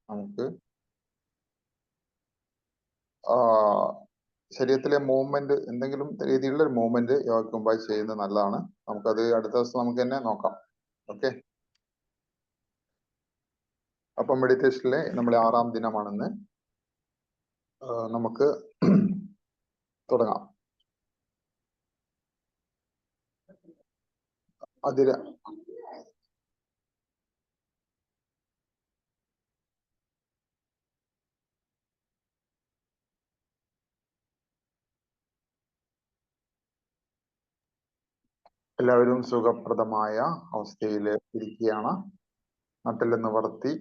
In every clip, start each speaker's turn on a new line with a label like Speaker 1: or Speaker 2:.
Speaker 1: നമുക്ക് ശരീരത്തിലെ മൂവ്മെന്റ്, എന്തെങ്കിലും രീതിയിലുള്ള ഒരു മൂവ്മെന്റ് യോഗയ്ക്ക് മുമ്പായി ചെയ്യുന്നത് നല്ലതാണ്. നമുക്കത് അടുത്ത ദിവസം നമുക്ക് തന്നെ നോക്കാം. ഓക്കെ. അപ്പം മെഡിറ്റേഷനിലെ നമ്മുടെ 6-ാം ദിനമാണെന്ന്. നമുക്ക് തുടങ്ങാം. എല്ലാവരും സുഖപ്രദമായ അവസ്ഥയിൽ ഇരിക്കുകയാണ്. നട്ടെല്ല് നിവർത്തി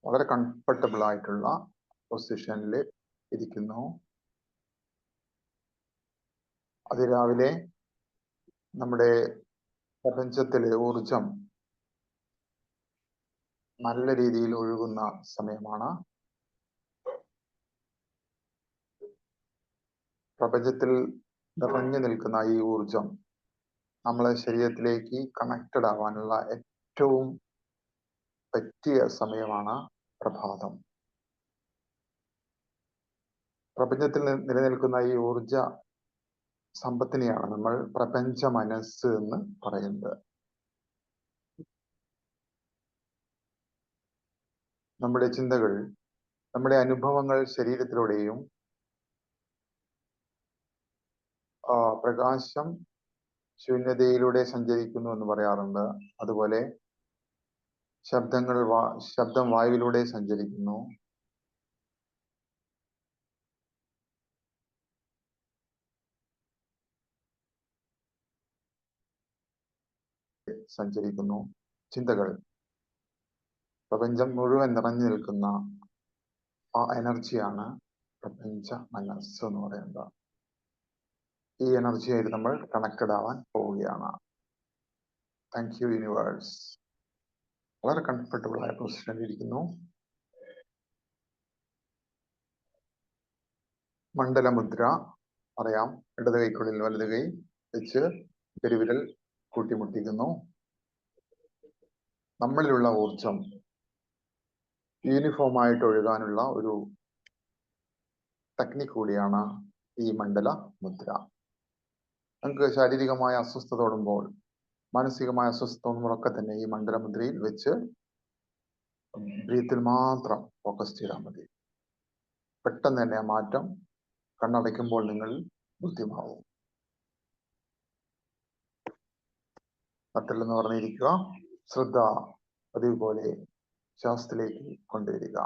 Speaker 1: വളരെ കംഫർട്ടബിൾ ആയിട്ടുള്ള പൊസിഷനിൽ ഇരിക്കുന്നു. അതിരാവിലെ നമ്മുടെ പ്രപഞ്ചത്തിലെ ഊർജം നല്ല രീതിയിൽ ഒഴുകുന്ന സമയമാണ്. പ്രപഞ്ചത്തിൽ നിറഞ്ഞു നിൽക്കുന്ന ഈ ഊർജം നമ്മളെ ശരീരത്തിലേക്ക് കണക്റ്റഡ് ആവാനുള്ള ഏറ്റവും പറ്റിയ സമയമാണ് പ്രഭാതം. പ്രപഞ്ചത്തിൽ നിലനിൽക്കുന്ന ഈ ഊർജ സമ്പത്തിനെയാണ് നമ്മൾ പ്രപഞ്ച മനസ്സ് എന്ന് പറയുന്നത്. നമ്മുടെ ചിന്തകൾ, നമ്മുടെ അനുഭവങ്ങൾ ശരീരത്തിലൂടെയും പ്രകാശം ശൂന്യതയിലൂടെ സഞ്ചരിക്കുന്നു എന്ന് പറയാറുണ്ട്. അതുപോലെ ശബ്ദം വായുവിലൂടെ സഞ്ചരിക്കുന്നു. ചിന്തകൾ പ്രപഞ്ചം മുഴുവൻ നിറഞ്ഞു നിൽക്കുന്ന ആ എനർജിയാണ് പ്രപഞ്ച മനസ്സ് എന്ന് പറയുന്നത്. ഈ എനർജിയായിട്ട് നമ്മൾ കണക്റ്റഡ് ആവാൻ പോവുകയാണ്. Thank you universe. വളരെ കംഫർട്ടബിൾ ആയ പൊസിഷനിൽ ഇരിക്കുന്നു. മണ്ഡലമുദ്ര അറിയാം. ഇടത് കൈക്കുള്ളിൽ വലത് കൈ വെച്ച് പെരുവിരൽ കൂട്ടിമുട്ടിക്കുന്നു. നമ്മളിലുള്ള ഊർജം യൂണിഫോമായിട്ട് ഒഴുകാനുള്ള ഒരു ടെക്നിക് കൂടിയാണ് ഈ മണ്ഡല മുദ്ര. നമുക്ക് ശാരീരികമായ അസ്വസ്ഥത തോന്നുമ്പോൾ, മാനസികമായ അസ്വസ്ഥത തോന്നുമ്പോഴൊക്കെ തന്നെ ഈ മണ്ഡല മുദ്രയിൽ വെച്ച് ബ്രീത്തിൽ മാത്രം ഫോക്കസ് ചെയ്താൽ മതി. പെട്ടെന്ന് തന്നെ ആ മാറ്റം കണ്ണടയ്ക്കുമ്പോൾ നിങ്ങൾ ബുദ്ധിമാവും. നട്ടെല്ലെന്ന് പറഞ്ഞിരിക്കുക. ശ്രദ്ധ പതിവ് പോലെ ശ്വാസത്തിലേക്ക് കൊണ്ടുവരിക.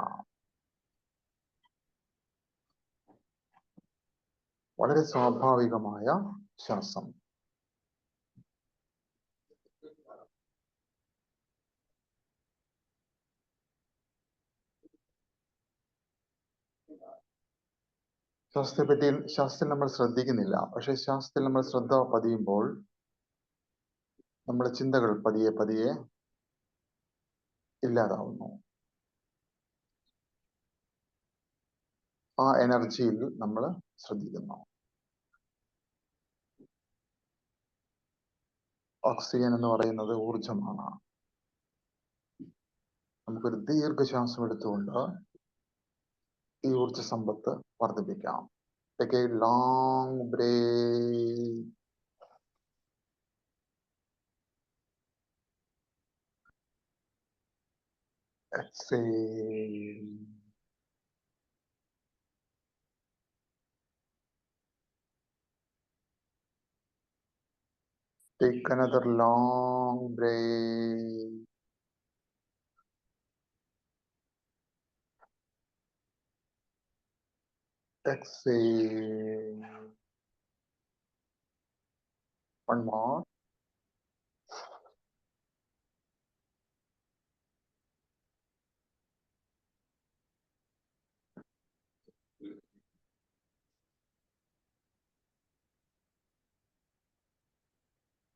Speaker 1: വളരെ സ്വാഭാവികമായ ശ്വാസം. ശ്വാസത്തിൽ നമ്മൾ ശ്രദ്ധിക്കുന്നില്ല. പക്ഷെ ശ്വാസത്തിൽ നമ്മൾ ശ്രദ്ധ പതിയുമ്പോൾ നമ്മുടെ ചിന്തകൾ പതിയെ പതിയെ ഇല്ലാതാവുന്നു. ആ എനർജിയിൽ നമ്മൾ ശ്രദ്ധിക്കുന്നു. ഓക്സിജൻ എന്ന് പറയുന്നത് ഊർജമാണ്. നമുക്കൊരു ദീർഘശ്വാസം എടുത്തുകൊണ്ട് ഈ ഊർജ സമ്പത്ത് വർദ്ധിപ്പിക്കാം. Take a long breath. Exhale. Take another long breath. Exhale. One more.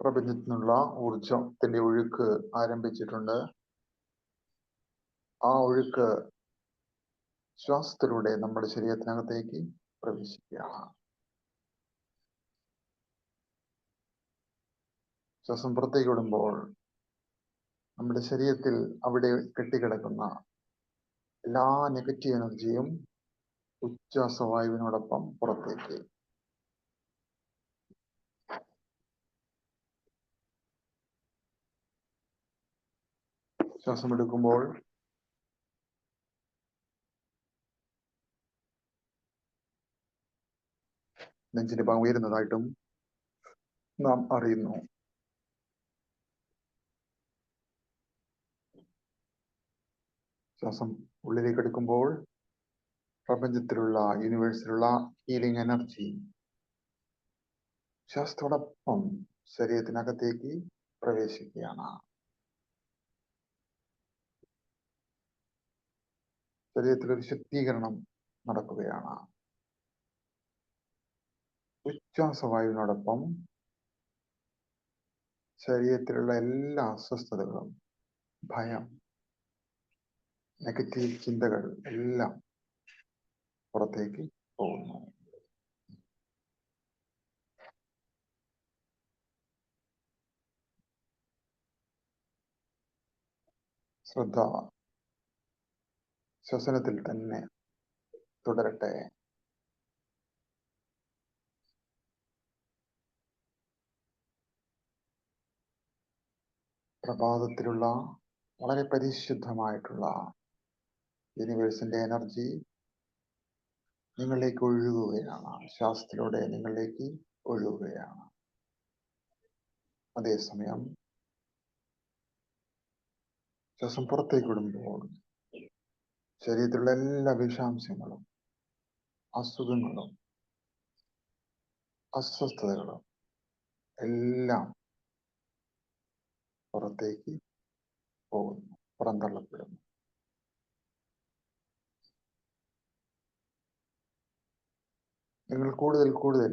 Speaker 1: പ്രപഞ്ചത്തിൽ നിന്നുള്ള ഊർജത്തിന്റെ ഒഴുക്ക് ആരംഭിച്ചിട്ടുണ്ട്. ആ ഒഴുക്ക് ശ്വാസത്തിലൂടെ നമ്മുടെ ശരീരത്തിനകത്തേക്ക് പ്രവേശിക്കുകയാണ്. ശ്വാസം പുറത്തേക്ക് വിടുമ്പോൾ നമ്മുടെ ശരീരത്തിൽ അവിടെ കെട്ടിക്കിടക്കുന്ന എല്ലാ നെഗറ്റീവ് എനർജിയും ഉച്ഛ്വാസവായുവിനോടൊപ്പം പുറത്തേക്ക്. ശ്വാസം എടുക്കുമ്പോൾ നെഞ്ചിന്റെ ഭാഗം ഉയരുന്നതായിട്ടും നാം അറിയുന്നു. ശ്വാസം ഉള്ളിലേക്ക് എടുക്കുമ്പോൾ പ്രപഞ്ചത്തിലുള്ള യൂണിവേഴ്സിലുള്ള ഹീലിംഗ് എനർജി ശ്വാസത്തോടൊപ്പം ശരീരത്തിനകത്തേക്ക് പ്രവേശിക്കുകയാണ്. ശരീരത്തിലൊരു ശുദ്ധീകരണം നടക്കുകയാണ്. ഉച്ഛ്വാസവായുവിനോടൊപ്പം ശരീരത്തിലുള്ള എല്ലാ അസ്വസ്ഥതകളും, ഭയം, നെഗറ്റീവ് ചിന്തകൾ എല്ലാം പുറത്തേക്ക് പോകുന്നു. ശ്രദ്ധ ശ്വസനത്തിൽ തന്നെ തുടരട്ടെ. പ്രഭാതത്തിലുള്ള വളരെ പരിശുദ്ധമായിട്ടുള്ള യൂണിവേഴ്സിന്റെ എനർജി നിങ്ങളിലേക്ക് ഒഴുകുകയാണ്. ശ്വാസത്തിലൂടെ നിങ്ങളിലേക്ക് ഒഴുകുകയാണ്. അതേസമയം ശ്വാസം പുറത്തേക്ക് വിടുമ്പോൾ ശരീരത്തിലുള്ള എല്ലാ വിഷാംശങ്ങളും, അസുഖങ്ങളും, അസ്വസ്ഥതകളും എല്ലാം പുറത്തേക്ക് പോകുന്നു, പുറന്തള്ളപ്പെടുന്നു. നിങ്ങൾ കൂടുതൽ കൂടുതൽ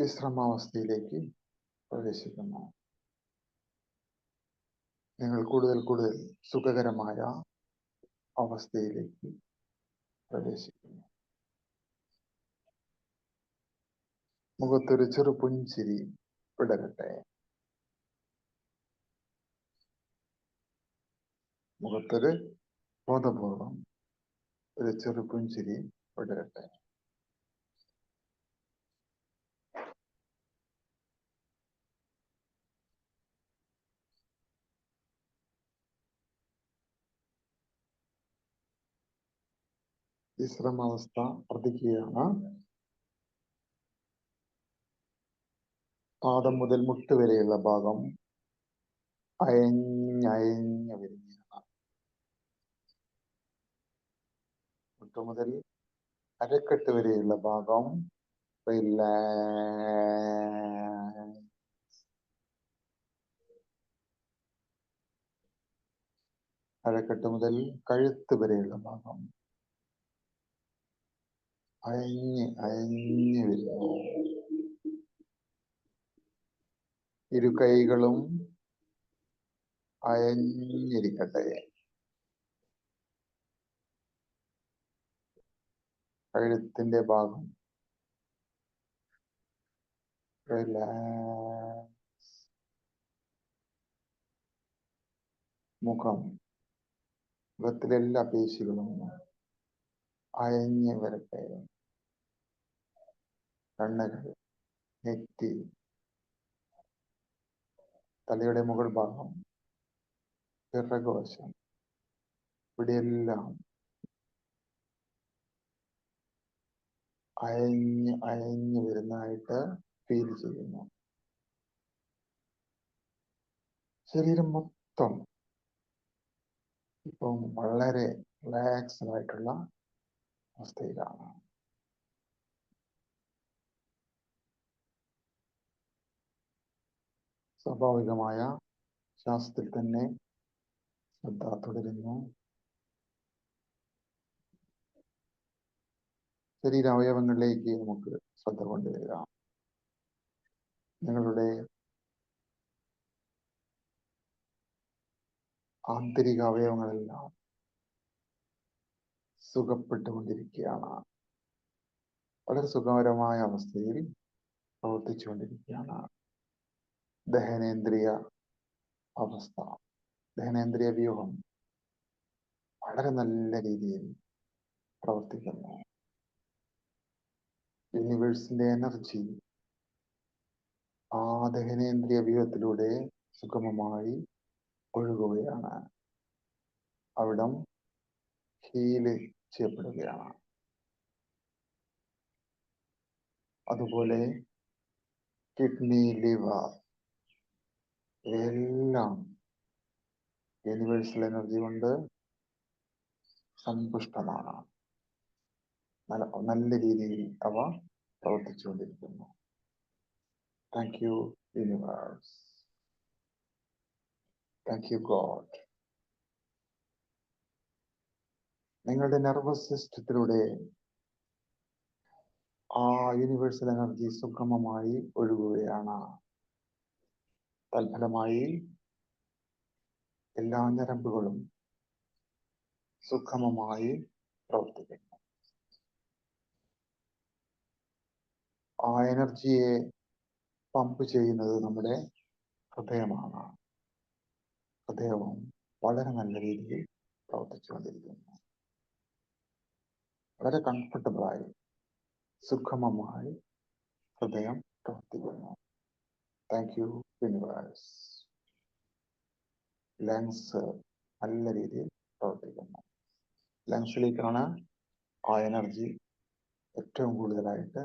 Speaker 1: വിശ്രമാവസ്ഥയിലേക്ക് പ്രവേശിക്കുന്നു. നിങ്ങൾ കൂടുതൽ കൂടുതൽ സുഖകരമായ അവസ്ഥയിലേക്ക് പ്രവേശിക്കുന്നു. മുഖത്തൊരു ചെറു പുഞ്ചിരി വിടരട്ടെ. മുഖത്തൊരു ബോധപൂർവം ഒരു ചെറു പുഞ്ചിരി വിടരട്ടെ. വിശ്രമാവസ്ഥ വർദ്ധിക്കുകയാണ്. പാദം മുതൽ മുട്ട് വരെയുള്ള ഭാഗം അയഞ്ഞയഞ്ഞു വരികയാണ്. മുട്ട് മുതൽ അരക്കെട്ട് വരെയുള്ള ഭാഗം അരക്കെട്ട് മുതൽ കഴുത്ത് വരെയുള്ള ഭാഗം അയഞ്ഞ് അയഞ്ഞു വരുന്നു. ഇരു കൈകളും അയഞ്ഞിരിക്കട്ടെ. കഴുത്തിന്റെ ഭാഗം മുഖത്തിലെ എല്ലാ പേശികളും അയഞ്ഞു വരട്ടെ. കണ്ണുകൾ, നെറ്റി, തലയുടെ മുകൾ ഭാഗം, പിറകുവശം, ഇവിടെയെല്ലാം അയഞ്ഞു വരുന്നതായിട്ട് ഫീൽ ചെയ്യുന്നു. ശരീരം മൊത്തം ഇപ്പം വളരെ റിലാക്സ്ഡ് ആയിട്ടുള്ള അവസ്ഥയിലാണ്. സ്വാഭാവികമായ ശ്വാസത്തിൽ തന്നെ ശ്രദ്ധ തുടരുന്നു. ശരീരാവയവങ്ങളിലേക്ക് നമുക്ക് ശ്രദ്ധ കൊണ്ടുവരിക. നിങ്ങളുടെ ആന്തരിക അവയവങ്ങളെല്ലാം സുഖപ്പെട്ടുകൊണ്ടിരിക്കുകയാണ്. വളരെ സുഖകരമായ അവസ്ഥയിൽ പ്രവർത്തിച്ചുകൊണ്ടിരിക്കുകയാണ്. ദഹനേന്ദ്രിയ അവസ്ഥ, ദഹനേന്ദ്രിയ വ്യൂഹം വളരെ നല്ല രീതിയിൽ പ്രവർത്തിക്കുന്നു. യൂണിവേഴ്സിന്റെ എനർജി ആ ദഹനേന്ദ്രിയ വ്യൂഹത്തിലൂടെ സുഗമമായി ഒഴുകുകയാണ്. അവിടം ഹീല് ചെയ്യപ്പെടുകയാണ്. അതുപോലെ കിഡ്നി, ലിവർ ഇവയെല്ലാം യൂണിവേഴ്സൽ എനർജി കൊണ്ട് സമ്പുഷ്ടമാണ്. നല്ല രീതിയിൽ അവ പ്രവർത്തിച്ചുകൊണ്ടിരിക്കുന്നു. Thank you universe. Thank you God. നിങ്ങളുടെ നെർവസ് സിസ്റ്റത്തിലൂടെ ആ യൂണിവേഴ്സൽ എനർജി സുഗമമായി ഒഴുകുകയാണ്. തൽഫലമായി എല്ലാ ഞരമ്പുകളും സുഗമമായി പ്രവർത്തിക്കുന്നു. ആ എനർജിയെ പമ്പ് ചെയ്യുന്നത് നമ്മുടെ ഹൃദയമാണ്. ഹൃദയവും വളരെ നല്ല രീതിയിൽ പ്രവർത്തിച്ചുകൊണ്ടിരിക്കുന്നു. വളരെ കംഫർട്ടബിളായി സുഗമമായി ഹൃദയം പ്രവർത്തിക്കുന്നു. Thank you universe. ലങ്സ് നല്ല രീതിയിൽ പ്രവർത്തിക്കുന്നു. ലങ്സിലേക്കാണ് ആ എനർജി ഏറ്റവും കൂടുതലായിട്ട്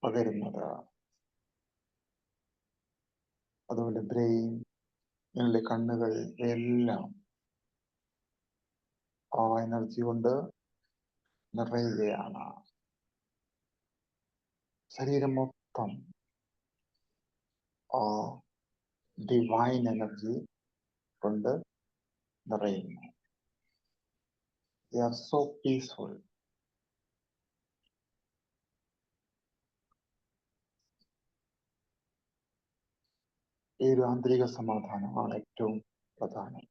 Speaker 1: പകരുന്നത്. അതുപോലെ ബ്രെയിൻ, നിങ്ങളുടെ കണ്ണുകൾ എല്ലാം ആ എനർജി കൊണ്ട് നിറയുകയാണ്. ശരീരം മൊത്തം ആ ഡിവൈൻ എനർജി കൊണ്ട് നിറയുന്നു. They are so peaceful. ഈ ഒരു ആന്തരിക സമാധാനമാണ് ഏറ്റവും പ്രധാനം.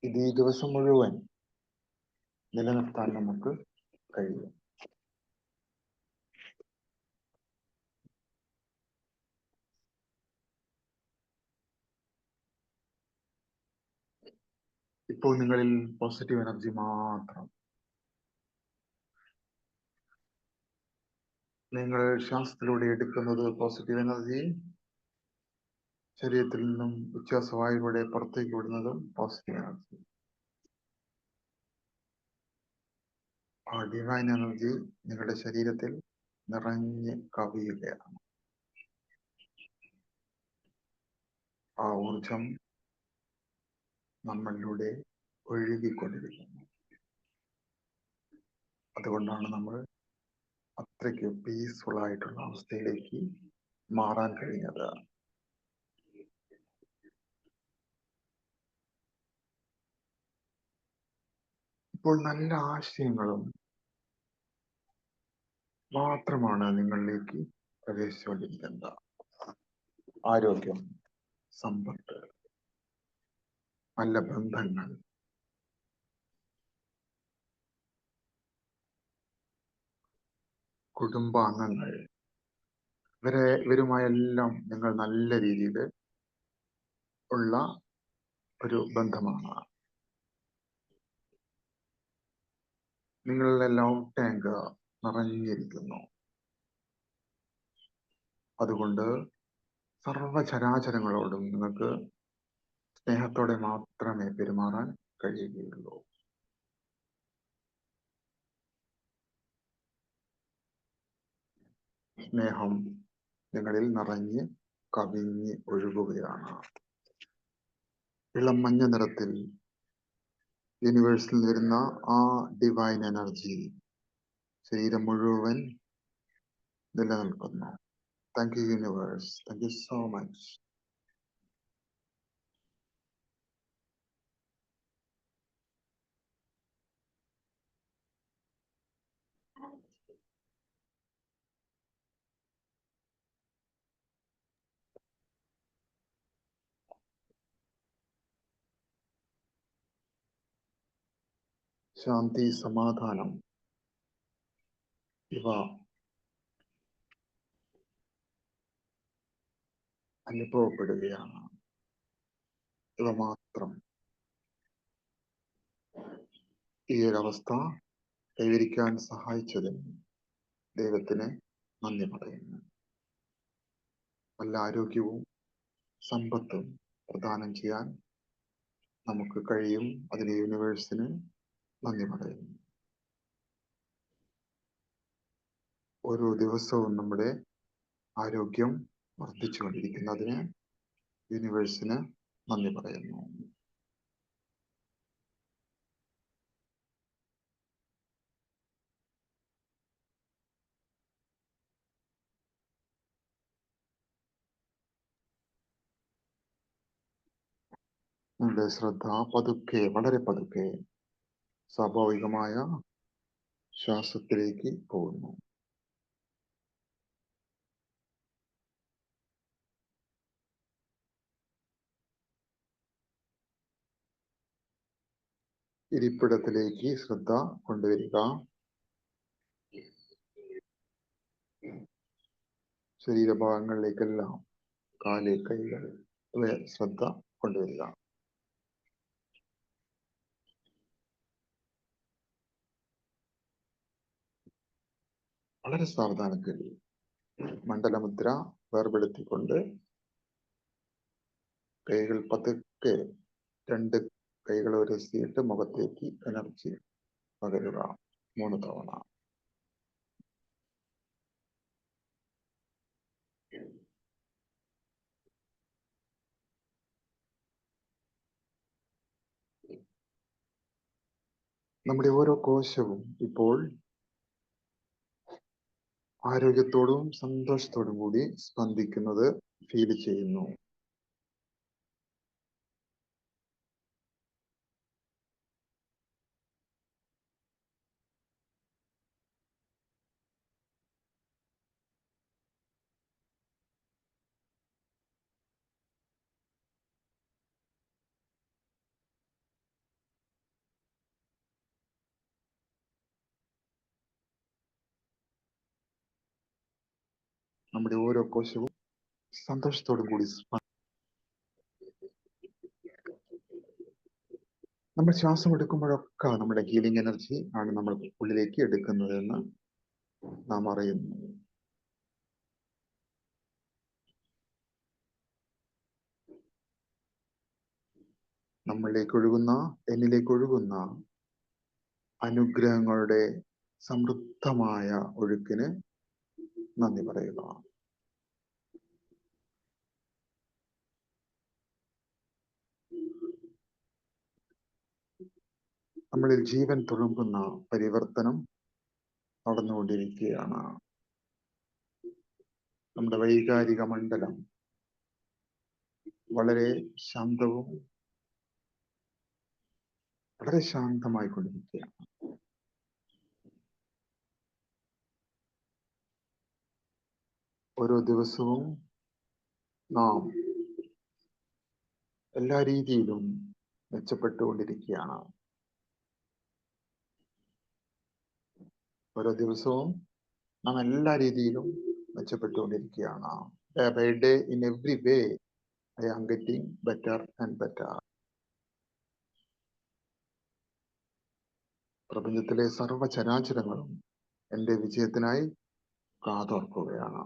Speaker 1: ഇത് ഈ ദിവസം മുഴുവൻ നിലനിർത്താൻ നമുക്ക് കഴിയും. ഇപ്പോൾ നിങ്ങളിൽ പോസിറ്റീവ് എനർജി മാത്രം. നിങ്ങൾ ശ്വാസത്തിലൂടെ എടുക്കുന്നത് പോസിറ്റീവ് എനർജി, ശരീരത്തിൽ നിന്നും ഉച്ഛ്വാസവായുവിലൂടെ പുറത്തേക്ക് വിടുന്നതും പോസിറ്റീവ് എനർജി. ആ ഡിവൈൻ എനർജി നിങ്ങളുടെ ശരീരത്തിൽ നിറഞ്ഞ് കവിയുകയാണ്. ആ ഊർജം നമ്മളിലൂടെ ഒഴുകിക്കൊണ്ടിരിക്കുന്നു. അതുകൊണ്ടാണ് നമ്മൾ അത്രയ്ക്ക് പീസ്ഫുൾ ആയിട്ടുള്ള അവസ്ഥയിലേക്ക് മാറാൻ കഴിഞ്ഞത്. ഇപ്പോൾ നല്ല ആശയങ്ങളും മാത്രമാണ് നിങ്ങളിലേക്ക് പ്രവേശിച്ചുകൊണ്ടിരിക്കുന്നത്. ആരോഗ്യം, സമ്പത്ത്, നല്ല ബന്ധങ്ങൾ, കുടുംബാംഗങ്ങൾ, ഇവരുമായെല്ലാം നിങ്ങൾ നല്ല രീതിയിൽ ഉള്ള ഒരു ബന്ധമാണ്. നിങ്ങളുടെ ലവ് ടാങ്ക് നിറഞ്ഞിരിക്കുന്നു. അതുകൊണ്ട് സർവചരാചരങ്ങളോടും നിങ്ങൾക്ക് സ്നേഹത്തോടെ മാത്രമേ പെരുമാറാൻ കഴിയുകയുള്ളൂ. സ്നേഹം നിങ്ങളിൽ നിറഞ്ഞ് കവിഞ്ഞ് ഒഴുകുകയാണ്. ഇളം മഞ്ഞ നിറത്തിൽ യൂണിവേഴ്സിൽ വരുന്ന ആ ഡിവൈൻ എനർജി ശരീരം മുഴുവൻ നിലനിൽക്കുന്നു. Thank you universe. Thank you so much. ശാന്തി, സമാധാനം ഇവ അനുഭവപ്പെടുകയാണ്. ഇവ മാത്രം ഈ ഒരു അവസ്ഥ കൈവരിക്കാൻ സഹായിച്ചതിന് ദൈവത്തിന് നന്ദി പറയുന്നു. നല്ല ആരോഗ്യവും സമ്പത്തും പ്രദാനം ചെയ്യാൻ നമുക്ക് കഴിയും. അതിന് യൂണിവേഴ്സിന് നന്ദി പറയുന്നു. ഓരോ ദിവസവും നമ്മുടെ ആരോഗ്യം വർദ്ധിച്ചുകൊണ്ടിരിക്കുന്നതിന് യൂണിവേഴ്സിന് നന്ദി പറയുന്നു. നമ്മുടെ ശ്രദ്ധ പതുക്കെ, വളരെ പതുക്കെ സ്വാഭാവികമായ ശ്വാസത്തിലേക്ക് പോകുന്നു. ഇരിപ്പിടത്തിലേക്ക് ശ്രദ്ധ കൊണ്ടുവരിക. ശരീരഭാഗങ്ങളിലേക്കെല്ലാം, കാല്, കൈകൾ, ശ്രദ്ധ കൊണ്ടുവരിക. വളരെ സാവധാനത്തിൽ മണ്ഡലമുദ്ര വേർപെടുത്തിക്കൊണ്ട് കൈകൾ പതുക്കെ, രണ്ട് കൈകൾ ഉരസിയിട്ട് മുഖത്തേക്ക് എനർജി പകരുക 3 തവണ. നമ്മുടെ ഓരോ കോശവും ഇപ്പോൾ ആരോഗ്യത്തോടും സന്തോഷത്തോടും കൂടി സ്പന്ദിക്കുന്നത് ഫീൽ ചെയ്യുന്നു. നമ്മുടെ ഓരോ കോശവും സന്തോഷത്തോടും കൂടി നമ്മൾ ശ്വാസം എടുക്കുമ്പോഴൊക്കെ നമ്മുടെ ഹീലിംഗ് എനർജി ആണ് നമ്മൾ ഉള്ളിലേക്ക് എടുക്കുന്നതെന്ന് നാം അറിയുന്നു. നമ്മളിലേക്ക് ഒഴുകുന്ന, എന്നിലേക്ക് ഒഴുകുന്ന അനുഗ്രഹങ്ങളുടെ സമൃദ്ധമായ ഒഴുക്കിന് നന്ദി പറയുക. നമ്മളിൽ ജീവൻ തുളുമ്പുന്ന പരിവർത്തനം നടന്നുകൊണ്ടിരിക്കുകയാണ്. നമ്മുടെ വൈകാരിക മണ്ഡലം വളരെ ശാന്തവും വളരെ ശാന്തമായിക്കൊണ്ടിരിക്കുകയാണ്. ഓരോ ദിവസവും നാം എല്ലാ രീതിയിലും മെച്ചപ്പെട്ടുകൊണ്ടിരിക്കുകയാണ്. ഓരോ ദിവസവും നാം എല്ലാ രീതിയിലും മെച്ചപ്പെട്ടുകൊണ്ടിരിക്കുകയാണ്. Day by day, in every way, I am getting better and better. പ്രപഞ്ചത്തിലെ സർവ്വചരാചരങ്ങളും എൻ്റെ വിജയത്തിനായി കാതോർക്കുകയാണ്.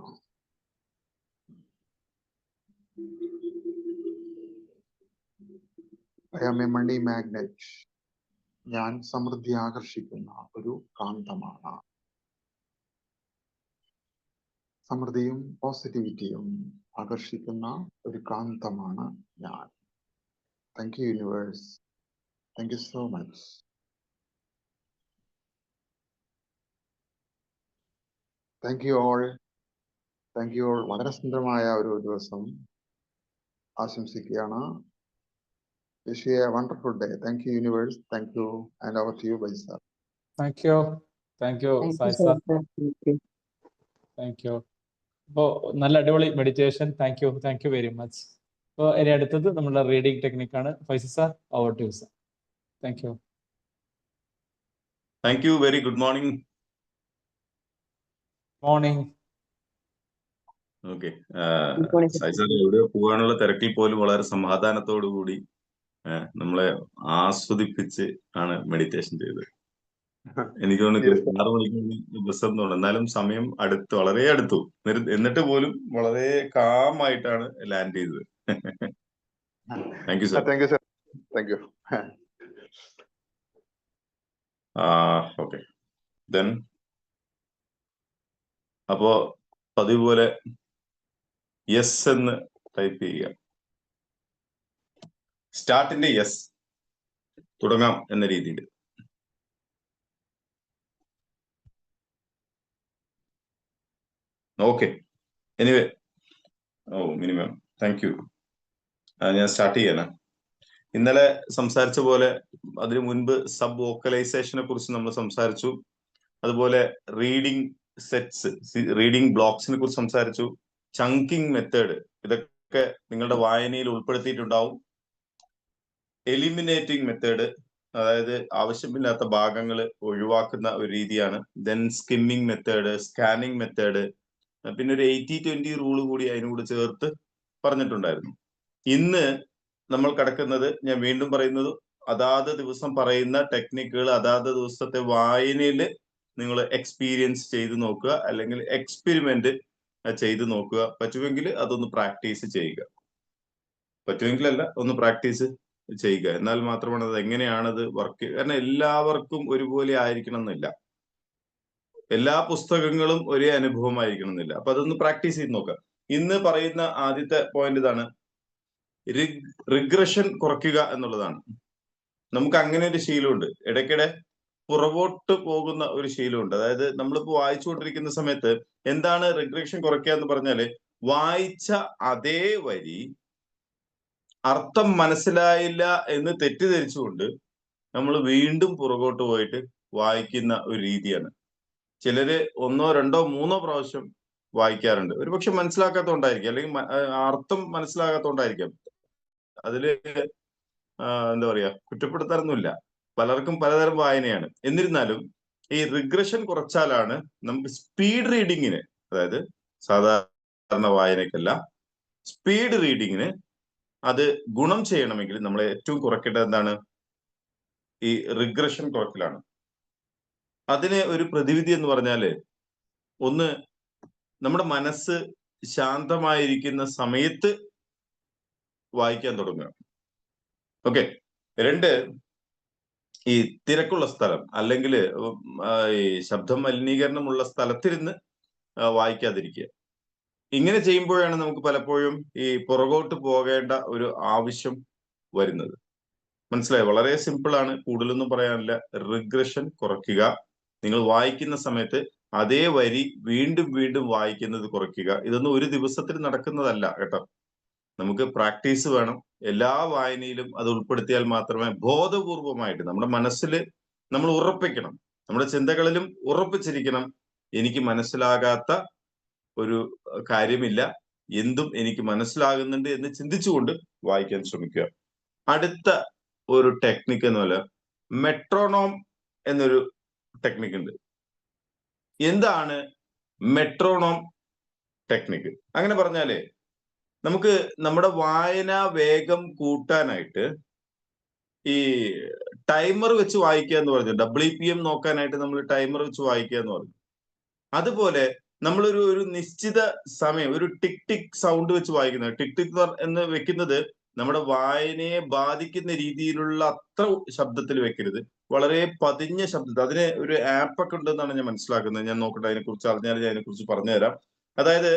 Speaker 1: I am a money magnet. ഞാൻ സമൃദ്ധി ആകർഷിക്കുന്ന ഒരു കാന്തമാണ്. സമൃദ്ധിയും പോസിറ്റിവിറ്റിയും ആകർഷിക്കുന്ന ഒരു കാന്തമാണ് ഞാൻ. Thank you universe. Thank you so much. Thank you all. Thank you all. വളരെ സുന്ദരമായ ഒരു ദിവസം ആശംസിക്കുകയാണ്. Wish you a wonderful day. Thank you, universe. Thank you, and over to you, Bhaji sir.
Speaker 2: Thank you. Thank you, Sai sir. Thank you. അപ്പോൾ നല്ല അടിപൊളി meditation. Thank you very much. അപ്പോൾ ഇനി അടുത്തത് നമ്മുടെ റീഡിംഗ് ടെക്നിക്കാണ്. Faisal sir, over to you sir. Thank you.
Speaker 3: Thank you. Very good morning.
Speaker 2: Morning.
Speaker 3: Okay. Sai sir എവിടെ പോകാനുള്ള തിരക്കിൽ പോലും വളരെ സമാധാനത്തോടു കൂടി നമ്മളെ ആസ്വദിപ്പിച്ച് ആണ് മെഡിറ്റേഷൻ ചെയ്തത്. എനിക്ക് തോന്നുന്നു
Speaker 1: Yes, sir.
Speaker 3: 6 മണിക്ക് ബസ് തോന്നുന്നു. എന്നാലും സമയം വളരെ അടുത്തു. എന്നിട്ട് പോലും വളരെ കാമായിട്ടാണ് ലാൻഡ് ചെയ്തത്. Thank you sir.
Speaker 1: Thank you, sir. Thank you.
Speaker 3: Okay then അപ്പോ പതിവ് പോലെ യെസ് എന്ന് ടൈപ്പ് ചെയ്യുക. സ്റ്റാർട്ടിന്റെ യെസ്, തുടങ്ങാം എന്ന രീതിയിൽ. Okay, anyway minimum thank you. ഞാൻ സ്റ്റാർട്ട് ചെയ്യാനാ. ഇന്നലെ സംസാരിച്ച പോലെ അതിനു മുൻപ് സബ് വോക്കലൈസേഷനെ കുറിച്ച് നമ്മൾ സംസാരിച്ചു. അതുപോലെ റീഡിംഗ് സെറ്റ്സ്, റീഡിംഗ് ബ്ലോക്സിനെ കുറിച്ച് സംസാരിച്ചു. ചങ്കിങ് മെത്തേഡ്, ഇതൊക്കെ നിങ്ങളുടെ വായനയിൽ ഉൾപ്പെടുത്തിയിട്ടുണ്ടാവും. എലിമിനേറ്റിംഗ് മെത്തേഡ്, അതായത് ആവശ്യമില്ലാത്ത ഭാഗങ്ങൾ ഒഴിവാക്കുന്ന ഒരു രീതിയാണ്. Then skimming method, scanning method, പിന്നെ ഒരു 80-20 റൂള് കൂടി അതിനോട് ചേർത്ത് പറഞ്ഞിട്ടുണ്ടായിരുന്നു. ഇന്ന് നമ്മൾ കടക്കുന്നത്, ഞാൻ വീണ്ടും പറയുന്നത്, അതാത് ദിവസം പറയുന്ന ടെക്നിക്കുകൾ അതാത് ദിവസത്തെ വായനയിൽ നിങ്ങൾ എക്സ്പീരിയൻസ് ചെയ്ത് നോക്കുക, അല്ലെങ്കിൽ എക്സ്പെരിമെന്റ് ചെയ്ത് നോക്കുക. പറ്റുമെങ്കിൽ അതൊന്ന് പ്രാക്ടീസ് ചെയ്യുക. പറ്റുമെങ്കിലല്ല, ഒന്ന് പ്രാക്ടീസ് ചെയ്യുക. എന്നാൽ മാത്രമാണ് അത് എങ്ങനെയാണത് വർക്ക്. കാരണം എല്ലാവർക്കും ഒരുപോലെ ആയിരിക്കണം എന്നില്ല, എല്ലാ പുസ്തകങ്ങളും ഒരേ അനുഭവമായിരിക്കണം എന്നില്ല. അപ്പൊ അതൊന്ന് പ്രാക്ടീസ് ചെയ്ത് നോക്കുക. ഇന്ന് പറയുന്ന ആദ്യത്തെ പോയിന്റ് ഇതാണ്, റിഗ്രഷൻ കുറയ്ക്കുക എന്നുള്ളതാണ്. നമുക്ക് അങ്ങനെ ഒരു ശീലമുണ്ട്, ഇടയ്ക്കിടെ പുറകോട്ട് പോകുന്ന ഒരു ശീലമുണ്ട്. അതായത് നമ്മളിപ്പോ വായിച്ചുകൊണ്ടിരിക്കുന്ന സമയത്ത് എന്താണ് റിഗ്രഷൻ കുറയ്ക്കുക എന്ന് പറഞ്ഞാല്, വായിച്ച അതേ വരി അർത്ഥം മനസ്സിലായില്ല എന്ന് തെറ്റിദ്ധരിച്ചുകൊണ്ട് നമ്മൾ വീണ്ടും പുറകോട്ട് പോയിട്ട് വായിക്കുന്ന ഒരു രീതിയാണ്. ചിലര് 1, 2, 3 പ്രാവശ്യം വായിക്കാറുണ്ട്. ഒരുപക്ഷെ മനസ്സിലാക്കാത്തോണ്ടായിരിക്കും, അല്ലെങ്കിൽ അർത്ഥം മനസ്സിലാകാത്തോണ്ടായിരിക്കാം. അതില് എന്താ പറയാ, കുറ്റപ്പെടുത്താനൊന്നുമില്ല. പലർക്കും പലതരം വായനയാണ്. എന്നിരുന്നാലും ഈ റിഗ്രഷൻ കുറച്ചാലാണ് നമുക്ക് സ്പീഡ് റീഡിങ്ങിന്, അതായത് സാധാരണ വായനക്കല്ല, സ്പീഡ് റീഡിങ്ങിന് അത് ഗുണം ചെയ്യണമെങ്കിൽ നമ്മൾ ഏറ്റവും കുറയ്ക്കേണ്ടത് എന്താണ്? ഈ റിഗ്രഷൻ കുറയ്ക്കലാണ്. അതിന് ഒരു പ്രതിവിധി എന്ന് പറഞ്ഞാല്, ഒന്ന്, നമ്മുടെ മനസ്സ് ശാന്തമായിരിക്കുന്ന സമയത്ത് വായിക്കാൻ തുടങ്ങുക. ഓക്കെ. 2, ഈ തിരക്കുള്ള സ്ഥലം അല്ലെങ്കിൽ ഈ ശബ്ദ മലിനീകരണമുള്ള സ്ഥലത്തിരുന്ന് വായിക്കാതിരിക്കുക. ഇങ്ങനെ ചെയ്യുമ്പോഴാണ് നമുക്ക് പലപ്പോഴും ഈ പുറകോട്ട് പോകേണ്ട ഒരു ആവശ്യം വരുന്നത്. മനസ്സിലായോ? വളരെ സിമ്പിൾ ആണ്, കൂടുതലൊന്നും പറയാനില്ല. റിഗ്രഷൻ കുറയ്ക്കുക. നിങ്ങൾ വായിക്കുന്ന സമയത്ത് അതേ വരി വീണ്ടും വീണ്ടും വായിക്കുന്നത് കുറയ്ക്കുക. ഇതൊന്നും ഒരു ദിവസത്തിൽ നടക്കുന്നതല്ല കേട്ടോ. നമുക്ക് പ്രാക്ടീസ് വേണം. എല്ലാ വായനയിലും അത് ഉൾപ്പെടുത്തിയാൽ മാത്രമേ ബോധപൂർവമായിട്ട് നമ്മുടെ മനസ്സിൽ നമ്മൾ ഉറപ്പിക്കണം, നമ്മുടെ ചിന്തകളിലും ഉറപ്പിച്ചിരിക്കണം, എനിക്ക് മനസ്സിലാകാത്ത ഒരു കാര്യമില്ല, എന്തും എനിക്ക് മനസ്സിലാകുന്നുണ്ട് എന്ന് ചിന്തിച്ചുകൊണ്ട് വായിക്കാൻ ശ്രമിക്കുക. അടുത്ത ഒരു ടെക്നിക്ക് എന്ന് പറഞ്ഞാൽ മെട്രോണോം എന്നൊരു ടെക്നിക്ക് ഉണ്ട്. എന്താണ് മെട്രോണോം ടെക്നിക്ക്? അങ്ങനെ പറഞ്ഞാലേ, നമുക്ക് നമ്മുടെ വായന വേഗം കൂട്ടാനായിട്ട് ഈ ടൈമർ വെച്ച് വായിക്കുക എന്ന് പറഞ്ഞു, WPM നോക്കാനായിട്ട് നമ്മൾ ടൈമർ വെച്ച് വായിക്കുക എന്ന് പറഞ്ഞു. അതുപോലെ നമ്മളൊരു നിശ്ചിത സമയം, ഒരു ടിക് ടിക് സൗണ്ട് വെച്ച് വായിക്കുന്നത്. ടിക് ടിക് എന്ന് വെക്കുന്നത് നമ്മുടെ വായനയെ ബാധിക്കുന്ന രീതിയിലുള്ള അത്ര ശബ്ദത്തിൽ വെക്കരുത്, വളരെ പതിഞ്ഞ ശബ്ദത്തിൽ. അതിന് ഒരു ആപ്പൊക്കെ ഉണ്ടെന്നാണ് ഞാൻ മനസ്സിലാക്കുന്നത്. ഞാൻ നോക്കട്ടെ, അതിനെക്കുറിച്ച് അറിഞ്ഞാൽ ഞാൻ അതിനെക്കുറിച്ച് പറഞ്ഞുതരാം. അതായത്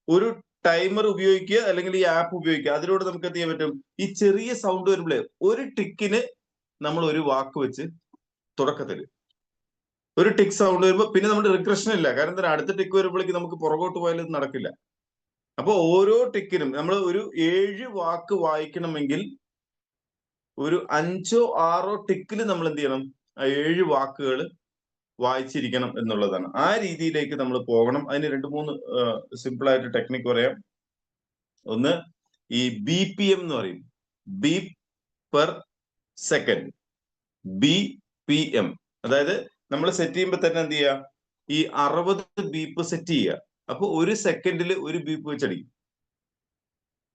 Speaker 3: ഒരു ടൈമർ ഉപയോഗിക്കുക, അല്ലെങ്കിൽ ഈ ആപ്പ് ഉപയോഗിക്കുക. അതിലൂടെ നമുക്ക് എന്ത് ചെയ്യാൻ പറ്റും, ഈ ചെറിയ സൗണ്ട് വരുമ്പോഴേ ഒരു ടിക്കിന് നമ്മൾ ഒരു വാക്ക് വെച്ച് തുടക്കത്തിൽ ഒരു ടിക് സൗണ്ട് വരുമ്പോൾ പിന്നെ നമ്മുടെ റിഗ്രഷൻ ഇല്ല. കാരണം എന്താ, അടുത്ത ടിക്ക് വരുമ്പോഴേക്ക് നമുക്ക് പുറകോട്ട് പോയാലും നടക്കില്ല. അപ്പൊ ഓരോ ടിക്കിനും നമ്മൾ ഒരു 7 വാക്ക് വായിക്കണമെങ്കിൽ ഒരു 5ഓ 6ഓ ടിക്കിൽ നമ്മൾ എന്ത് ചെയ്യണം, ആ 7 വാക്കുകൾ വായിച്ചിരിക്കണം എന്നുള്ളതാണ്. ആ രീതിയിലേക്ക് നമ്മൾ പോകണം. അതിന് 2-3 സിമ്പിൾ ആയിട്ട് ടെക്നിക്ക് പറയാം. ഒന്ന്, ഈ BPM എന്ന് പറയും, ബീപ്പ് പെർ സെക്കൻഡ്, BPM. അതായത് നമ്മൾ സെറ്റ് ചെയ്യുമ്പോൾ തന്നെ എന്ത് ചെയ്യുക, ഈ 60 ബീപ്പ് സെറ്റ് ചെയ്യുക. അപ്പൊ 1 സെക്കൻഡിൽ 1 ബീപ്പ് വെച്ചടിക്കും.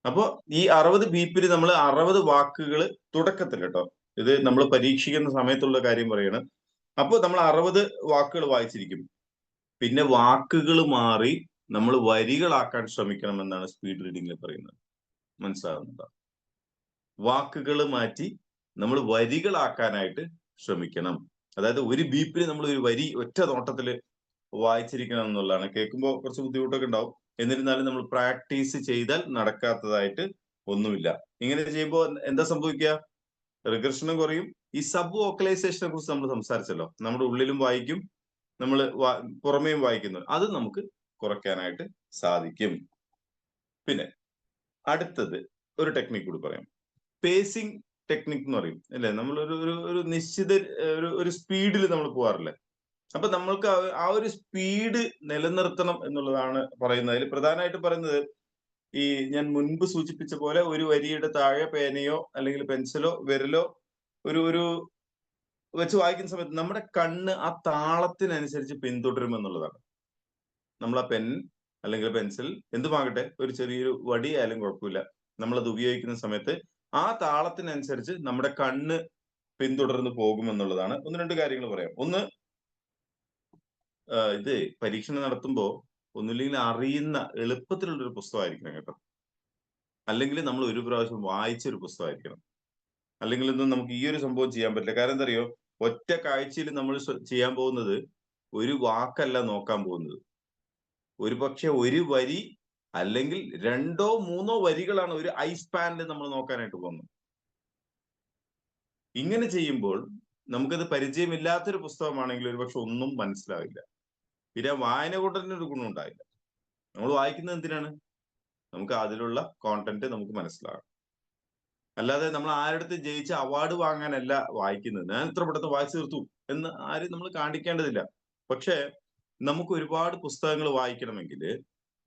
Speaker 3: അപ്പോ ഈ 60 ബീപ്പിൽ നമ്മൾ 60 വാക്കുകൾ തുടക്കത്തിൽ കേട്ടോ, ഇത് നമ്മൾ പരീക്ഷിക്കുന്ന സമയത്തുള്ള കാര്യം പറയാണ്. അപ്പോൾ നമ്മൾ 60 വാക്കുകൾ വായിച്ചിരിക്കും. പിന്നെ വാക്കുകൾ മാറി നമ്മൾ വരികളാക്കാൻ ശ്രമിക്കണം എന്നാണ് സ്പീഡ് റീഡിംഗിൽ പറയുന്നത്. മനസ്സിലാകുന്നുണ്ടോ? വാക്കുകൾ മാറ്റി നമ്മൾ വരികളാക്കാനായിട്ട് ശ്രമിക്കണം. അതായത് ഒരു ബീപ്പിൽ നമ്മൾ ഒരു വരി ഒറ്റ നോട്ടത്തിൽ വായിച്ചിരിക്കണം എന്നുള്ളതാണ്. കേൾക്കുമ്പോൾ കുറച്ച് ബുദ്ധിമുട്ടൊക്കെ ഉണ്ടാവും. എന്നിരുന്നാലും നമ്മൾ പ്രാക്ടീസ് ചെയ്താൽ നടക്കാത്തതായിട്ട് ഒന്നുമില്ല. ഇങ്ങനെ ചെയ്യുമ്പോൾ എന്താ സംഭവിക്കുക? റിഗ്രഷനും കുറയും. ഈ സബ് വോക്കലൈസേഷനെ കുറിച്ച് നമ്മൾ സംസാരിച്ചല്ലോ. നമ്മുടെ ഉള്ളിലും വായിക്കും, നമ്മൾ പുറമേയും വായിക്കുന്നു. അത് നമുക്ക് കുറയ്ക്കാനായിട്ട് സാധിക്കും. പിന്നെ അടുത്തത് ഒരു ടെക്നിക്ക് കൂടി പറയാം. പേസിംഗ് ടെക്നിക് എന്ന് പറയും അല്ലെ. നമ്മൾ ഒരു നിശ്ചിത ഒരു സ്പീഡിൽ നമ്മൾ പോകാറില്ലേ. അപ്പൊ നമ്മൾക്ക് ആ ഒരു സ്പീഡ് നിലനിർത്തണം എന്നുള്ളതാണ് പറയുന്നത്. അതിൽ പ്രധാനമായിട്ട് പറയുന്നത് ഈ ഞാൻ മുൻപ് സൂചിപ്പിച്ച പോലെ ഒരു വരിയുടെ താഴെ പേനയോ അല്ലെങ്കിൽ പെൻസിലോ വിരലോ ഒരു വെച്ച് വായിക്കുന്ന സമയത്ത് നമ്മുടെ കണ്ണ് ആ താളത്തിനനുസരിച്ച് പിന്തുടരുമെന്നുള്ളതാണ്. നമ്മൾ ആ പെൻ അല്ലെങ്കിൽ പെൻസിൽ എന്തുമാകട്ടെ, ഒരു ചെറിയൊരു വടി ആയാലും കുഴപ്പമില്ല, നമ്മളത് ഉപയോഗിക്കുന്ന സമയത്ത് ആ താളത്തിനനുസരിച്ച് നമ്മുടെ കണ്ണ് പിന്തുടർന്ന് പോകുമെന്നുള്ളതാണ്. ഒന്ന് രണ്ട് കാര്യങ്ങൾ പറയാം. ഒന്ന്, ഇത് പരീക്ഷണം നടത്തുമ്പോൾ ഒന്നുമില്ലെങ്കിൽ അറിയുന്ന എളുപ്പത്തിലുള്ളൊരു പുസ്തകമായിരിക്കണം കേട്ടോ. അല്ലെങ്കിൽ നമ്മൾ ഒരു പ്രാവശ്യം വായിച്ചൊരു പുസ്തകമായിരിക്കണം. അല്ലെങ്കിൽ ഒന്നും നമുക്ക് ഈ ഒരു സംഭവം ചെയ്യാൻ പറ്റില്ല. കാരണം എന്താ അറിയോ, ഒറ്റ കാഴ്ചയിൽ നമ്മൾ ചെയ്യാൻ പോകുന്നത് ഒരു വാക്കല്ല നോക്കാൻ പോകുന്നത്. ഒരു പക്ഷെ ഒരു വരി അല്ലെങ്കിൽ 2 or 3 വരികളാണ് ഒരു ഐ സ്പാനിൽ നമ്മൾ നോക്കാനായിട്ട് പോകുന്നത്. ഇങ്ങനെ ചെയ്യുമ്പോൾ നമുക്കത് പരിചയമില്ലാത്തൊരു പുസ്തകമാണെങ്കിൽ ഒരുപക്ഷെ ഒന്നും മനസ്സിലാവില്ല. പിന്നെ വായന കൊണ്ട് തന്നെ ഒരു ഗുണം ഉണ്ടാവില്ല. നമ്മൾ വായിക്കുന്നത് എന്തിനാണ്? നമുക്ക് അതിലുള്ള കോണ്ടന്റ് നമുക്ക് മനസ്സിലാകും. അല്ലാതെ നമ്മൾ ആരുടെ ജയിച്ച അവാർഡ് വാങ്ങാനല്ല വായിക്കുന്നത്. ഞാൻ ഇത്ര പെട്ടെന്ന് വായിച്ചു തീർത്തു എന്ന് ആരും നമ്മൾ കാണിക്കേണ്ടതില്ല. പക്ഷെ നമുക്ക് ഒരുപാട് പുസ്തകങ്ങൾ വായിക്കണമെങ്കിൽ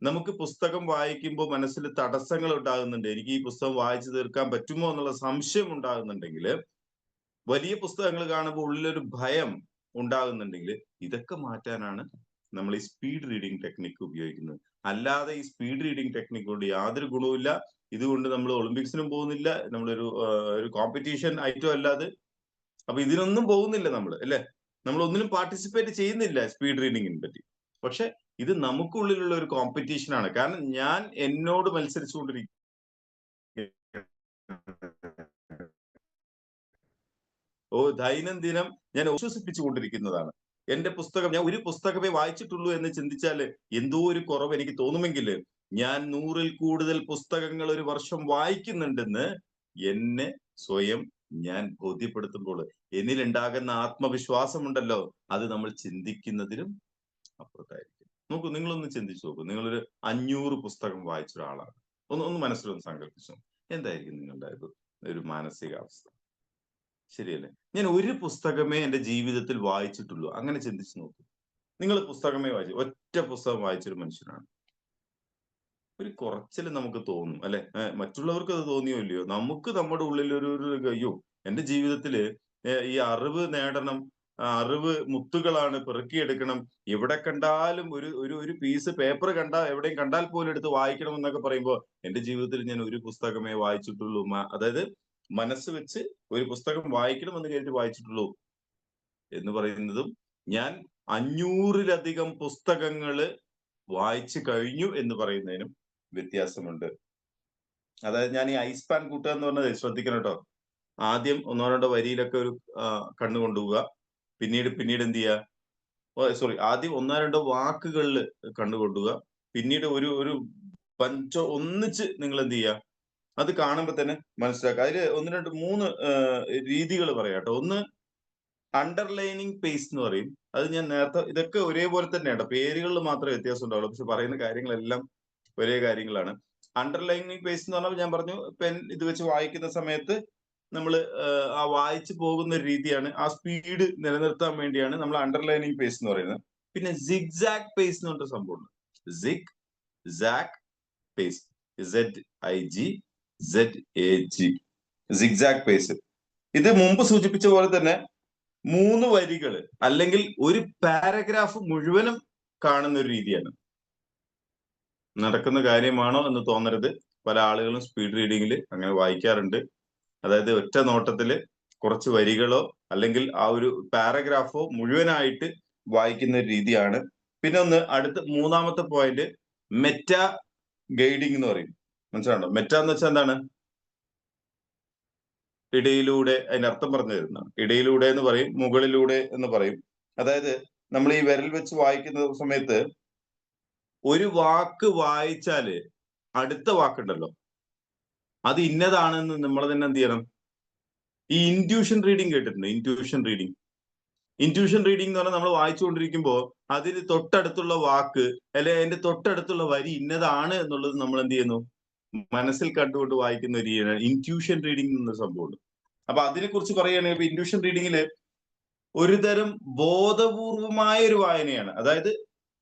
Speaker 3: നമുക്ക് പുസ്തകം വായിക്കുമ്പോൾ മനസ്സിൽ തടസ്സങ്ങൾ ഉണ്ടാകുന്നുണ്ട്. എനിക്ക് ഈ പുസ്തകം വായിച്ചു തീർക്കാൻ പറ്റുമോ എന്നുള്ള സംശയം ഉണ്ടാകുന്നുണ്ടെങ്കിൽ, വലിയ പുസ്തകങ്ങൾ കാണുമ്പോൾ ഉള്ളിലൊരു ഭയം ഉണ്ടാകുന്നുണ്ടെങ്കിൽ, ഇതൊക്കെ മാറ്റാനാണ് നമ്മൾ ഈ സ്പീഡ് റീഡിംഗ് ടെക്നിക്ക് ഉപയോഗിക്കുന്നത്. അല്ലാതെ ഈ സ്പീഡ് റീഡിംഗ് ടെക്നിക്ക് കൊണ്ട് യാതൊരു ഗുണവുമില്ല. ഇതുകൊണ്ട് നമ്മൾ ഒളിമ്പിക്സിനും പോകുന്നില്ല, നമ്മളൊരു കോമ്പറ്റീഷൻ ഐറ്റം അല്ലാതെ. അപ്പൊ ഇതിനൊന്നും പോകുന്നില്ല നമ്മൾ, അല്ലെ? നമ്മൾ ഒന്നിനും പാർട്ടിസിപ്പേറ്റ് ചെയ്യുന്നില്ല സ്പീഡ് റീഡിങ്ങിനെ പറ്റി. പക്ഷെ ഇത് നമുക്കുള്ളിലുള്ള ഒരു കോമ്പറ്റീഷൻ ആണ്. കാരണം ഞാൻ എന്നോട് മത്സരിച്ചുകൊണ്ടിരിക്കും. ദൈനംദിനം ഞാൻ വിശ്വസിപ്പിച്ചുകൊണ്ടിരിക്കുന്നതാണ്. എന്റെ പുസ്തകം, ഞാൻ ഒരു പുസ്തകമേ വായിച്ചിട്ടുള്ളൂ എന്ന് ചിന്തിച്ചാൽ എന്തോ ഒരു കുറവ് എനിക്ക് തോന്നുമെങ്കിൽ, ഞാൻ 100-ൽ കൂടുതൽ പുസ്തകങ്ങൾ ഒരു വർഷം വായിക്കുന്നുണ്ടെന്ന് എന്നെ സ്വയം ഞാൻ ബോധ്യപ്പെടുത്തുമ്പോൾ എന്നിലുണ്ടാകുന്ന ആത്മവിശ്വാസമുണ്ടല്ലോ, അത് നമ്മൾ ചിന്തിക്കുന്നതിനും അപ്പുറത്തായിരിക്കും. നോക്കൂ, നിങ്ങളൊന്ന് ചിന്തിച്ചു നോക്കൂ. നിങ്ങളൊരു 500 പുസ്തകം വായിച്ച ഒരാളാണ്. ഒന്ന് മനസ്സിലൊന്ന് സങ്കല്പിച്ചു. എന്തായിരിക്കും നിങ്ങളുടെ ഒരു മാനസികാവസ്ഥ? ശരിയല്ലേ? ഞാൻ ഒരു പുസ്തകമേ എന്റെ ജീവിതത്തിൽ വായിച്ചിട്ടുള്ളൂ. അങ്ങനെ ചിന്തിച്ചു നോക്കൂ. നിങ്ങൾ പുസ്തകമേ വായിച്ചു, ഒറ്റ പുസ്തകം വായിച്ചൊരു മനുഷ്യനാണ്. ഒരു കുറച്ചിൽ നമുക്ക് തോന്നും, അല്ലെ? മറ്റുള്ളവർക്ക് അത് തോന്നിയോ ഇല്ലയോ, നമുക്ക് നമ്മുടെ ഉള്ളിൽ ഒരു അയ്യോ, എന്റെ ജീവിതത്തില് ഈ അറിവ് നേടണം, അറിവ് മുത്തുകളാണ് പെറുക്കിയെടുക്കണം, എവിടെ കണ്ടാലും ഒരു പീസ് പേപ്പർ എവിടെയും കണ്ടാൽ പോലും എടുത്ത് വായിക്കണം എന്നൊക്കെ പറയുമ്പോൾ, എന്റെ ജീവിതത്തിൽ ഞാൻ ഒരു പുസ്തകമേ വായിച്ചിട്ടുള്ളൂ. അതായത് മനസ്സ് വെച്ച് ഒരു പുസ്തകം വായിക്കണം എന്ന് കരുതി വായിച്ചിട്ടുള്ളൂ എന്ന് പറയുന്നതും, ഞാൻ 500-ലധികം പുസ്തകങ്ങള് വായിച്ചു കഴിഞ്ഞു എന്ന് പറയുന്നതിനും വ്യത്യാസമുണ്ട്. അതായത് ഞാൻ ഈ ഐസ്പാൻ കൂട്ടുക എന്ന് പറഞ്ഞത് ശ്രദ്ധിക്കണം കേട്ടോ. ആദ്യം 1-2 വരിയിലൊക്കെ ഒരു കണ്ണു കൊണ്ടുപോവുക. പിന്നീട് എന്ത് ചെയ്യുക, ആദ്യം 1-2 വാക്കുകളിൽ കണ്ണു കൊണ്ടുപോവുക. പിന്നീട് ഒരു പഞ്ചോ ഒന്നിച്ച് നിങ്ങൾ എന്ത് ചെയ്യുക, അത് കാണുമ്പോൾ തന്നെ മനസ്സിലാക്കുക. അതിൽ 1, 2, 3 രീതികൾ പറയാം കേട്ടോ. ഒന്ന്, അണ്ടർലൈനിങ് പേസ് എന്ന് പറയും. അത് ഞാൻ നേരത്തെ, ഇതൊക്കെ ഒരേപോലെ തന്നെയാണ്, പേരുകളിൽ മാത്രമേ വ്യത്യാസം ഉണ്ടാവുള്ളൂ, പക്ഷെ പറയുന്ന കാര്യങ്ങളെല്ലാം ഒരേ കാര്യങ്ങളാണ്. അണ്ടർലൈനിങ് പേസ് എന്ന് പറഞ്ഞാൽ ഞാൻ പറഞ്ഞു, പെൻ ഇത് വെച്ച് വായിക്കുന്ന സമയത്ത് നമ്മൾ ആ വായിച്ചു പോകുന്ന ഒരു രീതിയാണ്, ആ സ്പീഡ് നിലനിർത്താൻ വേണ്ടിയാണ് നമ്മൾ അണ്ടർലൈനിങ് പേസ് എന്ന് പറയുന്നത്. പിന്നെ സിഗ്സാഗ് പേസ് എന്ന് പറഞ്ഞ സംഭവമുണ്ട്. Zigzag pace, ZIGZAG, zigzag pace. ഇത് മുമ്പ് സൂചിപ്പിച്ച പോലെ തന്നെ 3 വരികൾ അല്ലെങ്കിൽ ഒരു പാരഗ്രാഫ് മുഴുവനും കാണുന്ന ഒരു രീതിയാണ്. നടക്കുന്ന കാര്യമാണോ എന്ന് തോന്നരുത്. പല ആളുകളും സ്പീഡ് റീഡിങ്ങിൽ അങ്ങനെ വായിക്കാറുണ്ട്. അതായത് ഒറ്റ നോട്ടത്തില് കുറച്ച് വരികളോ അല്ലെങ്കിൽ ആ ഒരു പാരഗ്രാഫോ മുഴുവനായിട്ട് വായിക്കുന്ന ഒരു രീതിയാണ്. പിന്നെ അടുത്ത മൂന്നാമത്തെ പോയിന്റ് മെറ്റാ ഗൈഡിങ് എന്ന് പറയും. മനസ്സിലാണോ? മെറ്റ എന്ന് വെച്ചാൽ എന്താണ്? ഇടയിലൂടെ, അതിന്റെ അർത്ഥം പറഞ്ഞു തരുന്നതാണ്. ഇടയിലൂടെ എന്ന് പറയും, മുകളിലൂടെ എന്ന് പറയും. അതായത് നമ്മൾ ഈ വിരൽ വെച്ച് വായിക്കുന്ന സമയത്ത് ഒരു വാക്ക് വായിച്ചാല് അടുത്ത വാക്കുണ്ടല്ലോ അത് ഇന്നതാണെന്ന് നമ്മൾ തന്നെ എന്ത് ചെയ്യണം? ഈ ഇൻറ്റ്യൂഷൻ റീഡിങ് കേട്ടിട്ടുണ്ട്? ഇൻറ്റ്യൂഷൻ റീഡിങ് എന്ന് പറഞ്ഞാൽ നമ്മൾ വായിച്ചുകൊണ്ടിരിക്കുമ്പോൾ അതിന് തൊട്ടടുത്തുള്ള വാക്ക് അല്ലെ അതിന്റെ തൊട്ടടുത്തുള്ള വരി ഇന്നതാണ് എന്നുള്ളത് നമ്മൾ എന്ത് ചെയ്യുന്നു? മനസ്സിൽ കണ്ടുകൊണ്ട് വായിക്കുന്ന ഒരു രീതിയാണ് ഇൻറ്റ്യൂഷൻ റീഡിംഗ് എന്ന സംഭവമുണ്ട്. അപ്പൊ അതിനെ കുറിച്ച് പറയുകയാണെങ്കിൽ ഇപ്പൊ ഇൻറ്റ്യൂഷൻ റീഡിങ്ങില് ഒരു തരം ബോധപൂർവമായ ഒരു വായനയാണ്. അതായത്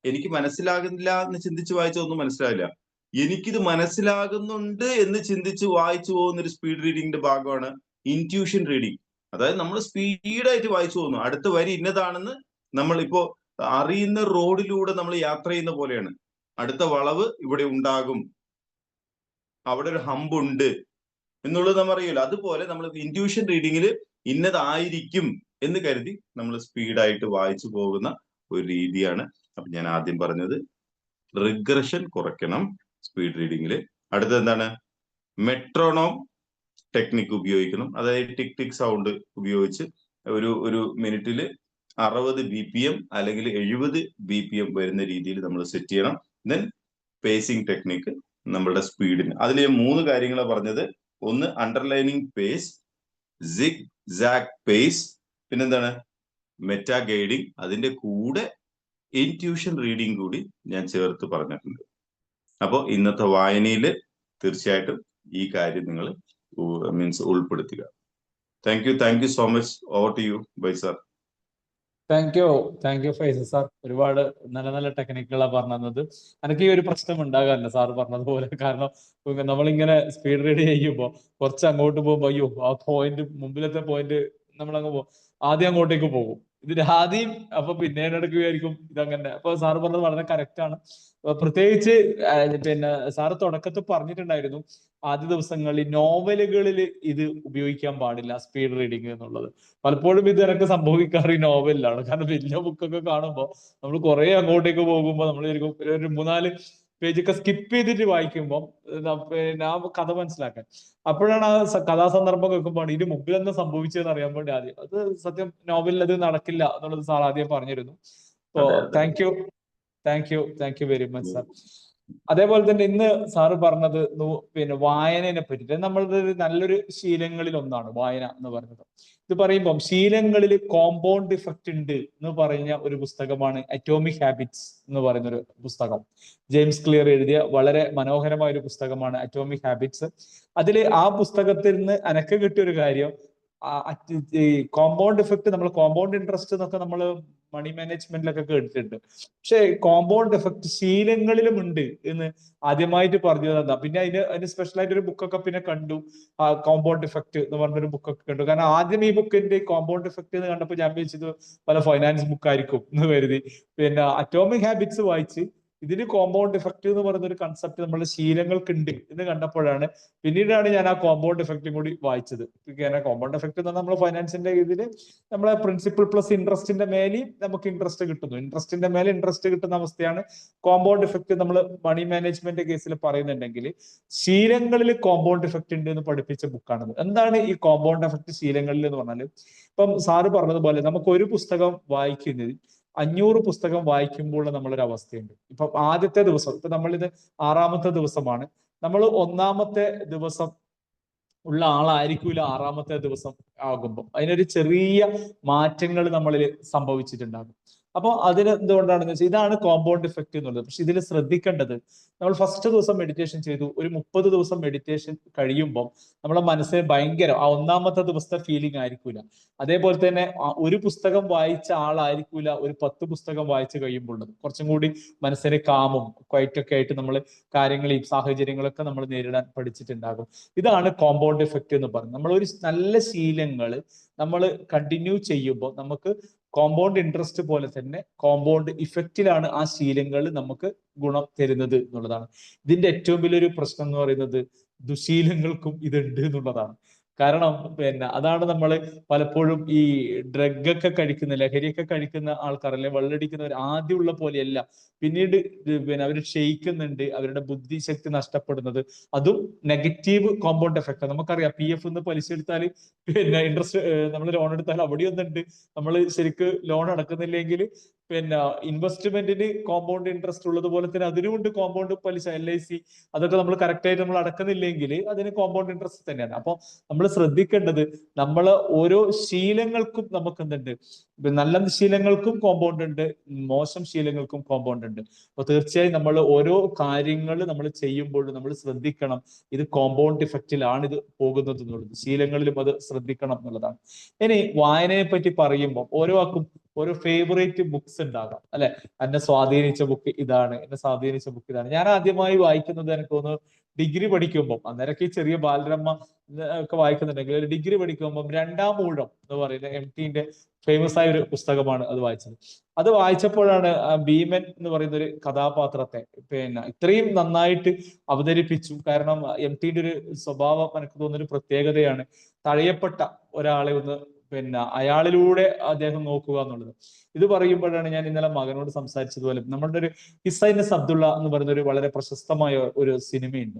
Speaker 3: എനിക്ക് മനസ്സിലാകുന്നില്ല എന്ന് ചിന്തിച്ച് വായിച്ചതൊന്നും മനസ്സിലാവില്ല, എനിക്കിത് മനസ്സിലാകുന്നുണ്ട് എന്ന് ചിന്തിച്ച് വായിച്ചു പോകുന്ന ഒരു സ്പീഡ് റീഡിങ്ങിന്റെ ഭാഗമാണ് ഇൻറ്റ്യൂഷൻ റീഡിങ്. അതായത് നമ്മൾ സ്പീഡായിട്ട് വായിച്ചു പോകുന്നു, അടുത്ത വരി ഇന്നതാണെന്ന് നമ്മൾ ഇപ്പോ അറിയുന്ന റോഡിലൂടെ നമ്മൾ യാത്ര ചെയ്യുന്ന പോലെയാണ്. അടുത്ത വളവ് ഇവിടെ ഉണ്ടാകും, അവിടെ ഒരു ഹമ്പ് ഉണ്ട് എന്നുള്ളത് നമ്മൾ അറിയില്ല. അതുപോലെ നമ്മൾ ഇൻറ്റ്യൂഷൻ റീഡിങ്ങിൽ ഇന്നതായിരിക്കും എന്ന് കരുതി നമ്മൾ സ്പീഡായിട്ട് വായിച്ചു പോകുന്ന ഒരു രീതിയാണ്. അപ്പൊ ഞാൻ ആദ്യം പറഞ്ഞത് റിഗ്രഷൻ കുറയ്ക്കണം സ്പീഡ് റീഡിങ്ങിൽ. അടുത്തത് എന്താണ്? മെട്രോണോം ടെക്നിക്ക് ഉപയോഗിക്കണം. അതായത് ടിക് ടിക് സൗണ്ട് ഉപയോഗിച്ച് ഒരു മിനിറ്റില് 60 BPM അല്ലെങ്കിൽ 70 BPM വരുന്ന രീതിയിൽ നമ്മൾ സെറ്റ് ചെയ്യണം. ദെൻ പേസിംഗ് ടെക്നിക്ക് നമ്മളുടെ സ്പീഡിന്. അതിൽ 3 കാര്യങ്ങളാണ് പറഞ്ഞത്. ഒന്ന് അണ്ടർലൈനിങ് പേസ്, സിഗ് സാഗ് പേസ്, പിന്നെന്താണ്? Meta guiding. അതിന്റെ കൂടെ ഇൻറ്റ്യൂഷൻ റീഡിങ് കൂടി ഞാൻ ചേർത്ത് പറഞ്ഞിട്ടുണ്ട്. അപ്പോൾ ഇന്നത്തെ വായനയിൽ തീർച്ചയായിട്ടും ഈ കാര്യം നിങ്ങൾ ഉൾപ്പെടുത്തുക. Thank you so much. Over to you bye sir.
Speaker 2: Thank you Faisal sir. ഒരുപാട് നല്ല നല്ല ടെക്നിക്കുകളാണ് പറഞ്ഞത്. എനിക്ക് ഈ ഒരു പ്രശ്നം ഉണ്ടാകാറില്ല സാർ പറഞ്ഞതുപോലെ. കാരണം നമ്മളിങ്ങനെ സ്പീഡ് റീഡ് ചെയ്യുമ്പോൾ കുറച്ച് അങ്ങോട്ട് പോകുമ്പോൾ അയ്യോ ആ പോയിന്റ്, മുമ്പിലത്തെ പോയിന്റ് നമ്മളങ്ങ് ആദ്യം അങ്ങോട്ടേക്ക് പോകും. ഇതിന് ആദ്യം അപ്പൊ പിന്നെ എടുക്കുകയായിരിക്കും ഇതങ്ങനെ. അപ്പൊ സാറ് പറഞ്ഞത് വളരെ കറക്റ്റ് ആണ്. പ്രത്യേകിച്ച് പിന്നെ സാറ് തുടക്കത്തിൽ പറഞ്ഞിട്ടുണ്ടായിരുന്നു ആദ്യ ദിവസങ്ങളിൽ നോവലുകളിൽ ഇത് ഉപയോഗിക്കാൻ പാടില്ല സ്പീഡ് റീഡിങ് എന്നുള്ളത്. പലപ്പോഴും ഇത് എനിക്ക് സംഭവിക്കാറ് ഈ നോവലിലാണ്. കാരണം വലിയ ബുക്കൊക്കെ കാണുമ്പോൾ നമ്മൾ കുറെ അങ്ങോട്ടേക്ക് പോകുമ്പോൾ നമ്മൾ ഒരു 3-4 പേജൊക്കെ സ്കിപ്പ് ചെയ്തിട്ട് വായിക്കുമ്പോൾ പിന്നെ ആ കഥ മനസ്സിലാക്കാൻ, അപ്പോഴാണ് ആ കഥാസന്ദർഭം കേൾക്കുമ്പോൾ ഇതിന് മുമ്പിൽ എന്താ സംഭവിച്ചതെന്ന് അറിയാൻ വേണ്ടി ആദ്യം. അത് സത്യം നോവലിൽ അത് നടക്കില്ല എന്നുള്ളത് സാർ ആദ്യം പറഞ്ഞിരുന്നു. So thank you very much sir. അതേപോലെ തന്നെ ഇന്ന് സാറ് പറഞ്ഞത് പിന്നെ വായനയെ പറ്റിയിട്ട് നമ്മളുടെ നല്ലൊരു ശീലങ്ങളിൽ ഒന്നാണ് വായന എന്ന് പറയുന്നത്. ഇത് പറയുമ്പം ശീലങ്ങളിൽ കോമ്പൗണ്ട് ഇഫക്റ്റ് ഉണ്ട് എന്ന് പറഞ്ഞ ഒരു പുസ്തകമാണ് അറ്റോമിക് ഹാബിറ്റ്സ് എന്ന് പറയുന്ന ഒരു പുസ്തകം. ജെയിംസ് ക്ലിയർ എഴുതിയ വളരെ മനോഹരമായ ഒരു പുസ്തകമാണ് അറ്റോമിക് ഹാബിറ്റ്സ്. അതിൽ ആ പുസ്തകത്തിൽ നിന്ന് എനക്ക് കിട്ടിയ ഒരു കാര്യം, ഈ കോമ്പൗണ്ട് ഇഫക്റ്റ്, നമ്മൾ കോമ്പൗണ്ട് ഇൻട്രസ്റ്റ് എന്നൊക്കെ നമ്മൾ മണി മാനേജ്മെന്റിലൊക്കെ കേട്ടിട്ടുണ്ട്. പക്ഷെ കോമ്പൗണ്ട് എഫക്ട് ശീലങ്ങളിലും ഉണ്ട് എന്ന് ആദ്യമായിട്ട് പറഞ്ഞത് എന്താ. പിന്നെ അതിന് സ്പെഷ്യൽ ആയിട്ട് ഒരു ബുക്കൊക്കെ പിന്നെ കണ്ടു, കോമ്പൗണ്ട് ഇഫക്റ്റ് എന്ന് പറഞ്ഞൊരു ബുക്കൊക്കെ കണ്ടു. കാരണം ആദ്യം ഈ ബുക്കിന്റെ കോമ്പൗണ്ട് ഇഫക്റ്റ് എന്ന് കണ്ടപ്പോൾ ഞാൻ വിചാരിച്ചത് പല ഫൈനാൻസ് ബുക്കായിരിക്കും എന്ന് കരുതി. പിന്നെ അറ്റോമിക് ഹാബിറ്റ്സ് വായിച്ച് ഇതിന് കോമ്പൗണ്ട് ഇഫക്റ്റ് എന്ന് പറയുന്ന ഒരു കൺസെപ്റ്റ് നമ്മുടെ ശീലങ്ങൾക്ക് ഉണ്ട് എന്ന് കണ്ടപ്പോഴാണ് പിന്നീടാണ് ഞാൻ ആ കോമ്പൗണ്ട് ഇഫക്റ്റും കൂടി വായിച്ചത്. കോമ്പൗണ്ട് ഇഫക്റ്റ് എന്ന് പറഞ്ഞാൽ നമ്മൾ ഫൈനാൻസിന്റെ ഇതില് നമ്മളെ പ്രിൻസിപ്പിൾ പ്ലസ് ഇൻട്രസ്റ്റിന്റെ മേലെയും നമുക്ക് ഇൻട്രസ്റ്റ് കിട്ടുന്നു. ഇൻട്രസ്റ്റിന്റെ മേലെ ഇൻട്രസ്റ്റ് കിട്ടുന്ന അവസ്ഥയാണ് കോമ്പൗണ്ട് ഇഫക്റ്റ്. നമ്മൾ മണി മാനേജ്മെന്റ് കേസിൽ പറയുന്നുണ്ടെങ്കിൽ ശീലങ്ങളിൽ കോമ്പൗണ്ട് ഇഫക്റ്റ് ഉണ്ട് എന്ന് പഠിപ്പിച്ച ബുക്കാണത്. എന്താണ് ഈ കോമ്പൗണ്ട് ഇഫക്റ്റ് ശീലങ്ങളിൽ എന്ന് പറഞ്ഞാൽ, ഇപ്പം സാറ് പറഞ്ഞതുപോലെ നമുക്ക് ഒരു പുസ്തകം വായിക്കുന്നത് 500 പുസ്തകം വായിക്കുമ്പോൾ നമ്മളൊരു അവസ്ഥയുണ്ട്. ഇപ്പൊ ആദ്യത്തെ ദിവസം, ഇപ്പൊ നമ്മളിത് 6ാമത്തെ ദിവസമാണ്, നമ്മൾ 1ാമത്തെ ദിവസം ഉള്ള ആളായിരിക്കൂല 6ാമത്തെ ദിവസം ആകുമ്പോൾ. അതിനൊരു ചെറിയ മാറ്റങ്ങൾ നമ്മളിൽ സംഭവിച്ചിട്ടുണ്ടാകും. അപ്പൊ അതിന് എന്തുകൊണ്ടാണെന്ന് വെച്ചാൽ ഇതാണ് കോമ്പൗണ്ട് ഇഫക്റ്റ് എന്നുള്ളത്. പക്ഷെ ഇതിൽ ശ്രദ്ധിക്കേണ്ടത്, നമ്മൾ ഫസ്റ്റ് ദിവസം മെഡിറ്റേഷൻ ചെയ്തു, ഒരു 30 ദിവസം മെഡിറ്റേഷൻ കഴിയുമ്പോൾ നമ്മളെ മനസ്സിന് ഭയങ്കര ആ 1ാമത്തെ ദിവസത്തെ ഫീലിംഗ് ആയിരിക്കൂല. അതേപോലെ തന്നെ ഒരു പുസ്തകം വായിച്ച ആളായിരിക്കൂല ഒരു 10 പുസ്തകം വായിച്ചു കഴിയുമ്പോൾ. കുറച്ചും കൂടി മനസ്സിന് കാമും ക്വൈറ്റൊക്കെ ആയിട്ട് നമ്മൾ കാര്യങ്ങളെയും സാഹചര്യങ്ങളൊക്കെ നമ്മൾ നേരിടാൻ പഠിച്ചിട്ടുണ്ടാകും. ഇതാണ് കോമ്പൗണ്ട് ഇഫക്റ്റ് എന്ന് പറയുന്നത്. നമ്മൾ ഒരു നല്ല ശീലങ്ങൾ നമ്മൾ കണ്ടിന്യൂ ചെയ്യുമ്പോൾ നമുക്ക് കോമ്പൗണ്ട് ഇൻട്രസ്റ്റ് പോലെ തന്നെ കോമ്പൗണ്ട് ഇഫക്റ്റിലാണ് ആ ശീലങ്ങൾ നമുക്ക് ഗുണം തരുന്നത് എന്നുള്ളതാണ്. ഇതിന്റെ ഏറ്റവും വലിയൊരു പ്രശ്നം എന്ന് പറയുന്നത് ദുശീലങ്ങൾക്കും ഇതുണ്ട് എന്നുള്ളതാണ്. കാരണം അതാണ് നമ്മൾ പലപ്പോഴും ഈ ഡ്രഗ് ഒക്കെ കഴിക്കുന്ന, ലഹരിയൊക്കെ കഴിക്കുന്ന ആൾക്കാർ, അല്ലെങ്കിൽ വെള്ളടിക്കുന്നവർ ആദ്യമുള്ള പോലെയല്ല, പിന്നീട് അവർ ക്ഷയിക്കുന്നുണ്ട്, അവരുടെ ബുദ്ധിശക്തി നഷ്ടപ്പെടുന്നത്. അതും നെഗറ്റീവ് കോമ്പൗണ്ട് എഫക്റ്റ്. നമുക്കറിയാം PF പലിശ എടുത്താൽ, ഇൻട്രസ്റ്റ് നമ്മൾ ലോൺ എടുത്താൽ അവിടെ ഒന്നുണ്ട്, നമ്മൾ ശരിക്ക് ലോൺ അടക്കുന്നില്ലെങ്കിൽ ഇൻവെസ്റ്റ്മെന്റിന് കോമ്പൗണ്ട് ഇൻട്രസ്റ്റ് ഉള്ളതുപോലെ തന്നെ അതിനുമുണ്ട് കോമ്പൗണ്ട് പലിശ, LIC, അതൊക്കെ നമ്മൾ കറക്റ്റ് ആയിട്ട് നമ്മൾ അടക്കുന്നില്ലെങ്കിൽ അതിന് കോമ്പൗണ്ട് ഇൻട്രസ്റ്റ് തന്നെയാണ്. അപ്പൊ നമ്മൾ ശ്രദ്ധിക്കേണ്ടത്, നമ്മൾ ഓരോ ശീലങ്ങൾക്കും നമുക്ക് എന്തുണ്ട്, നല്ല ശീലങ്ങൾക്കും കോമ്പൗണ്ട് ഉണ്ട്, മോശം ശീലങ്ങൾക്കും കോമ്പൗണ്ട് ഉണ്ട്. അപ്പൊ തീർച്ചയായും നമ്മൾ ഓരോ കാര്യങ്ങൾ നമ്മൾ ചെയ്യുമ്പോഴും നമ്മൾ ശ്രദ്ധിക്കണം, ഇത് കോമ്പൗണ്ട് ഇഫക്റ്റിലാണ് ഇത് പോകുന്നത് എന്നുള്ളത്. ശീലങ്ങളിലും അത് ശ്രദ്ധിക്കണം എന്നുള്ളതാണ്. ഇനി വായനയെ പറ്റി പറയുമ്പോൾ ഓരോ ആൾക്കും ഓരോ ഫേവറേറ്റ് ബുക്സ് ഉണ്ടാകാം, അല്ലെ? എന്നെ സ്വാധീനിച്ച ബുക്ക് ഇതാണ്, എന്നെ സ്വാധീനിച്ച ബുക്ക് ഇതാണ്. ഞാൻ ആദ്യമായി വായിക്കുന്നത് എനിക്ക് തോന്നുന്നു ഡിഗ്രി പഠിക്കുമ്പോൾ, അന്നേരൊക്കെ ഈ ചെറിയ ബാലരമ ഒക്കെ വായിക്കുന്നുണ്ടെങ്കിൽ ഡിഗ്രി പഠിക്കുമ്പോൾ രണ്ടാം ഊഴം എന്ന് പറയുന്ന MTന്റെ ഫേമസ് ആയ ഒരു പുസ്തകമാണ് അത് വായിച്ചത്. അത് വായിച്ചപ്പോഴാണ് ഭീമൻ എന്ന് പറയുന്ന ഒരു കഥാപാത്രത്തെ ഇത്രയും നന്നായിട്ട് അവതരിപ്പിച്ചു. കാരണം MTന്റെ ഒരു സ്വഭാവം എനിക്ക് തോന്നുന്ന ഒരു പ്രത്യേകതയാണ്, തഴയപ്പെട്ട ഒരാളെ ഒന്ന് അയാളിലൂടെ അദ്ദേഹം നോക്കുക എന്നുള്ളത്. ഇത് പറയുമ്പോഴാണ് ഞാൻ ഇന്നലെ മകനോട് സംസാരിച്ചതുപോലെ, നമ്മളുടെ ഒരു ഹിസൈനസ് അബ്ദുള്ള എന്ന് പറയുന്ന ഒരു വളരെ പ്രശസ്തമായ ഒരു സിനിമയുണ്ട്.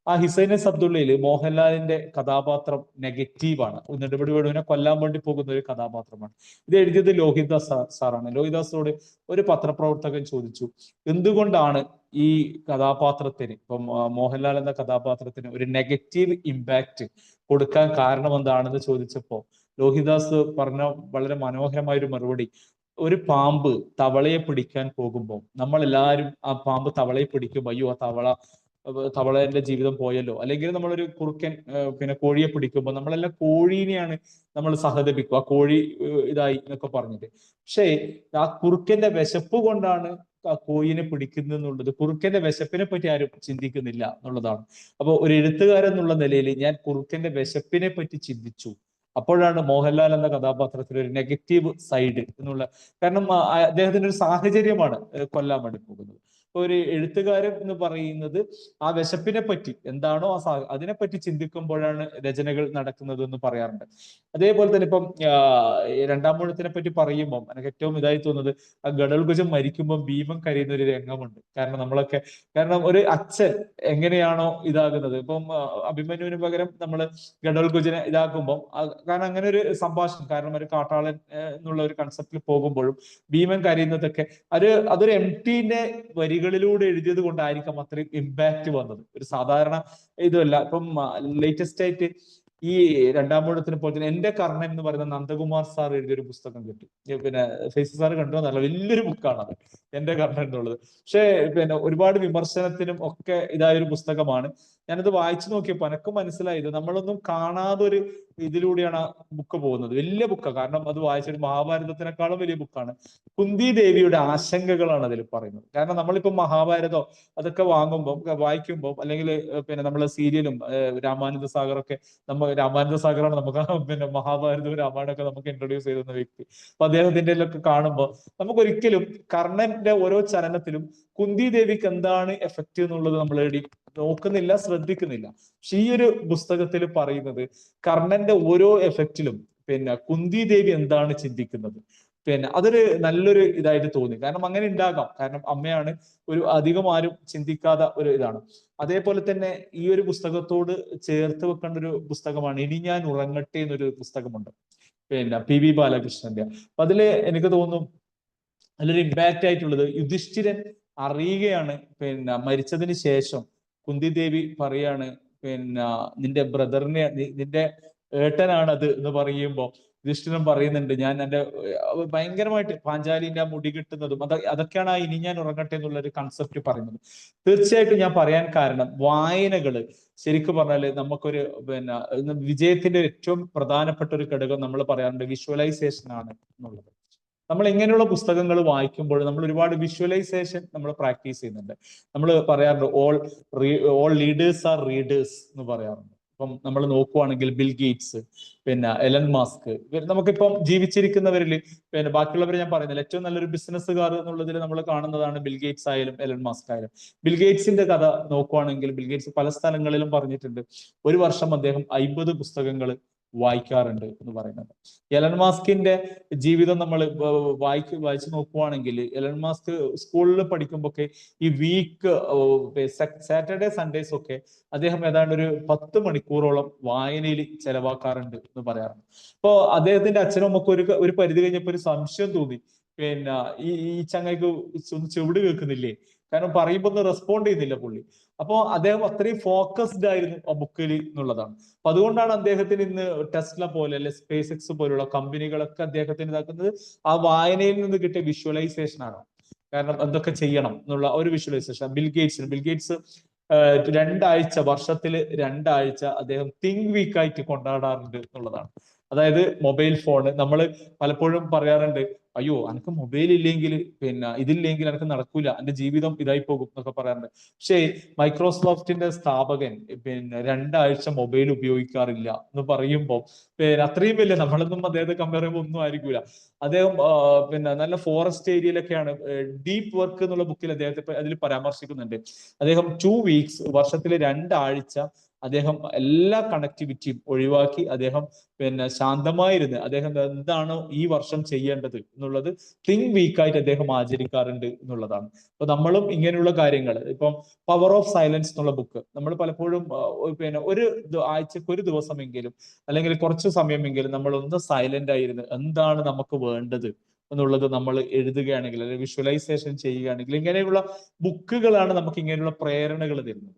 Speaker 2: ആ ഹിസൈനസ് അബ്ദുള്ളയിൽ മോഹൻലാലിന്റെ കഥാപാത്രം നെഗറ്റീവാണ്, നെടുപടി വേണുവിനെ കൊല്ലാൻ വേണ്ടി പോകുന്ന ഒരു കഥാപാത്രമാണ്. ഇത് എഴുതിയത് ലോഹിതദാസ് സാറാണ്. ലോഹിതദാസോട് ഒരു പത്രപ്രവർത്തകൻ ചോദിച്ചു, എന്തുകൊണ്ടാണ് ഈ കഥാപാത്രത്തിന്, ഇപ്പം മോഹൻലാൽ എന്ന കഥാപാത്രത്തിന് ഒരു നെഗറ്റീവ് ഇമ്പാക്റ്റ് കൊടുക്കാൻ കാരണം എന്താണെന്ന് ചോദിച്ചപ്പോ ലോഹിതദാസ് പറഞ്ഞ വളരെ മനോഹരമായ ഒരു മറുപടി, ഒരു പാമ്പ് തവളയെ പിടിക്കാൻ പോകുമ്പോൾ നമ്മളെല്ലാവരും ആ പാമ്പ് തവളയെ പിടിക്കുമ്പോൾ അയ്യോ ആ തവളയുടെ ജീവിതം പോയല്ലോ, അല്ലെങ്കിൽ നമ്മളൊരു കുറുക്കൻ കോഴിയെ പിടിക്കുമ്പോൾ നമ്മളെല്ലാം കോഴീനെയാണ് നമ്മൾ സഹതപിക്കുക, ആ കോഴി ഇതായി എന്നൊക്കെ പറഞ്ഞിട്ട്. പക്ഷേ ആ കുറുക്കന്റെ വിശപ്പ് കൊണ്ടാണ് ആ കോഴിനെ പിടിക്കുന്നുള്ളത്. കുറുക്കന്റെ വിശപ്പിനെ പറ്റി ആരും ചിന്തിക്കുന്നില്ല എന്നുള്ളതാണ്. അപ്പൊ ഒരു എഴുത്തുകാരൻ എന്നുള്ള നിലയിൽ ഞാൻ കുറുക്കന്റെ വിശപ്പിനെ പറ്റി ചിന്തിച്ചു. അപ്പോഴാണ് മോഹൻലാൽ എന്ന കഥാപാത്രത്തിൽ ഒരു നെഗറ്റീവ് സൈഡ് എന്നുള്ള, കാരണം അദ്ദേഹത്തിന്റെ ഒരു സാഹചര്യമാണ് കൊല്ലാൻ വേണ്ടി പോകുന്നത്. ഒരു എഴുത്തുകാരൻ എന്ന് പറയുന്നത് ആ വിശപ്പിനെ പറ്റി എന്താണോ അതിനെപ്പറ്റി ചിന്തിക്കുമ്പോഴാണ് രചനകൾ നടക്കുന്നത് എന്ന് പറയാറുണ്ട്. അതേപോലെ തന്നെ ഇപ്പം രണ്ടാം ഊഴത്തിനെ പറ്റി പറയുമ്പോൾ എനിക്ക് ഏറ്റവും ഇതായി തോന്നുന്നത്, ആ ഗഡൽഗുജൻ മരിക്കുമ്പോൾ ഭീമൻ കരയുന്ന ഒരു രംഗമുണ്ട്. കാരണം ഒരു അച്ഛൻ എങ്ങനെയാണോ ഇതാകുന്നത്, ഇപ്പം അഭിമന്യുവിന് പകരം നമ്മൾ ഗഡൽഗുജനെ ഇതാക്കുമ്പോൾ, കാരണം അങ്ങനെ ഒരു സംഭാഷണം, കാരണം ഒരു കാട്ടാളൻ എന്നുള്ള ഒരു കൺസെപ്റ്റിൽ പോകുമ്പോഴും ഭീമൻ കരയുന്നതൊക്കെ അതൊരു MTന്റെ വരികളിലൂടെ എഴുതിയത് കൊണ്ടായിരിക്കാം അത്രയും ഇമ്പാക്റ്റ് വന്നത്. ഒരു സാധാരണ ഇതുമല്ല. ഇപ്പം ലേറ്റസ്റ്റ് ആയിട്ട് ഈ രണ്ടാം ഊഴത്തിന് പോലെ തന്നെ എന്റെ കർണൻ എന്ന് പറയുന്ന നന്ദകുമാർ സാർ എഴുതിയൊരു പുസ്തകം കിട്ടി. ഫേസ് സാർ കണ്ടോന്നല്ല, വലിയൊരു ബുക്കാണ് അത്, എന്റെ കർണൻ എന്നുള്ളത്. പക്ഷേ ഒരുപാട് വിമർശനത്തിനും ഒക്കെ ഇതായൊരു പുസ്തകമാണ്. ഞാനത് വായിച്ചു നോക്കിയപ്പോൾ എനക്ക് മനസ്സിലായത്, നമ്മളൊന്നും കാണാതൊരു ഇതിലൂടെയാണ് ആ ബുക്ക് പോകുന്നത്. വലിയ ബുക്കാണ്, കാരണം അത് വായിച്ചൊരു മഹാഭാരതത്തിനേക്കാളും വലിയ ബുക്കാണ്. കുന്തി ദേവിയുടെ ആശങ്കകളാണ് അതിൽ പറയുന്നത്. കാരണം നമ്മളിപ്പോ മഹാഭാരതോ അതൊക്കെ വായിക്കുമ്പോൾ അല്ലെങ്കിൽ നമ്മൾ സീരിയലും രാമാനന്ദ സാഗറൊക്കെ, രാമാനന്ദ സാഗറാണ് നമുക്ക് മഹാഭാരതവും രാമായണമൊക്കെ നമുക്ക് ഇൻട്രൊഡ്യൂസ് ചെയ്തുന്ന വ്യക്തി. അപ്പൊ അദ്ദേഹത്തിന്റെ ഒക്കെ കാണുമ്പോൾ നമുക്കൊരിക്കലും കർണന്റെ ഓരോ ചലനത്തിലും കുന്തി ദേവിക്ക് എന്താണ് എഫക്റ്റ് എന്നുള്ളത് നമ്മൾ നോക്കുന്നില്ല, ശ്രദ്ധിക്കുന്നില്ല. പക്ഷെ ഈ ഒരു പുസ്തകത്തിൽ പറയുന്നത് കർണന്റെ ഓരോ എഫക്റ്റിലും കുന്തി ദേവി എന്താണ് ചിന്തിക്കുന്നത്, അതൊരു നല്ലൊരു ഇതായിട്ട് തോന്നി. കാരണം അങ്ങനെ ഉണ്ടാകാം, കാരണം അമ്മയാണ്, ഒരു അധികം ആരും ചിന്തിക്കാത്ത ഒരു ഇതാണ്. അതേപോലെ തന്നെ ഈ ഒരു പുസ്തകത്തോട് ചേർത്ത് വെക്കേണ്ട ഒരു പുസ്തകമാണ് ഇനി ഞാൻ ഉറങ്ങട്ടെ എന്നൊരു പുസ്തകമുണ്ട്, PV ബാലകൃഷ്ണന്റെ. അപ്പൊ അതില് എനിക്ക് തോന്നുന്നു നല്ലൊരു ഇമ്പാക്റ്റ് ആയിട്ടുള്ളത്, യുധിഷ്ഠിരൻ അറിയുകയാണ് മരിച്ചതിന് ശേഷം കുന്തി ദേവി പറയാണ് നിന്റെ ബ്രദറിനെ, നിന്റെ ഏട്ടനാണത് എന്ന് പറയുമ്പോൾ യുധിഷ്ഠിരൻ പറയുന്നുണ്ട്, ഞാൻ എന്റെ ഭയങ്കരമായിട്ട് പാഞ്ചാലിന്റെ ആ മുടി കിട്ടുന്നതും അതൊക്കെയാണ് ആ ഇനി ഞാൻ ഉറങ്ങട്ടെ എന്നുള്ള ഒരു കൺസെപ്റ്റ് പറയുന്നത്. തീർച്ചയായിട്ടും ഞാൻ പറയാൻ കാരണം, വായനകള് ശരിക്കും പറഞ്ഞാല് നമുക്കൊരു വിജയത്തിന്റെ ഏറ്റവും പ്രധാനപ്പെട്ട ഒരു ഘടകം നമ്മൾ പറയാറുണ്ട് വിഷ്വലൈസേഷൻ ആണ് എന്നുള്ളത്. നമ്മൾ ഇങ്ങനെയുള്ള പുസ്തകങ്ങൾ വായിക്കുമ്പോൾ നമ്മൾ ഒരുപാട് വിഷ്വലൈസേഷൻ നമ്മൾ പ്രാക്ടീസ് ചെയ്യുന്നുണ്ട്. നമ്മൾ പറയാറുണ്ട് ഓൾ ലീഡേഴ്സ് ആർ റീഡേഴ്സ് എന്ന് പറയാറുണ്ട്. ഇപ്പം നമ്മൾ നോക്കുവാണെങ്കിൽ ബിൽ ഗേറ്റ്സ്, പിന്നെ എലൻ മാസ്ക്, നമുക്കിപ്പം ജീവിച്ചിരിക്കുന്നവരിൽ പിന്നെ ബാക്കിയുള്ളവർ ഞാൻ പറയുന്നില്ല, ഏറ്റവും നല്ലൊരു ബിസിനസ്സുകാർ എന്നുള്ളതിൽ നമ്മൾ കാണുന്നതാണ് ബിൽ ഗേറ്റ്സ് ആയാലും എലൻ മാസ്ക് ആയാലും. ബിൽ ഗേറ്റ്സിന്റെ കഥ നോക്കുവാണെങ്കിൽ ബിൽ ഗേറ്റ്സ് പല സ്ഥലങ്ങളിലും പറഞ്ഞിട്ടുണ്ട് ഒരു വർഷം അദ്ദേഹം 50 പുസ്തകങ്ങൾ വായിക്കാറുണ്ട് എന്ന് പറയുന്നത്. എലൻ മാസ്കിന്റെ ജീവിതം നമ്മൾ വായിച്ചു നോക്കുവാണെങ്കിൽ എലൻ മാസ്ക് സ്കൂളിൽ പഠിക്കുമ്പോഴൊക്കെ ഈ വീക്ക് സാറ്റർഡേ സൺഡേസ് ഒക്കെ അദ്ദേഹം ഏതാണ്ട് ഒരു 10 മണിക്കൂറോളം വായനയിൽ ചെലവാക്കാറുണ്ട് എന്ന് പറയാറുണ്ട്. അപ്പോ അദ്ദേഹത്തിന്റെ അച്ഛനും അമ്മക്കും ഒരു പരിധി കഴിഞ്ഞപ്പോ ഒരു സംശയം തോന്നി, പിന്നെ ഈ ചങ്ങയ്ക്ക് ഒന്ന് ചെവിട് കേൾക്കുന്നില്ലേ, കാരണം പറയുമ്പോൾ ഒന്നും റെസ്പോണ്ട് ചെയ്യുന്നില്ല പുള്ളി. അപ്പോ അദ്ദേഹം അത്രയും ഫോക്കസ്ഡ് ആയിരുന്നു ആ ബുക്കിൽ എന്നുള്ളതാണ്. അപ്പൊ അതുകൊണ്ടാണ് അദ്ദേഹത്തിന് ഇന്ന് ടെസ്ല പോലെ അല്ലെ സ്പേസ് എക്സ് പോലുള്ള കമ്പനികളൊക്കെ അദ്ദേഹത്തിന് ഇതാക്കുന്നത് ആ വായനയിൽ നിന്ന് കിട്ടിയ വിഷ്വലൈസേഷൻ ആണ്. കാരണം എന്തൊക്കെ ചെയ്യണം എന്നുള്ള ഒരു വിഷ്വലൈസേഷൻ. ബിൽ ഗേറ്റ്സ് 2 ആഴ്ച, വർഷത്തിൽ 2 ആഴ്ച അദ്ദേഹം തിങ്ക് വീക്ക് ആയിട്ട് കൊണ്ടാടാറുണ്ട് എന്നുള്ളതാണ്. അതായത് മൊബൈൽ ഫോണ്, നമ്മൾ പലപ്പോഴും പറയാറുണ്ട്, അയ്യോ എനിക്ക് മൊബൈൽ ഇല്ലെങ്കിൽ, പിന്നെ ഇതില്ലെങ്കിൽ എനിക്ക് നടക്കൂല, എന്റെ ജീവിതം ഇതായി പോകും എന്നൊക്കെ പറയാറുണ്ട്. പക്ഷേ മൈക്രോസോഫ്റ്റിന്റെ സ്ഥാപകൻ പിന്നെ 2 ആഴ്ച മൊബൈൽ ഉപയോഗിക്കാറില്ല എന്ന് പറയുമ്പോൾ പിന്നെ അത്രയും വലിയ, നമ്മളൊന്നും അദ്ദേഹത്തെ കമ്പയർ ചെയ്യുമ്പോൾ ഒന്നും ആയിരിക്കൂല. അദ്ദേഹം പിന്നെ നല്ല ഫോറസ്റ്റ് ഏരിയയിലൊക്കെയാണ്. ഡീപ്പ് വർക്ക് എന്നുള്ള ബുക്കിൽ അദ്ദേഹത്തെ അതിൽ പരാമർശിക്കുന്നുണ്ട്. അദ്ദേഹം 2 വീക്സ്, വർഷത്തിൽ 2 ആഴ്ച അദ്ദേഹം എല്ലാ കണക്ടിവിറ്റിയും ഒഴിവാക്കി അദ്ദേഹം പിന്നെ ശാന്തമായിരുന്ന് അദ്ദേഹം എന്താണോ ഈ വർഷം ചെയ്യേണ്ടത് എന്നുള്ളത് തിങ്ക് വീക്കായിട്ട് അദ്ദേഹം ആചരിക്കാറുണ്ട് എന്നുള്ളതാണ്. അപ്പൊ നമ്മളും ഇങ്ങനെയുള്ള കാര്യങ്ങൾ, ഇപ്പം പവർ ഓഫ് സൈലൻസ് എന്നുള്ള ബുക്ക് നമ്മൾ പലപ്പോഴും പിന്നെ ആഴ്ചക്ക് ഒരു ദിവസമെങ്കിലും അല്ലെങ്കിൽ കുറച്ച് സമയമെങ്കിലും നമ്മൾ ഒന്ന് സൈലന്റ് ആയിരുന്ന് എന്താണ് നമുക്ക് വേണ്ടത് എന്നുള്ളത് നമ്മൾ എഴുതുകയാണെങ്കിൽ അല്ലെങ്കിൽ വിഷ്വലൈസേഷൻ ചെയ്യുകയാണെങ്കിൽ, ഇങ്ങനെയുള്ള ബുക്കുകളാണ് നമുക്ക് ഇങ്ങനെയുള്ള പ്രേരണകൾ തരുന്നത്.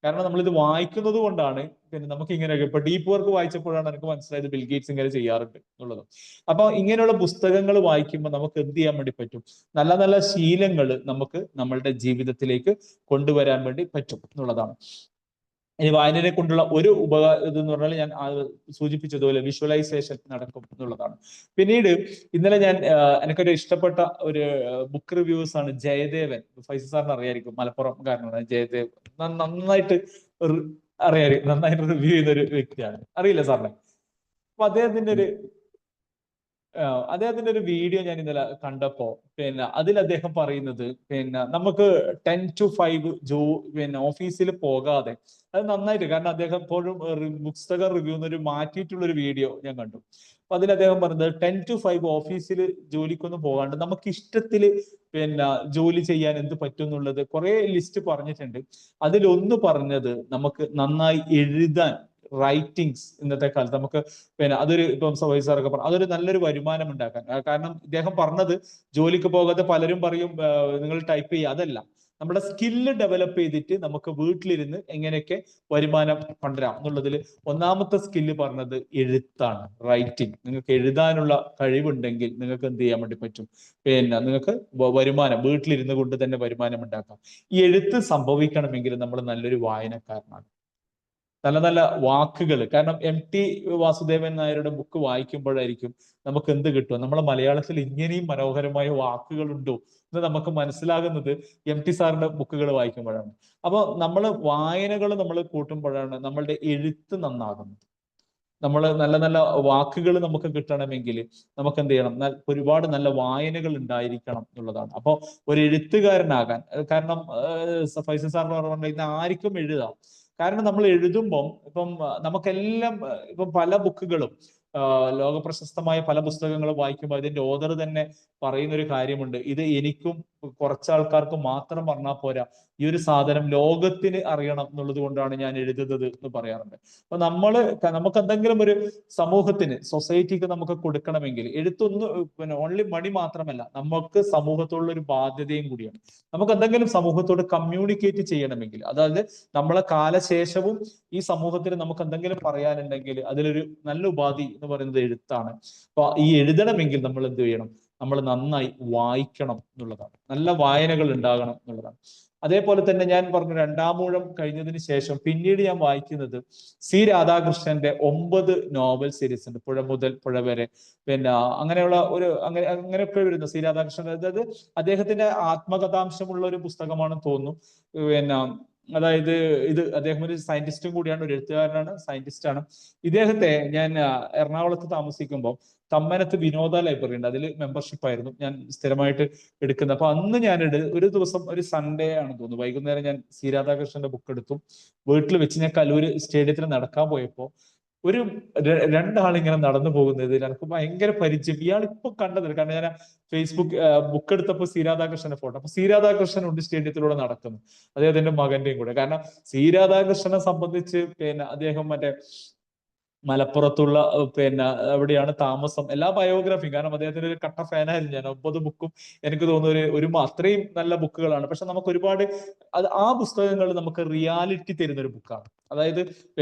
Speaker 2: കാരണം നമ്മളിത് വായിക്കുന്നത് കൊണ്ടാണ് പിന്നെ നമുക്ക് ഇങ്ങനെയൊക്കെ, ഇപ്പൊ ഡീപ്പ് വർക്ക് വായിച്ചപ്പോഴാണ് എനിക്ക് മനസ്സിലായത് ബിൽ ഗേറ്റ്സ് ഇങ്ങനെ ചെയ്യാറുണ്ട് എന്നുള്ളത്. അപ്പൊ ഇങ്ങനെയുള്ള പുസ്തകങ്ങൾ വായിക്കുമ്പോൾ നമുക്ക് എന്ത് ചെയ്യാൻ വേണ്ടി പറ്റും, നല്ല നല്ല ശീലങ്ങൾ നമുക്ക് നമ്മളുടെ ജീവിതത്തിലേക്ക് കൊണ്ടുവരാൻ വേണ്ടി പറ്റും എന്നുള്ളതാണ്. ഇനി വായനയെ കൊണ്ടുള്ള ഒരു ഇതെന്ന് പറഞ്ഞാൽ ഞാൻ സൂചിപ്പിച്ചതുപോലെ വിഷ്വലൈസേഷൻ നടക്കും എന്നുള്ളതാണ്. പിന്നീട് ഇന്നലെ ഞാൻ എനിക്കൊരു ഇഷ്ടപ്പെട്ട ഒരു ബുക്ക് റിവ്യൂസ് ആണ് ജയദേവൻ, ഫൈസൽ സാറിന് അറിയായിരിക്കും, മലപ്പുറംകാരനാണ് ജയദേവ്, നന്നായിട്ട് അറിയായിരിക്കും, നന്നായിട്ട് റിവ്യൂ ചെയ്യുന്ന ഒരു വ്യക്തിയാണ്. അറിയില്ല സാറിനെ? അപ്പൊ അദ്ദേഹത്തിന്റെ ഒരു വീഡിയോ ഞാൻ ഇന്നലെ കണ്ടപ്പോ പിന്നെ അതിൽ അദ്ദേഹം പറയുന്നത്, പിന്നെ നമുക്ക് 10 to 5 പിന്നെ ഓഫീസിൽ പോകാതെ, അത് നന്നായിട്ട്, കാരണം അദ്ദേഹം എപ്പോഴും പുസ്തകം റിവ്യൂ ഒരു മാറ്റിയിട്ടുള്ള ഒരു വീഡിയോ ഞാൻ കണ്ടു. അപ്പൊ അതിൽ അദ്ദേഹം പറഞ്ഞത് 10 to 5 ഓഫീസിൽ ജോലിക്കൊന്നും പോകാണ്ട് നമുക്ക് ഇഷ്ടത്തില് പിന്നെ ജോലി ചെയ്യാൻ എന്ത് പറ്റും എന്നുള്ളത് കുറെ ലിസ്റ്റ് പറഞ്ഞിട്ടുണ്ട്. അതിലൊന്ന് പറഞ്ഞത് നമുക്ക് നന്നായി എഴുതാൻ, റൈറ്റിങ്സ് ഇന്നത്തെ കാലത്ത് നമുക്ക് പിന്നെ അതൊരു, ഇപ്പം സാറൊക്കെ പറഞ്ഞു, അതൊരു നല്ലൊരു വരുമാനം ഉണ്ടാക്കാൻ. കാരണം ഇദ്ദേഹം പറഞ്ഞത് ജോലിക്ക് പോകാതെ പലരും പറയും നിങ്ങൾ ടൈപ്പ് ചെയ്യുക, അതല്ല, നമ്മുടെ സ്കില്ല് ഡെവലപ്പ് ചെയ്തിട്ട് നമുക്ക് വീട്ടിലിരുന്ന് എങ്ങനെയൊക്കെ വരുമാനം കൊണ്ടുവരാം എന്നുള്ളതിൽ ഒന്നാമത്തെ സ്കില്ല് പറഞ്ഞത് എഴുത്താണ്, റൈറ്റിംഗ്. നിങ്ങൾക്ക് എഴുതാനുള്ള കഴിവുണ്ടെങ്കിൽ നിങ്ങൾക്ക് എന്ത് ചെയ്യാൻ വേണ്ടി പറ്റും, പിന്നെ നിങ്ങൾക്ക് വരുമാനം വീട്ടിലിരുന്ന് കൊണ്ട് തന്നെ വരുമാനം ഉണ്ടാക്കാം. ഈ എഴുത്ത് സംഭവിക്കണമെങ്കിൽ നമ്മൾ നല്ലൊരു വായനക്കാരനാണ്, നല്ല നല്ല വാക്കുകൾ. കാരണം MT വാസുദേവൻ നായരുടെ ബുക്ക് വായിക്കുമ്പോഴായിരിക്കും നമുക്ക് എന്ത് കിട്ടും, നമ്മളെ മലയാളത്തിൽ ഇങ്ങനെയും മനോഹരമായ വാക്കുകൾ ഉണ്ടോ എന്ന് നമുക്ക് മനസ്സിലാകുന്നത് MT സാറിന്റെ ബുക്കുകൾ വായിക്കുമ്പോഴാണ്. അപ്പൊ നമ്മൾ വായനകൾ നമ്മൾ കൂട്ടുമ്പോഴാണ് നമ്മളുടെ എഴുത്ത് നന്നാകുന്നത്. നമ്മൾ നല്ല നല്ല വാക്കുകൾ നമുക്ക് കിട്ടണമെങ്കിൽ നമുക്ക് എന്ത് ചെയ്യണം, ഒരുപാട് നല്ല വായനകൾ ഉണ്ടായിരിക്കണം എന്നുള്ളതാണ്. അപ്പൊ ഒരു എഴുത്തുകാരനാകാൻ, കാരണം ഫൈസൽ സാർ പറഞ്ഞ ഇന്ന് ആർക്കും എഴുതാം. കാരണം നമ്മൾ എഴുതുമ്പം ഇപ്പം നമുക്കെല്ലാം ഇപ്പം പല ബുക്കുകളും ലോക പ്രശസ്തമായ പല പുസ്തകങ്ങളും വായിക്കുമ്പോൾ അതിന്റെ ഓഥർ തന്നെ പറയുന്ന ഒരു കാര്യമുണ്ട്, ഇത് എനിക്കും കുറച്ചാൾക്കാർക്ക് മാത്രം പറഞ്ഞാൽ പോരാ, ഈ ഒരു സാധനം ലോകത്തിന് അറിയണം എന്നുള്ളത് കൊണ്ടാണ് ഞാൻ എഴുതുന്നത് എന്ന് പറയാറുണ്ട്. അപ്പൊ നമുക്ക് എന്തെങ്കിലും ഒരു സമൂഹത്തിന്, സൊസൈറ്റിക്ക് നമുക്ക് കൊടുക്കണമെങ്കിൽ എഴുത്തൊന്നും പിന്നെ ഓൺലി മണി മാത്രമല്ല, നമുക്ക് സമൂഹത്തോടുള്ള ഒരു ബാധ്യതയും കൂടിയാണ്. നമുക്ക് എന്തെങ്കിലും സമൂഹത്തോട് കമ്മ്യൂണിക്കേറ്റ് ചെയ്യണമെങ്കിൽ, അതായത് നമ്മളെ കാലശേഷവും ഈ സമൂഹത്തിന് നമുക്ക് എന്തെങ്കിലും പറയാനുണ്ടെങ്കിൽ അതിലൊരു നല്ല ഉപാധി എന്ന് പറയുന്നത് എഴുത്താണ്. അപ്പൊ ഈ എഴുതണമെങ്കിൽ നമ്മൾ എന്ത് ചെയ്യണം, നമ്മൾ നന്നായി വായിക്കണം എന്നുള്ളതാണ്, നല്ല വായനകൾ ഉണ്ടാകണം എന്നുള്ളതാണ്. അതേപോലെ തന്നെ ഞാൻ പറഞ്ഞു, 2ാം ഊഴം കഴിഞ്ഞതിന് ശേഷം പിന്നീട് ഞാൻ വായിക്കുന്നത് C രാധാകൃഷ്ണന്റെ 9 നോവൽ സീരീസ് ഉണ്ട്, പുഴ മുതൽ പുഴ വരെ, പിന്നെ അങ്ങനെയുള്ള അങ്ങനെയൊക്കെ വരുന്ന C രാധാകൃഷ്ണൻ, അതായത് അദ്ദേഹത്തിന്റെ ആത്മകഥാംശമുള്ള ഒരു പുസ്തകമാണെന്ന് തോന്നുന്നു. പിന്നെ അതായത് ഇത് അദ്ദേഹം ഒരു സയന്റിസ്റ്റും കൂടിയാണ്, ഒരു എഴുത്തുകാരനാണ്, സയന്റിസ്റ്റ് ആണ്. ഇദ്ദേഹത്തെ ഞാൻ എറണാകുളത്ത് താമസിക്കുമ്പോൾ തമ്മനത്ത് വിനോദ ലൈബ്രറി ഉണ്ട്, അതിൽ മെമ്പർഷിപ്പ് ആയിരുന്നു ഞാൻ സ്ഥിരമായിട്ട് എടുക്കുന്നത്. അപ്പൊ അന്ന് ഞാൻ ഒരു ദിവസം, ഒരു സൺഡേ ആണെന്ന് തോന്നുന്നു, വൈകുന്നേരം ഞാൻ സി രാധാകൃഷ്ണന്റെ ബുക്ക് എടുത്തു. വീട്ടിൽ വെച്ച് ഞാൻ കലൂര് സ്റ്റേഡിയത്തിൽ നടക്കാൻ പോയപ്പോ ഒരു രണ്ടാളിങ്ങനെ നടന്നു പോകുന്നത് എനിക്ക് ഭയങ്കര പരിചയം. ഇയാൾ ഇപ്പൊ കണ്ടത്, കാരണം ഞാൻ ഫേസ്ബുക്ക് ബുക്ക് എടുത്തപ്പോൾ സി രാധാകൃഷ്ണന്റെ ഫോട്ടോ, അപ്പൊ സി രാധാകൃഷ്ണൻ ഉണ്ട് സ്റ്റേഡിയത്തിലൂടെ നടക്കുന്നു, അദ്ദേഹത്തിന്റെ മകന്റെയും കൂടെ. കാരണം സി രാധാകൃഷ്ണനെ സംബന്ധിച്ച് അദ്ദേഹം മറ്റേ മലപ്പുറത്തുള്ള എവിടെയാണ് താമസം, എല്ലാ ബയോഗ്രഫിയും, കാരണം അദ്ദേഹത്തിന്റെ ഒരു കട്ട ഫാനായിരുന്നു ഞാൻ. 9 ബുക്കും എനിക്ക് തോന്നുന്നു ഒരു അത്രയും നല്ല ബുക്കുകളാണ്. പക്ഷെ നമുക്ക് ഒരുപാട് ആ പുസ്തകങ്ങൾ നമുക്ക് റിയാലിറ്റി തരുന്ന ഒരു ബുക്കാണ്. അതായത്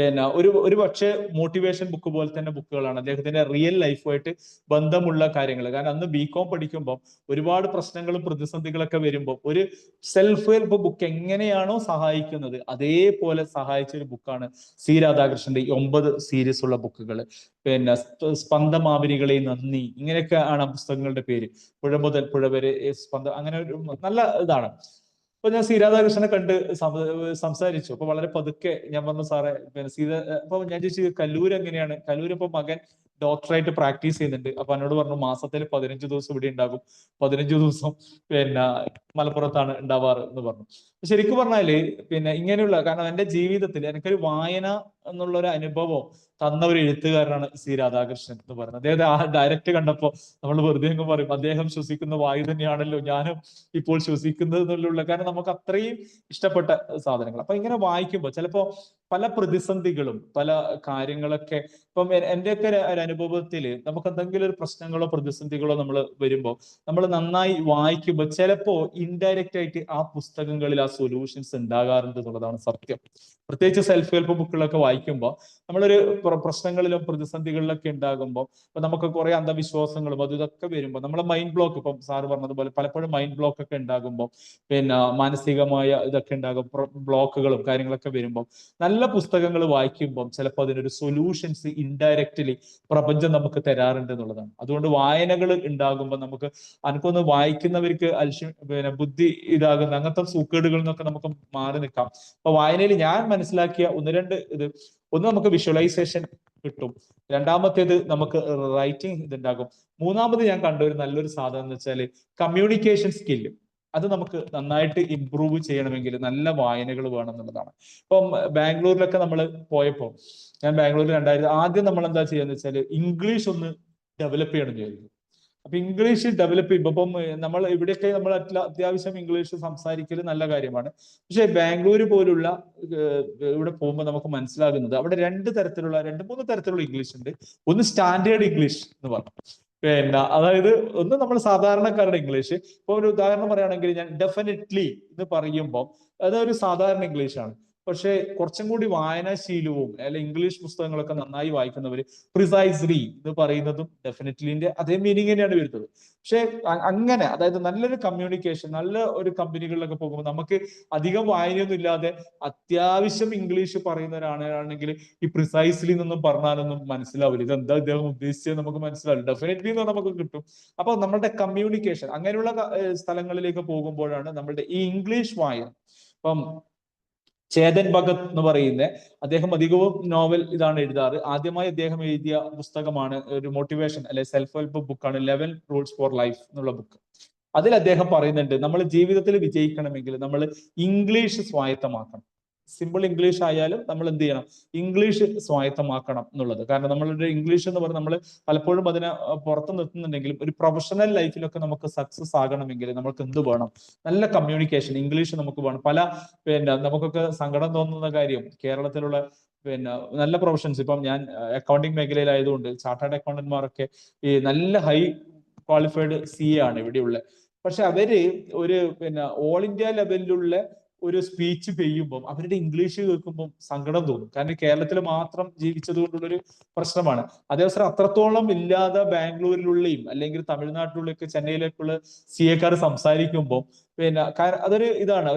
Speaker 2: ഒരു പക്ഷേ മോട്ടിവേഷൻ ബുക്ക് പോലെ തന്നെ ബുക്കുകളാണ്, അദ്ദേഹത്തിന്റെ റിയൽ ലൈഫുമായിട്ട് ബന്ധമുള്ള കാര്യങ്ങൾ. കാരണം അന്ന് ബികോം പഠിക്കുമ്പോൾ ഒരുപാട് പ്രശ്നങ്ങളും പ്രതിസന്ധികളൊക്കെ വരുമ്പോൾ ഒരു സെൽഫ് ഹെൽപ്പ് ബുക്ക് എങ്ങനെയാണോ സഹായിക്കുന്നത് അതേപോലെ സഹായിച്ച ഒരു ബുക്കാണ് സി രാധാകൃഷ്ണന്റെ 9 സീരീസ് ഉള്ള ബുക്കുകൾ. സ്പന്ദമാവിനികളെ നന്ദി, ഇങ്ങനെയൊക്കെ ആണ് ആ പുസ്തകങ്ങളുടെ പേര്. പുഴ മുതൽ പുഴ വരെ സ്പന്ദം, അങ്ങനെ ഒരു നല്ല ഇതാണ്. അപ്പൊ ഞാൻ സി രാധാകൃഷ്ണനെ കണ്ട് സംസാരിച്ചു. അപ്പൊ വളരെ പതുക്കെ ഞാൻ പറഞ്ഞു, സാറേ അപ്പൊ ഞാൻ ചോദിച്ചു കല്ലൂർ എങ്ങനെയാണ്? കല്ലൂർ ഇപ്പൊ മകൻ ഡോക്ടറായിട്ട് പ്രാക്ടീസ് ചെയ്യുന്നുണ്ട്. അപ്പൊ എന്നോട് പറഞ്ഞു മാസത്തിൽ 15 ദിവസം ഇവിടെ ഉണ്ടാകും, 15 ദിവസം മലപ്പുറത്താണ് ഉണ്ടാവാറ് എന്ന് പറഞ്ഞു. ശരിക്കും പറഞ്ഞാല് ഇങ്ങനെയുള്ള, കാരണം എന്റെ ജീവിതത്തിൽ എനിക്കൊരു വായന എന്നുള്ള ഒരു അനുഭവം തന്ന ഒരു എഴുത്തുകാരനാണ് സി രാധാകൃഷ്ണൻ എന്ന് പറയുന്നത്. അദ്ദേഹത്തെ ഡയറക്റ്റ് കണ്ടപ്പോ നമ്മൾ വെറുതെ അങ്ങ് പറയും, അദ്ദേഹം ശ്വസിക്കുന്ന വായു തന്നെയാണല്ലോ ഞാനും ഇപ്പോൾ ശ്വസിക്കുന്നത് എന്നുള്ള. കാരണം നമുക്ക് അത്രയും ഇഷ്ടപ്പെട്ട സാധനങ്ങൾ. അപ്പൊ ഇങ്ങനെ വായിക്കുമ്പോൾ ചിലപ്പോ പല പ്രതിസന്ധികളും പല കാര്യങ്ങളൊക്കെ, ഇപ്പം എന്റെയൊക്കെ ഒരു അനുഭവത്തിൽ നമുക്ക് എന്തെങ്കിലും ഒരു പ്രശ്നങ്ങളോ പ്രതിസന്ധികളോ നമ്മൾ വരുമ്പോൾ നമ്മൾ നന്നായി വായിക്കുമ്പോൾ ചിലപ്പോ ഇൻഡയറക്റ്റ് ആയിട്ട് ആ പുസ്തകങ്ങളിൽ ആ സൊല്യൂഷൻസ് ഉണ്ടാകാറുണ്ട് എന്നുള്ളതാണ് സത്യം. പ്രത്യേകിച്ച് സെൽഫ് ഹെൽപ്പ് ബുക്കുകളൊക്കെ വായിക്കുമ്പോൾ നമ്മളൊരു പ്രശ്നങ്ങളിലും പ്രതിസന്ധികളിലൊക്കെ ഉണ്ടാകുമ്പോൾ ഇപ്പൊ നമുക്ക് കുറെ അന്ധവിശ്വാസങ്ങളും ഇതൊക്കെ വരുമ്പോൾ നമ്മളെ മൈൻഡ് ബ്ലോക്ക്, ഇപ്പം സാറ് പറഞ്ഞതുപോലെ പലപ്പോഴും മൈൻഡ് ബ്ലോക്ക് ഒക്കെ ഉണ്ടാകുമ്പോൾ മാനസികമായ ഇതൊക്കെ ഉണ്ടാകും, ബ്ലോക്കുകളും കാര്യങ്ങളൊക്കെ വരുമ്പോൾ നല്ല പുസ്തകങ്ങൾ വായിക്കുമ്പോൾ ചിലപ്പോൾ അതിനൊരു സൊല്യൂഷൻസ് ഇൻഡയറക്റ്റ്ലി പ്രപഞ്ചം നമുക്ക് തരാറുണ്ട് എന്നുള്ളതാണ്. അതുകൊണ്ട് വായനകൾ ഉണ്ടാകുമ്പോൾ നമുക്ക് എനിക്കൊന്ന് വായിക്കുന്നവർക്ക് ബുദ്ധി ഇതാകുന്ന അങ്ങനത്തെ സൂക്കേടുകളിൽ നിന്നൊക്കെ നമുക്ക് മാറി നിൽക്കാം. അപ്പൊ വായനയിൽ ഞാൻ മനസ്സിലാക്കിയ ഒന്ന് നമുക്ക് വിഷ്വലൈസേഷൻ കിട്ടും, രണ്ടാമത്തേത് നമുക്ക് റൈറ്റിംഗ് ഇതുണ്ടാകും, മൂന്നാമത് ഞാൻ കണ്ട ഒരു നല്ലൊരു സാധനം എന്ന് വെച്ചാൽ കമ്മ്യൂണിക്കേഷൻ സ്കില്ല്. അത് നമുക്ക് നന്നായിട്ട് ഇംപ്രൂവ് ചെയ്യണമെങ്കിൽ നല്ല വായനകൾ വേണം എന്നുള്ളതാണ്. ഇപ്പം ബാംഗ്ലൂരിലൊക്കെ നമ്മൾ പോയപ്പോൾ, ഞാൻ ബാംഗ്ലൂരിൽ ആദ്യം നമ്മൾ എന്താ ചെയ്യാന്ന് വെച്ചാൽ ഇംഗ്ലീഷ് ഒന്ന് ഡെവലപ്പ് ചെയ്യണം എന്ന് വിചാരിക്കും. അപ്പൊ ഇംഗ്ലീഷ് ഡെവലപ്പ് ചെയ്യുമ്പോൾ ഇപ്പം നമ്മൾ ഇവിടെയൊക്കെ നമ്മൾ അത്യാവശ്യം ഇംഗ്ലീഷ് സംസാരിക്കൽ നല്ല കാര്യമാണ്. പക്ഷെ ബാംഗ്ലൂർ പോലുള്ള ഇവിടെ പോകുമ്പോൾ നമുക്ക് മനസ്സിലാകുന്നത് അവിടെ 2-3 തരത്തിലുള്ള ഇംഗ്ലീഷ് ഉണ്ട്. ഒന്ന് സ്റ്റാൻഡേർഡ് ഇംഗ്ലീഷ് എന്ന് പറഞ്ഞു, അതായത് ഒന്ന് നമ്മൾ സാധാരണക്കാരുടെ ഇംഗ്ലീഷ്. ഇപ്പൊ ഒരു ഉദാഹരണം പറയുകയാണെങ്കിൽ ഞാൻ ഡെഫിനറ്റ്ലി എന്ന് പറയുമ്പോൾ അതൊരു സാധാരണ ഇംഗ്ലീഷാണ്. പക്ഷെ കുറച്ചും കൂടി വായനാശീലവും അല്ലെങ്കിൽ ഇംഗ്ലീഷ് പുസ്തകങ്ങളൊക്കെ നന്നായി വായിക്കുന്നവര് പ്രിസൈസ്ലി എന്ന് പറയുന്നതും ഡെഫിനറ്റ്ലിന്റെ അതേ മീനിങ് തന്നെയാണ് വരുന്നത്. പക്ഷെ അങ്ങനെ, അതായത് നല്ലൊരു കമ്മ്യൂണിക്കേഷൻ, നല്ല ഒരു കമ്പനികളിലൊക്കെ പോകുമ്പോൾ നമുക്ക് അധികം വായനയൊന്നും ഇല്ലാതെ അത്യാവശ്യം ഇംഗ്ലീഷ് പറയുന്നവരാണെങ്കിൽ ഈ പ്രിസൈസ്ലി എന്നൊന്നും പറഞ്ഞാലൊന്നും മനസ്സിലാവില്ല, ഇതെന്താ ഇദ്ദേഹം ഉദ്ദേശിച്ചത് നമുക്ക് മനസ്സിലാവില്ല. ഡെഫിനറ്റ്ലി എന്ന് നമുക്ക് കിട്ടും. അപ്പൊ നമ്മുടെ കമ്മ്യൂണിക്കേഷൻ അങ്ങനെയുള്ള സ്ഥലങ്ങളിലേക്ക് പോകുമ്പോഴാണ് നമ്മളുടെ ഈ ഇംഗ്ലീഷ് വായന. ഇപ്പം ചേതൻ ഭഗത് എന്ന് പറയുന്ന അദ്ദേഹം അധികവും നോവൽ ഇതാണ് എഴുതാറ്. ആദ്യമായി അദ്ദേഹം എഴുതിയ പുസ്തകമാണ് ഒരു മോട്ടിവേഷൻ അല്ലെ സെൽഫ് ഹെൽപ്പ് ബുക്കാണ് 11 റൂൾസ് ഫോർ ലൈഫ് എന്നുള്ള ബുക്ക്. അതിൽ അദ്ദേഹം പറയുന്നുണ്ട് നമ്മൾ ജീവിതത്തിൽ വിജയിക്കണമെങ്കിൽ നമ്മൾ ഇംഗ്ലീഷ് സ്വായത്തമാക്കണം. സിമ്പിൾ ഇംഗ്ലീഷ് ആയാലും നമ്മൾ എന്ത് ചെയ്യണം, ഇംഗ്ലീഷ് സ്വായത്തമാക്കണം എന്നുള്ളത്. കാരണം നമ്മളുടെ ഇംഗ്ലീഷ് എന്ന് പറഞ്ഞാൽ നമ്മൾ പലപ്പോഴും അതിനെ പുറത്ത് നിർത്തുന്നുണ്ടെങ്കിലും ഒരു പ്രൊഫഷണൽ ലൈഫിലൊക്കെ നമുക്ക് സക്സസ് ആകണമെങ്കിൽ നമുക്ക് എന്ത് വേണം, നല്ല കമ്മ്യൂണിക്കേഷൻ ഇംഗ്ലീഷ് നമുക്ക് വേണം. നമുക്കൊക്കെ സങ്കടം തോന്നുന്ന കാര്യം കേരളത്തിലുള്ള നല്ല പ്രൊഫഷൻസ്, ഇപ്പം ഞാൻ അക്കൗണ്ടിങ് മേഖലയിലായതുകൊണ്ട് ചാർട്ടേഡ് അക്കൗണ്ടന്മാരൊക്കെ ഈ നല്ല ഹൈ ക്വാളിഫൈഡ് CA ആണ് ഇവിടെയുള്ള. പക്ഷെ അവര് ഒരു ഓൾ ഇന്ത്യ ലെവലിലുള്ള ഒരു സ്പീച്ച് ചെയ്യുമ്പോൾ അവരുടെ ഇംഗ്ലീഷ് കേൾക്കുമ്പോൾ സങ്കടം തോന്നും. കാരണം കേരളത്തിൽ മാത്രം ജീവിച്ചത് കൊണ്ടുള്ളൊരു പ്രശ്നമാണ്. അതേസമയം അത്രത്തോളം ഇല്ലാതെ ബാംഗ്ലൂരിലുള്ളയും അല്ലെങ്കിൽ തമിഴ്നാട്ടിലുള്ളൊക്കെ ചെന്നൈയിലേക്കുള്ള CAക്കാർ സംസാരിക്കുമ്പോൾ അതൊരു ഇതാണ്,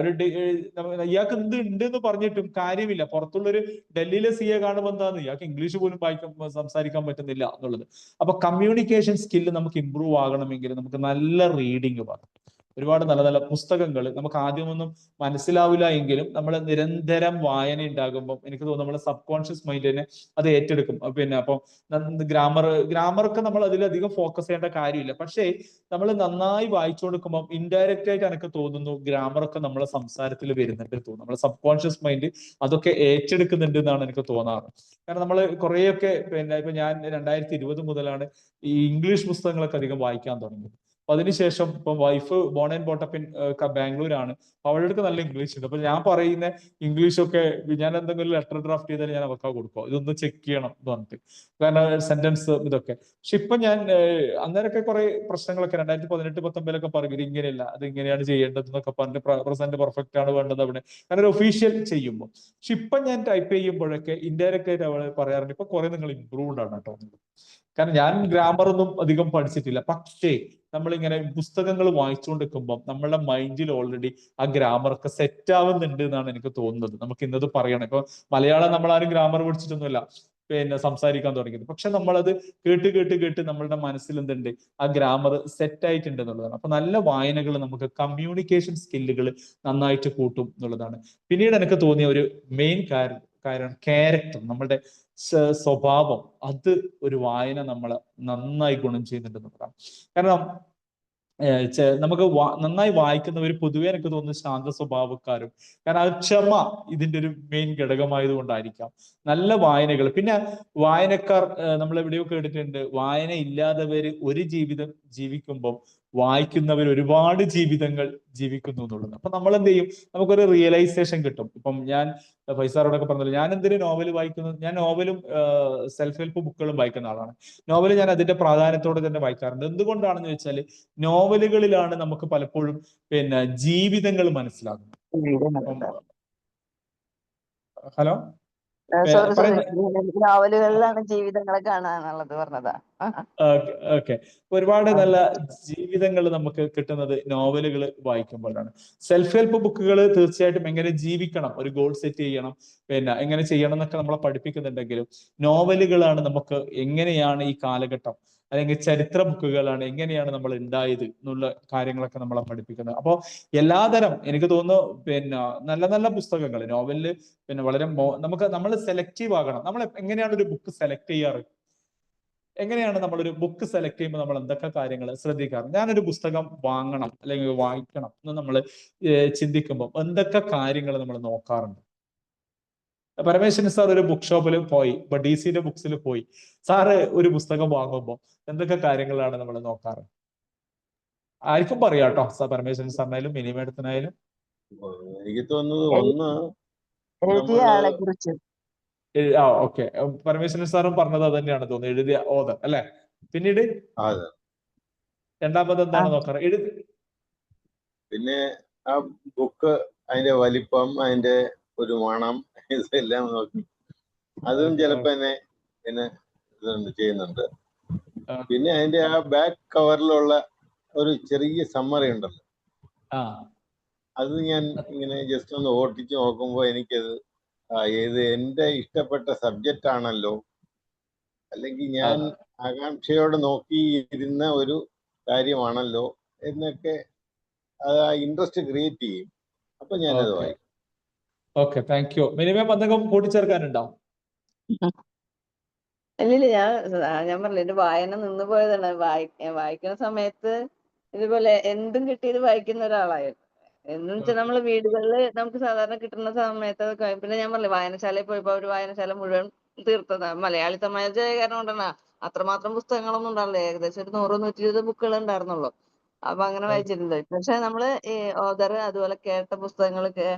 Speaker 2: ഇയാൾക്ക് എന്ത് ഉണ്ട് എന്ന് പറഞ്ഞിട്ടും കാര്യമില്ല. പുറത്തുള്ളൊരു ഡൽഹിയിലെ CA കാണുമ്പോൾ എന്താന്ന് ഇയാൾക്ക് ഇംഗ്ലീഷ് പോലും സംസാരിക്കാൻ പറ്റുന്നില്ല എന്നുള്ളത്. അപ്പൊ കമ്മ്യൂണിക്കേഷൻ സ്കില്ല് നമുക്ക് ഇമ്പ്രൂവ് ആകണമെങ്കിൽ നമുക്ക് നല്ല റീഡിങ് വേണം. ഒരുപാട് നല്ല നല്ല പുസ്തകങ്ങൾ നമുക്ക് ആദ്യമൊന്നും മനസ്സിലാവില്ല എങ്കിലും നമ്മൾ നിരന്തരം വായന ഉണ്ടാകുമ്പോൾ എനിക്ക് തോന്നുന്നു നമ്മുടെ സബ് കോൺഷ്യസ് മൈൻഡിനെ അത് ഏറ്റെടുക്കും. പിന്നെ അപ്പം ഗ്രാമറൊക്കെ നമ്മൾ അതിലധികം ഫോക്കസ് ചെയ്യേണ്ട കാര്യമില്ല. പക്ഷേ നമ്മൾ നന്നായി വായിച്ചു കൊടുക്കുമ്പോൾ ഇൻഡയറക്റ്റ് ആയിട്ട് എനിക്ക് തോന്നുന്നു ഗ്രാമറൊക്കെ നമ്മളെ സംസാരത്തിൽ വരുന്നുണ്ട് തോന്നുന്നു. നമ്മളെ സബ് കോൺഷ്യസ് മൈൻഡ് അതൊക്കെ ഏറ്റെടുക്കുന്നുണ്ട് എന്നാണ് എനിക്ക് തോന്നാറ്. കാരണം നമ്മൾ കുറേയൊക്കെ പിന്നെ ഇപ്പൊ ഞാൻ 2020 മുതലാണ് ഈ ഇംഗ്ലീഷ് പുസ്തകങ്ങളൊക്കെ അധികം വായിക്കാൻ തുടങ്ങിയത്. അപ്പൊ അതിനുശേഷം ഇപ്പൊ വൈഫ് ബോൺ ആൻഡ് ബോട്ടപ്പ് ബാംഗ്ലൂരാണ്. അവളുടെ അടുത്ത് നല്ല ഇംഗ്ലീഷ് ഉണ്ട്. അപ്പൊ ഞാൻ പറയുന്ന ഇംഗ്ലീഷൊക്കെ ഞാൻ എന്തെങ്കിലും ലെറ്റർ ഡ്രാഫ്റ്റ് ചെയ്താൽ ഞാൻ അവർക്ക് കൊടുക്കും, ഇതൊന്ന് ചെക്ക് ചെയ്യണം എന്ന് പറഞ്ഞിട്ട്, കാരണം സെന്റൻസ് ഇതൊക്കെ. പക്ഷെ ഇപ്പൊ ഞാൻ അന്നേരമൊക്കെ കുറെ പ്രശ്നങ്ങളൊക്കെ 2018-19 പറയും ഇങ്ങനെയല്ല, അത് ഇങ്ങനെയാണ് ചെയ്യേണ്ടത് എന്നൊക്കെ പറഞ്ഞിട്ട് പ്രസന്റ് പെർഫെക്റ്റ് ആണ് വേണ്ടത് അവിടെ, അങ്ങനെ ഒരു ഒഫീഷ്യൽ ചെയ്യുമ്പോൾ. പക്ഷെ ഇപ്പൊ ഞാൻ ടൈപ്പ് ചെയ്യുമ്പോഴൊക്കെ ഇൻഡയറക്റ്റ് ആയിട്ട് അവള് പറയാറുണ്ട് ഇപ്പൊ കുറെ നിങ്ങൾ ഇംപ്രൂവ്ഡ് ആണ് കേട്ടോ. കാരണം ഞാൻ ഗ്രാമർ ഒന്നും അധികം പഠിച്ചിട്ടില്ല, പക്ഷേ നമ്മളിങ്ങനെ പുസ്തകങ്ങൾ വായിച്ചുകൊണ്ടിരിക്കുമ്പോൾ നമ്മളുടെ മൈൻഡിൽ ഓൾറെഡി ആ ഗ്രാമർ ഒക്കെ സെറ്റ് ആവുന്നുണ്ട് എന്നാണ് എനിക്ക് തോന്നുന്നത്. നമുക്ക് ഇന്നത് പറയണം. ഇപ്പൊ മലയാളം നമ്മളാരും ഗ്രാമർ പഠിച്ചിട്ടൊന്നുമില്ല പിന്നെ സംസാരിക്കാൻ തുടങ്ങിയത്, പക്ഷെ നമ്മളത് കേട്ട് കേട്ട് കേട്ട് നമ്മളുടെ മനസ്സിൽ എന്തുണ്ട്, ആ ഗ്രാമർ സെറ്റ് ആയിട്ടുണ്ട് എന്നുള്ളതാണ്. അപ്പൊ നല്ല വായനകൾ നമുക്ക് കമ്മ്യൂണിക്കേഷൻ സ്കില്ലുകൾ നന്നായിട്ട് കൂട്ടും എന്നുള്ളതാണ്. പിന്നീട് എനിക്ക് തോന്നിയ ഒരു മെയിൻ കാര്യം ക്യാരക്ടർ, നമ്മളുടെ സ്വഭാവം, അത് ഒരു വായന നമ്മളെ നന്നായി ഗുണം ചെയ്യുന്നുണ്ടെന്നുള്ളതാണ്. കാരണം നമുക്ക് നന്നായി വായിക്കുന്നവർ പൊതുവെ എനിക്ക് തോന്നുന്നു ശാന്ത സ്വഭാവക്കാരും, കാരണം അത് ക്ഷമ ഇതിന്റെ ഒരു മെയിൻ ഘടകമായത് കൊണ്ടായിരിക്കാം. നല്ല വായനകൾ, പിന്നെ വായനക്കാർ നമ്മൾ എവിടെയോ കേട്ടിട്ടുണ്ട്, വായന ഇല്ലാത്തവര് ഒരു ജീവിതം ജീവിക്കുമ്പോൾ വായിക്കുന്നവർ ഒരുപാട് ജീവിതങ്ങൾ ജീവിക്കുന്നു എന്നുള്ളത്. അപ്പൊ നമ്മൾ എന്ത് ചെയ്യും, നമുക്കൊരു റിയലൈസേഷൻ കിട്ടും. ഇപ്പം ഞാൻ ഫൈസാറോടൊക്കെ പറഞ്ഞല്ലോ, ഞാൻ എന്തിനു നോവൽ വായിക്കുന്നത്, ഞാൻ നോവലും സെൽഫ് ഹെൽപ്പ് ബുക്കുകളും വായിക്കുന്ന ആളാണ്. നോവൽ ഞാൻ അതിന്റെ പ്രാധാന്യത്തോടെ തന്നെ വായിക്കാറുണ്ട്. എന്തുകൊണ്ടാണെന്ന് വെച്ചാൽ നോവലുകളിലാണ് നമുക്ക് പലപ്പോഴും പിന്നെ ജീവിതങ്ങൾ മനസ്സിലാകുന്നത്. ഹലോ,
Speaker 4: സോറി നോവലുകളിലാണ് ജീവിതങ്ങളെ കാണാന്നുള്ളത് പറഞ്ഞതാ.
Speaker 2: ഓക്കെ. ഒരുപാട് നല്ല ജീവിതങ്ങൾ നമുക്ക് കിട്ടുന്നത് നോവലുകൾ വായിക്കുമ്പോഴാണ്. സെൽഫ് ഹെൽപ്പ് ബുക്കുകൾ തീർച്ചയായിട്ടും എങ്ങനെ ജീവിക്കണം, ഒരു ഗോൾ സെറ്റ് ചെയ്യണം, പിന്നെ എങ്ങനെ ചെയ്യണം എന്നൊക്കെ നമ്മളെ പഠിപ്പിക്കുന്നുണ്ടെങ്കിലും നോവലുകളാണ് നമുക്ക് എങ്ങനെയാണ് ഈ കാലഘട്ടം, അല്ലെങ്കിൽ ചരിത്ര ബുക്കുകളാണ് എങ്ങനെയാണ് നമ്മൾ ഉണ്ടായത് എന്നുള്ള കാര്യങ്ങളൊക്കെ നമ്മളെ പഠിപ്പിക്കുന്നത്. അപ്പോൾ എല്ലാതരം എനിക്ക് തോന്നുന്നു പിന്നെ നല്ല നല്ല പുസ്തകങ്ങൾ നോവലില് പിന്നെ വളരെ നമ്മൾ സെലക്റ്റീവ് ആകണം. നമ്മൾ എങ്ങനെയാണ് ഒരു ബുക്ക് സെലക്ട് ചെയ്യാറ്, എങ്ങനെയാണ് നമ്മളൊരു ബുക്ക് സെലക്ട് ചെയ്യുമ്പോൾ നമ്മൾ എന്തൊക്കെ കാര്യങ്ങൾ ശ്രദ്ധിക്കാറ്? ഞാനൊരു പുസ്തകം വാങ്ങണം അല്ലെങ്കിൽ വായിക്കണം എന്ന് നമ്മൾ ചിന്തിക്കുമ്പോൾ എന്തൊക്കെ കാര്യങ്ങൾ നമ്മൾ നോക്കാറുണ്ട്? പരമേശ്വരൻ സാർ ഒരു ബുക്ക് ഷോപ്പിൽ പോയി, ഇപ്പൊ DC ബുക്സിൽ പോയി, സാറ് ഒരു പുസ്തകം വാങ്ങുമ്പോൾ എന്തൊക്കെ കാര്യങ്ങളാണ് നമ്മൾ നോക്കാറ്? ആർക്കും പറയാം കേട്ടോ, പരമേശ്വരൻ സാറിനായാലും മിനി മേഡത്തിനായാലും.
Speaker 5: എനിക്ക് തോന്നുന്നത് ഒന്ന്
Speaker 4: എഴുതിയ ആളെ കുറിച്ച്.
Speaker 2: ഓക്കെ, പരമേശ്വരൻ സാറും പറഞ്ഞത് അത് തന്നെയാണ് തോന്നുന്നത്, എഴുതിയ ഓതർ അല്ലെ. പിന്നീട് രണ്ടാമത് എന്താണ് നോക്കാറ്?
Speaker 5: പിന്നെ ആ ബുക്ക്, അതിന്റെ വലിപ്പം, അതിന്റെ ഒരു മണം, ഇതെല്ലാം നോക്കി അതും ചിലപ്പോ എന്നെ ഇതുണ്ട് ചെയ്യുന്നുണ്ട്. പിന്നെ അതിന്റെ ആ ബാക്ക് കവറിലുള്ള ഒരു ചെറിയ സമ്മറി ഉണ്ടല്ലോ, അത് ഞാൻ ഇങ്ങനെ ജസ്റ്റ് ഒന്ന് ഓട്ടിച്ച് നോക്കുമ്പോൾ എനിക്കത് ഇത് എന്റെ ഇഷ്ടപ്പെട്ട സബ്ജക്റ്റ് ആണല്ലോ, അല്ലെങ്കിൽ ഞാൻ ആകാംക്ഷയോടെ നോക്കിയിരുന്ന ഒരു കാര്യമാണല്ലോ എന്നൊക്കെ അത് ആ ഇൻട്രസ്റ്റ് ക്രിയേറ്റ് ചെയ്യും. അപ്പൊ ഞാനത് വായിക്കും.
Speaker 2: Okay, thank you. മിനിമം എന്തെങ്കിലും കൂട്ടിച്ചേർക്കാനുണ്ടോ?
Speaker 4: ഇല്ലില്ല, ഞാൻ പറഞ്ഞില്ല, എന്റെ വായന നിന്ന് പോയതാണ്. വായിക്കുന്ന സമയത്ത് ഇതുപോലെ എന്തും കിട്ടിയത് വായിക്കുന്ന ഒരാളായിരുന്നു. എന്ന് വെച്ചാൽ നമ്മള് വീടുകളിൽ നമുക്ക് സാധാരണ കിട്ടുന്ന സമയത്ത്, പിന്നെ ഞാൻ പറഞ്ഞില്ല വായനശാലയിൽ പോയപ്പോ ഒരു വായനശാല മുഴുവൻ തീർത്തതാണ്. മലയാളി സമാജ കാരണം കൊണ്ടാണ്, അത്രമാത്രം പുസ്തകങ്ങളൊന്നും ഉണ്ടാവില്ല, ഏകദേശം ഒരു 100-120 ബുക്കുകൾ ഉണ്ടായിരുന്നുള്ളൂ. അപ്പൊ അങ്ങനെ വായിച്ചിട്ടുണ്ട്. പക്ഷെ നമ്മള് ഈ ഓതർ അതുപോലെ കേട്ട പുസ്തകങ്ങളൊക്കെ,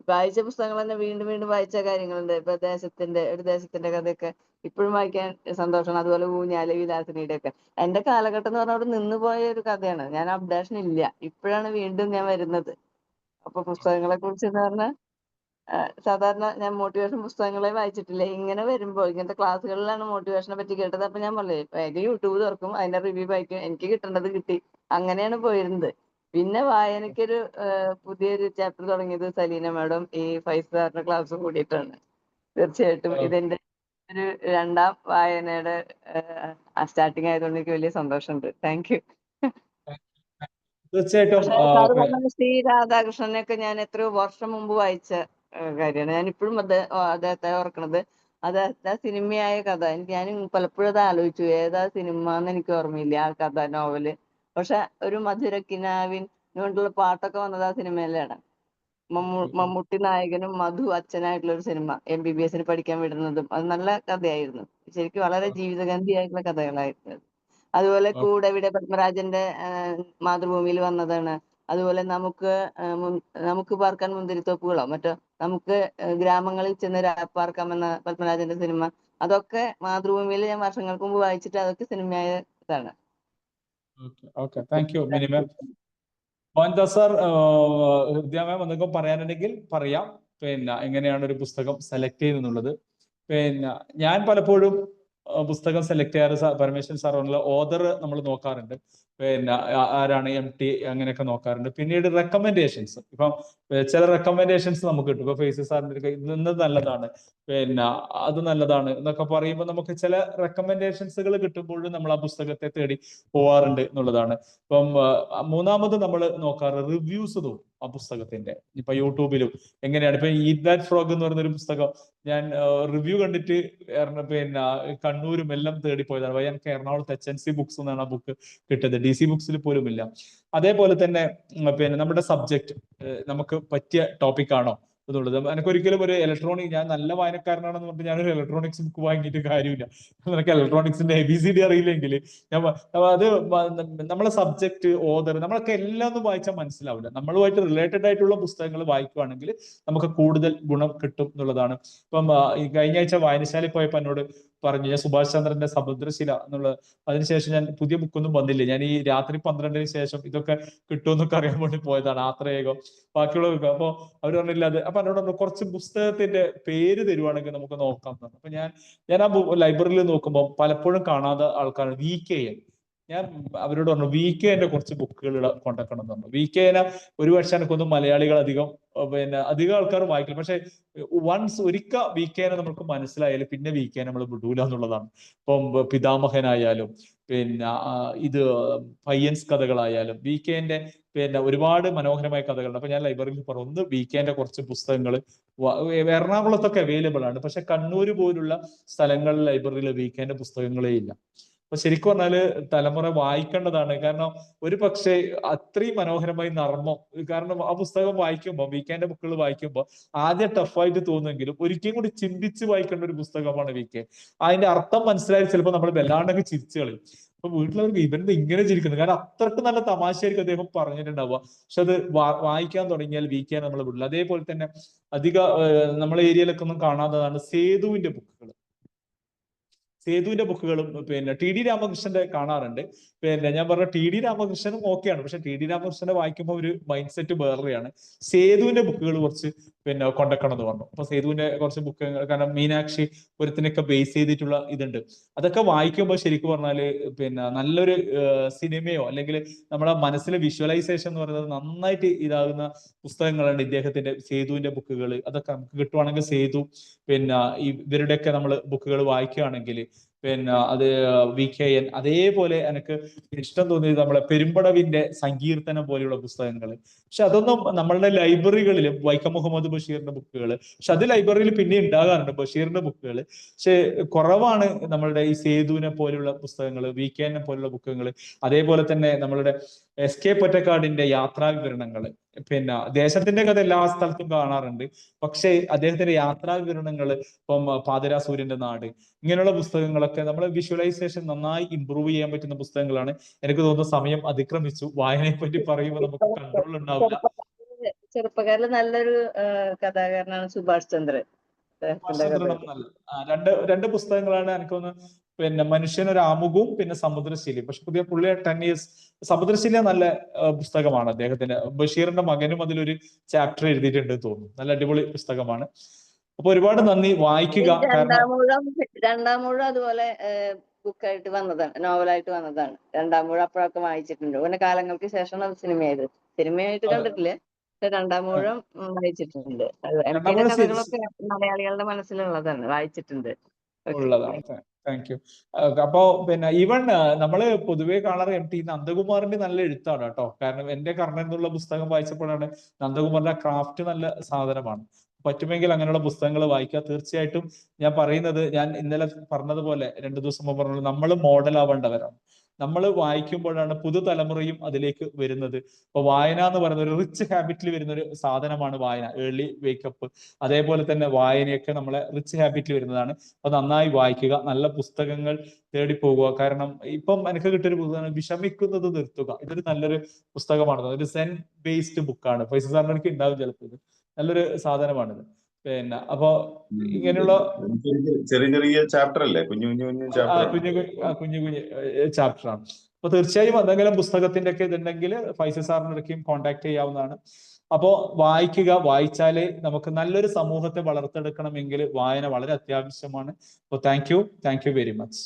Speaker 4: വായിച്ച പുസ്തകങ്ങൾ തന്നെ വീണ്ടും വീണ്ടും വായിച്ച കാര്യങ്ങളുണ്ട്. ഇപ്പൊ ഒരു ദേശത്തിന്റെ കഥയൊക്കെ ഇപ്പോഴും വായിക്കാൻ സന്തോഷമാണ്. അതുപോലെ ഊഞ്ഞാല്, വിലാസിനിയുടെ ഒക്കെ. എന്റെ കാലഘട്ടം എന്ന് പറഞ്ഞാൽ അവിടെ നിന്നുപോയ ഒരു കഥയാണ്. ഞാൻ അപ്ഡേഷൻ ഇല്ല, ഇപ്പോഴാണ് വീണ്ടും ഞാൻ വരുന്നത്. അപ്പൊ പുസ്തകങ്ങളെ കുറിച്ച് എന്ന് പറഞ്ഞാൽ സാധാരണ ഞാൻ മോട്ടിവേഷൻ പുസ്തകങ്ങളെ വായിച്ചിട്ടില്ല. ഇങ്ങനെ വരുമ്പോൾ ഇങ്ങനത്തെ ക്ലാസ്സുകളിലാണ് മോട്ടിവേഷനെ പറ്റി കേട്ടത്. അപ്പൊ ഞാൻ പറഞ്ഞേ വേഗം യൂട്യൂബ് തുറക്കും, അതിന്റെ റിവ്യൂ വായിക്കും, എനിക്ക് കിട്ടേണ്ടത് കിട്ടി, അങ്ങനെയാണ് പോയിരുന്നത്. പിന്നെ വായനയ്ക്കൊരു പുതിയൊരു ചാപ്റ്റർ തുടങ്ങിയത് സലീന മാഡം ഈ 5 സ്റ്റാറിന്റെ ക്ലാസ് കൂടിയിട്ടാണ്. തീർച്ചയായിട്ടും ഇതെന്റെ ഒരു 2ാം വായനയുടെ സ്റ്റാർട്ടിങ് ആയതുകൊണ്ട് എനിക്ക് വലിയ സന്തോഷമുണ്ട്. Thank you.
Speaker 2: തീർച്ചയായിട്ടും
Speaker 4: പക്ഷെ സാറ് പറഞ്ഞ ശ്രീ രാധാകൃഷ്ണനെയൊക്കെ ഞാൻ എത്രയോ വർഷം മുമ്പ് വായിച്ച കാര്യമാണ്. ഞാൻ ഇപ്പോഴും അദ്ദേഹത്തെ ഓർക്കണത് അദ്ദേഹത്തെ സിനിമയായ കഥ. ഞാൻ പലപ്പോഴും അത് ആലോചിച്ചു, ഏതാ സിനിമ എന്ന് എനിക്ക് ഓർമ്മയില്ല ആ കഥ, നോവല്. പക്ഷെ ഒരു മധുരക്കിനാവിൻ കൊണ്ടുള്ള പാട്ടൊക്കെ വന്നത് ആ സിനിമയിലാണ്. മമ്മൂട്ടി നായകനും മധു അച്ഛനായിട്ടുള്ള ഒരു സിനിമ, MBBS പഠിക്കാൻ വിടുന്നതും. അത് നല്ല കഥയായിരുന്നു. ശരിക്കും വളരെ ജീവിതഗന്ധിയായിട്ടുള്ള കഥകളായിരുന്നു. അതുപോലെ കൂടെവിടെ പത്മരാജന്റെ മാതൃഭൂമിയിൽ വന്നതാണ്. അതുപോലെ നമുക്ക് പാർക്കാൻ മുന്തിരിത്തോപ്പുകളോ മറ്റോ, നമുക്ക് ഗ്രാമങ്ങളിൽ ചെന്ന് പാർക്കാം എന്ന പത്മരാജന്റെ സിനിമ, അതൊക്കെ മാതൃഭൂമിയിൽ ഞാൻ വർഷങ്ങൾക്ക് മുമ്പ് വായിച്ചിട്ട് അതൊക്കെ സിനിമയായ ഇതാണ്.
Speaker 2: Okay, thank you mini ma'am. Mohandas sir, ഹൃദയ മാം എന്തെങ്കിലും പറയാനുണ്ടെങ്കിൽ പറയാം. പിന്നെ എങ്ങനെയാണ് ഒരു പുസ്തകം സെലക്ട് ചെയ്യുന്നുള്ളത്. പിന്നെ ഞാൻ പലപ്പോഴും പുസ്തകം സെലക്ട് ചെയ്യാറ് പരമേശ്വരൻ സാർ പറഞ്ഞ ഓതർ നമ്മൾ നോക്കാറുണ്ട്. പിന്നെ ആരാണ് MT അങ്ങനെയൊക്കെ നോക്കാറുണ്ട്. പിന്നീട് റെക്കമെൻഡേഷൻസ്, ഇപ്പം ചില റെക്കമെൻഡേഷൻസ് നമുക്ക് കിട്ടും. ഇപ്പൊ ഫൈസൽ സാറിന്റെ ഇന്നത് നല്ലതാണ്, പിന്നെ അത് നല്ലതാണ് എന്നൊക്കെ പറയുമ്പോൾ നമുക്ക് ചില റെക്കമെൻഡേഷൻസുകൾ കിട്ടുമ്പോഴും നമ്മൾ ആ പുസ്തകത്തെ തേടി പോവാറുണ്ട് എന്നുള്ളതാണ്. ഇപ്പം മൂന്നാമത് നമ്മൾ നോക്കാറ് റിവ്യൂസ് തോന്നും ആ പുസ്തകത്തിന്റെ. ഇപ്പൊ യൂട്യൂബിലും എങ്ങനെയാണ്, ഇപ്പൊ ഈറ്റ് ദാറ്റ് ഫ്രോഗ് എന്ന് പറയുന്നൊരു പുസ്തകം ഞാൻ റിവ്യൂ കണ്ടിട്ട് പിന്നെ കണ്ണൂരും എല്ലാം തേടി പോയതാണ്. എനിക്ക് എറണാകുളത്ത് HNC ബുക്സ് എന്നാണ് ആ ബുക്ക് കിട്ടിയത്, DC ബുക്സിൽ പോലും ഇല്ല. അതേപോലെ തന്നെ പിന്നെ നമ്മുടെ സബ്ജക്ട് നമുക്ക് പറ്റിയ ടോപ്പിക് ആണോ എന്നുള്ളത്. എനിക്കൊരിക്കലും ഒരു ഇലക്ട്രോണിക്, ഞാൻ നല്ല വായനക്കാരനാണെന്ന് പറഞ്ഞിട്ട് ഞാനൊരു ഇലക്ട്രോണിക്സ് ബുക്ക് വാങ്ങിയിട്ട് കാര്യമില്ല. നിനക്ക് ഇലക്ട്രോണിക്സിന്റെ ABCD അറിയില്ലെങ്കിൽ അത് നമ്മളെ സബ്ജക്ട് ഓതർ നമ്മളൊക്കെ എല്ലാം ഒന്നും വായിച്ചാൽ മനസ്സിലാവില്ല. നമ്മളുമായിട്ട് റിലേറ്റഡ് ആയിട്ടുള്ള പുസ്തകങ്ങൾ വായിക്കുകയാണെങ്കിൽ നമുക്ക് കൂടുതൽ ഗുണം കിട്ടും എന്നുള്ളതാണ്. ഇപ്പം ഈ കഴിഞ്ഞ ആഴ്ച വായനശാലയിൽ പോയപ്പോൾ എന്നോട് പറഞ്ഞു, ഞാൻ സുഭാഷ് ചന്ദ്രന്റെ സമുദ്രശില എന്നുള്ള, അതിനുശേഷം ഞാൻ പുതിയ ബുക്കൊന്നും വന്നില്ല, ഞാൻ ഈ രാത്രി 12-ന് ശേഷം ഇതൊക്കെ കിട്ടുമെന്നൊക്കെ അറിയാൻ വേണ്ടി പോയതാണ്, ആത്രേയകം ബാക്കിയുള്ള ബുക്ക്. അപ്പൊ അവർ പറഞ്ഞില്ല അത്. അപ്പൊ എന്നോട് പറഞ്ഞു കുറച്ച് പുസ്തകത്തിന്റെ പേര് തരുവാണെങ്കിൽ നമുക്ക് നോക്കാം എന്ന്. അപ്പൊ ഞാൻ ആ ലൈബ്രറിയിൽ നോക്കുമ്പോൾ പലപ്പോഴും കാണാത്ത ആൾക്കാർ VKN. ഞാൻ അവരോട് പറഞ്ഞു VKN കുറച്ച് ബുക്കുകൾ കൊണ്ടുവെക്കണം എന്ന് പറഞ്ഞു. VKN ഒരു പക്ഷെ എനിക്കൊന്നും മലയാളികൾ അധികം ആൾക്കാർ വായിക്കില്ല. പക്ഷെ ഒരിക്കൽ VKN നമുക്ക് മനസ്സിലായാലും പിന്നെ VKN നമ്മൾ വിടൂല എന്നുള്ളതാണ്. ഇപ്പം പിതാമഹനായാലും പിന്നെ ഇത് പയ്യൻസ് കഥകളായാലും VKN പിന്നെ ഒരുപാട് മനോഹരമായ കഥകളുണ്ട്. അപ്പൊ ഞാൻ ലൈബ്രറിയിൽ പറഞ്ഞു, ഒന്ന് VKN കുറച്ച് പുസ്തകങ്ങൾ എറണാകുളത്തൊക്കെ അവൈലബിൾ ആണ്, പക്ഷെ കണ്ണൂർ പോലുള്ള സ്ഥലങ്ങളിൽ ലൈബ്രറിയിൽ VKN പുസ്തകങ്ങളേ ഇല്ല. അപ്പൊ ശരിക്കും പറഞ്ഞാല് തലമുറ വായിക്കേണ്ടതാണ്. കാരണം ഒരു പക്ഷേ അത്രയും മനോഹരമായി നർമ്മം, കാരണം ആ പുസ്തകം വായിക്കുമ്പോൾ VKN ബുക്കുകൾ വായിക്കുമ്പോൾ ആദ്യം ടഫായിട്ട് തോന്നുമെങ്കിലും ഒരിക്കലും കൂടി ചിന്തിച്ച് വായിക്കേണ്ട ഒരു പുസ്തകമാണ് VKN. അതിന്റെ അർത്ഥം മനസ്സിലായി ചിലപ്പോൾ നമ്മൾ വല്ലാണ്ടൊക്കെ ചിരിച്ചു കളയും. അപ്പൊ വീട്ടിലവർക്ക് ഇവരുടെ ഇങ്ങനെ ചിരിക്കുന്നത്, കാരണം അത്രക്ക് നല്ല തമാശയായിരിക്കും അദ്ദേഹം പറഞ്ഞിട്ടുണ്ടാവുക. പക്ഷെ അത് വായിക്കാൻ തുടങ്ങിയാൽ VKN നമ്മൾ വിടില്ല. അതേപോലെ തന്നെ നമ്മളെ ഏരിയയിലൊക്കെ ഒന്നും കാണാത്തതാണ് സേതുവിന്റെ ബുക്കുകൾ. സേതുവിന്റെ ബുക്കുകളും പിന്നെ TD രാമകൃഷ്ണന്റെ കാണാറുണ്ട്. പിന്നെ ഞാൻ പറഞ്ഞ TD രാമകൃഷ്ണനും ഓക്കെയാണ്, പക്ഷെ TD രാമകൃഷ്ണനെ വായിക്കുമ്പോൾ ഒരു മൈൻഡ് സെറ്റ് വേറെയാണ്. സേതുവിന്റെ ബുക്കുകൾ കുറച്ച് പിന്നെ കൊണ്ടുവെക്കണം എന്ന് പറഞ്ഞു. അപ്പൊ സേതുവിന്റെ കുറച്ച് ബുക്ക്, കാരണം മീനാക്ഷി പുരത്തിനൊക്കെ ബേസ് ചെയ്തിട്ടുള്ള ഇതുണ്ട്, അതൊക്കെ വായിക്കുമ്പോൾ ശരിക്കും പറഞ്ഞാല് പിന്നെ നല്ലൊരു സിനിമയോ അല്ലെങ്കിൽ നമ്മുടെ മനസ്സിലെ വിഷ്വലൈസേഷൻ എന്ന് പറയുന്നത് നന്നായിട്ട് ഇതാകുന്ന പുസ്തകങ്ങളാണ് ഇദ്ദേഹത്തിന്റെ സേതുവിന്റെ ബുക്കുകൾ. അതൊക്കെ നമുക്ക് കിട്ടുവാണെങ്കിൽ സേതു പിന്നെ ഇവരുടെയൊക്കെ നമ്മൾ ബുക്കുകൾ വായിക്കുകയാണെങ്കിൽ പിന്നെ അത് VKN. അതേപോലെ എനിക്ക് ഇഷ്ടം തോന്നിയത് നമ്മളെ പെരുമ്പടവിന്റെ സങ്കീർത്തനം പോലെയുള്ള പുസ്തകങ്ങൾ. പക്ഷെ അതൊന്നും നമ്മളുടെ ലൈബ്രറികളിലും, വൈക്കം മുഹമ്മദ് ബഷീറിന്റെ ബുക്കുകൾ, പക്ഷെ അത് ലൈബ്രറിയിൽ പിന്നെ ഉണ്ടാകാറുണ്ട് ബഷീറിന്റെ ബുക്കുകൾ, പക്ഷെ കുറവാണ് നമ്മളുടെ ഈ സേതുവിനെ പോലെയുള്ള പുസ്തകങ്ങൾ, VKN പോലുള്ള ബുക്കുകൾ. അതേപോലെ തന്നെ നമ്മളുടെ SK പൊറ്റക്കാടിന്റെ യാത്രാവിവരണങ്ങൾ, പിന്നെ ദേശത്തിന്റെ കഥ എല്ലാ സ്ഥലത്തും കാണാറുണ്ട്, പക്ഷേ അദ്ദേഹത്തിന്റെ യാത്രാവിവരണങ്ങൾ, ഇപ്പം പാതിരാ സൂര്യന്റെ നാട്, ഇങ്ങനെയുള്ള പുസ്തകങ്ങളൊക്കെ നമ്മളെ വിഷ്വലൈസേഷൻ നന്നായി ഇമ്പ്രൂവ് ചെയ്യാൻ പറ്റുന്ന പുസ്തകങ്ങളാണ്. എനിക്ക് തോന്നുന്നു സമയം അതിക്രമിച്ചു. വായനയെ പറ്റി പറയുമ്പോൾ നമുക്ക് കൺട്രോൾ ഉണ്ടാവില്ല.
Speaker 4: ചെറുപ്പക്കാരിൽ നല്ലൊരു കഥാകാരനാണ് സുഭാഷ് ചന്ദ്രൻ.
Speaker 2: രണ്ട് പുസ്തകങ്ങളാണ് എനിക്കൊന്ന്, പിന്നെ മനുഷ്യനൊരു ആമുഖവും പിന്നെ സമുദ്രശീലയും. പക്ഷെ പുതിയ പുള്ളി 10 years സമുദ്രശീല നല്ല പുസ്തകമാണ്. അദ്ദേഹത്തിന്റെ ബഷീറിന്റെ മകനും അതിലൊരു ചാപ്റ്റർ എഴുതിയിട്ടുണ്ട് തോന്നുന്നു. നല്ല അടിപൊളി പുസ്തകമാണ്. അപ്പൊ ഒരുപാട് നന്ദി. വായിക്കുക.
Speaker 4: രണ്ടാമൂഴം അതുപോലെ ബുക്കായിട്ട് വന്നതാണ്, നോവലായിട്ട് വന്നതാണ്. രണ്ടാമൂഴം അപ്പോഴൊക്കെ വായിച്ചിട്ടുണ്ട്. പിന്നെ കാലങ്ങൾക്ക് ശേഷം അത് സിനിമയായിട്ട് കണ്ടിട്ടില്ല. രണ്ടാമൂഴം വായിച്ചിട്ടുണ്ട്. എനിക്ക് കഥകളൊക്കെ മലയാളികളുടെ മനസ്സിലുള്ളതാണ്, വായിച്ചിട്ടുണ്ട്.
Speaker 2: Thank you. അപ്പോ പിന്നെ ഈവൺ നമ്മള് പൊതുവെ കാണാറ് MT നന്ദകുമാറിന്റെ നല്ല എഴുത്താണ് കേട്ടോ. കാരണം എന്റെ കർണൻ എന്നുള്ള പുസ്തകം വായിച്ചപ്പോഴാണ് നന്ദകുമാറിന്റെ ക്രാഫ്റ്റ് നല്ല സാധനമാണ്. പറ്റുമെങ്കിൽ അങ്ങനെയുള്ള പുസ്തകങ്ങൾ വായിക്കുക. തീർച്ചയായിട്ടും ഞാൻ പറയുന്നത്, ഞാൻ ഇന്നലെ പറഞ്ഞതുപോലെ 2 ദിവസം മുമ്പ് പറഞ്ഞത്, നമ്മൾ മോഡൽ ആവേണ്ടവരാണ്. നമ്മൾ വായിക്കുമ്പോഴാണ് പുതുതലമുറയും അതിലേക്ക് വരുന്നത്. ഇപ്പൊ വായന എന്ന് പറയുന്ന ഒരു റിച്ച് ഹാബിറ്റിൽ വരുന്ന ഒരു സാധനമാണ് വായന. ഏർലി വേക്കപ്പ്, അതേപോലെ തന്നെ വായനയൊക്കെ നമ്മളെ റിച്ച് ഹാബിറ്റിൽ വരുന്നതാണ്. അപ്പൊ നന്നായി വായിക്കുക, നല്ല പുസ്തകങ്ങൾ തേടി പോകുക. കാരണം ഇപ്പം എനിക്ക് കിട്ടിയൊരു പുസ്തകമാണ് വിഷമിക്കുന്നത് നിർത്തുക. ഇതൊരു നല്ലൊരു പുസ്തകമാണ്. ഒരു സെൻ ബേസ്ഡ് ബുക്കാണ്. ഫൈസൽ സാറിന് എനിക്ക് ഉണ്ടാവും ചിലപ്പോൾ. ഇത് നല്ലൊരു സാധനമാണിത്. പിന്നെ അപ്പൊ ഇങ്ങനെയുള്ള
Speaker 3: ചെറിയ ചെറിയ ചാപ്റ്റർ അല്ലേ, കുഞ്ഞു കുഞ്ഞു കുഞ്ഞു ചാപ്റ്റർ
Speaker 2: കുഞ്ഞു കുഞ്ഞു ചാപ്റ്ററാണ്. അപ്പൊ തീർച്ചയായും എന്തെങ്കിലും പുസ്തകത്തിന്റെ ഒക്കെ ഇതുണ്ടെങ്കിൽ ഫൈസൽ സാറിനൊക്കെയും കോൺടാക്ട് ചെയ്യാവുന്നതാണ്. അപ്പോ വായിക്കുക. വായിച്ചാലേ നമുക്ക് നല്ലൊരു സമൂഹത്തെ വളർത്തെടുക്കണമെങ്കിൽ വായന വളരെ അത്യാവശ്യമാണ്. അപ്പൊ താങ്ക് യു വെരി മച്ച്.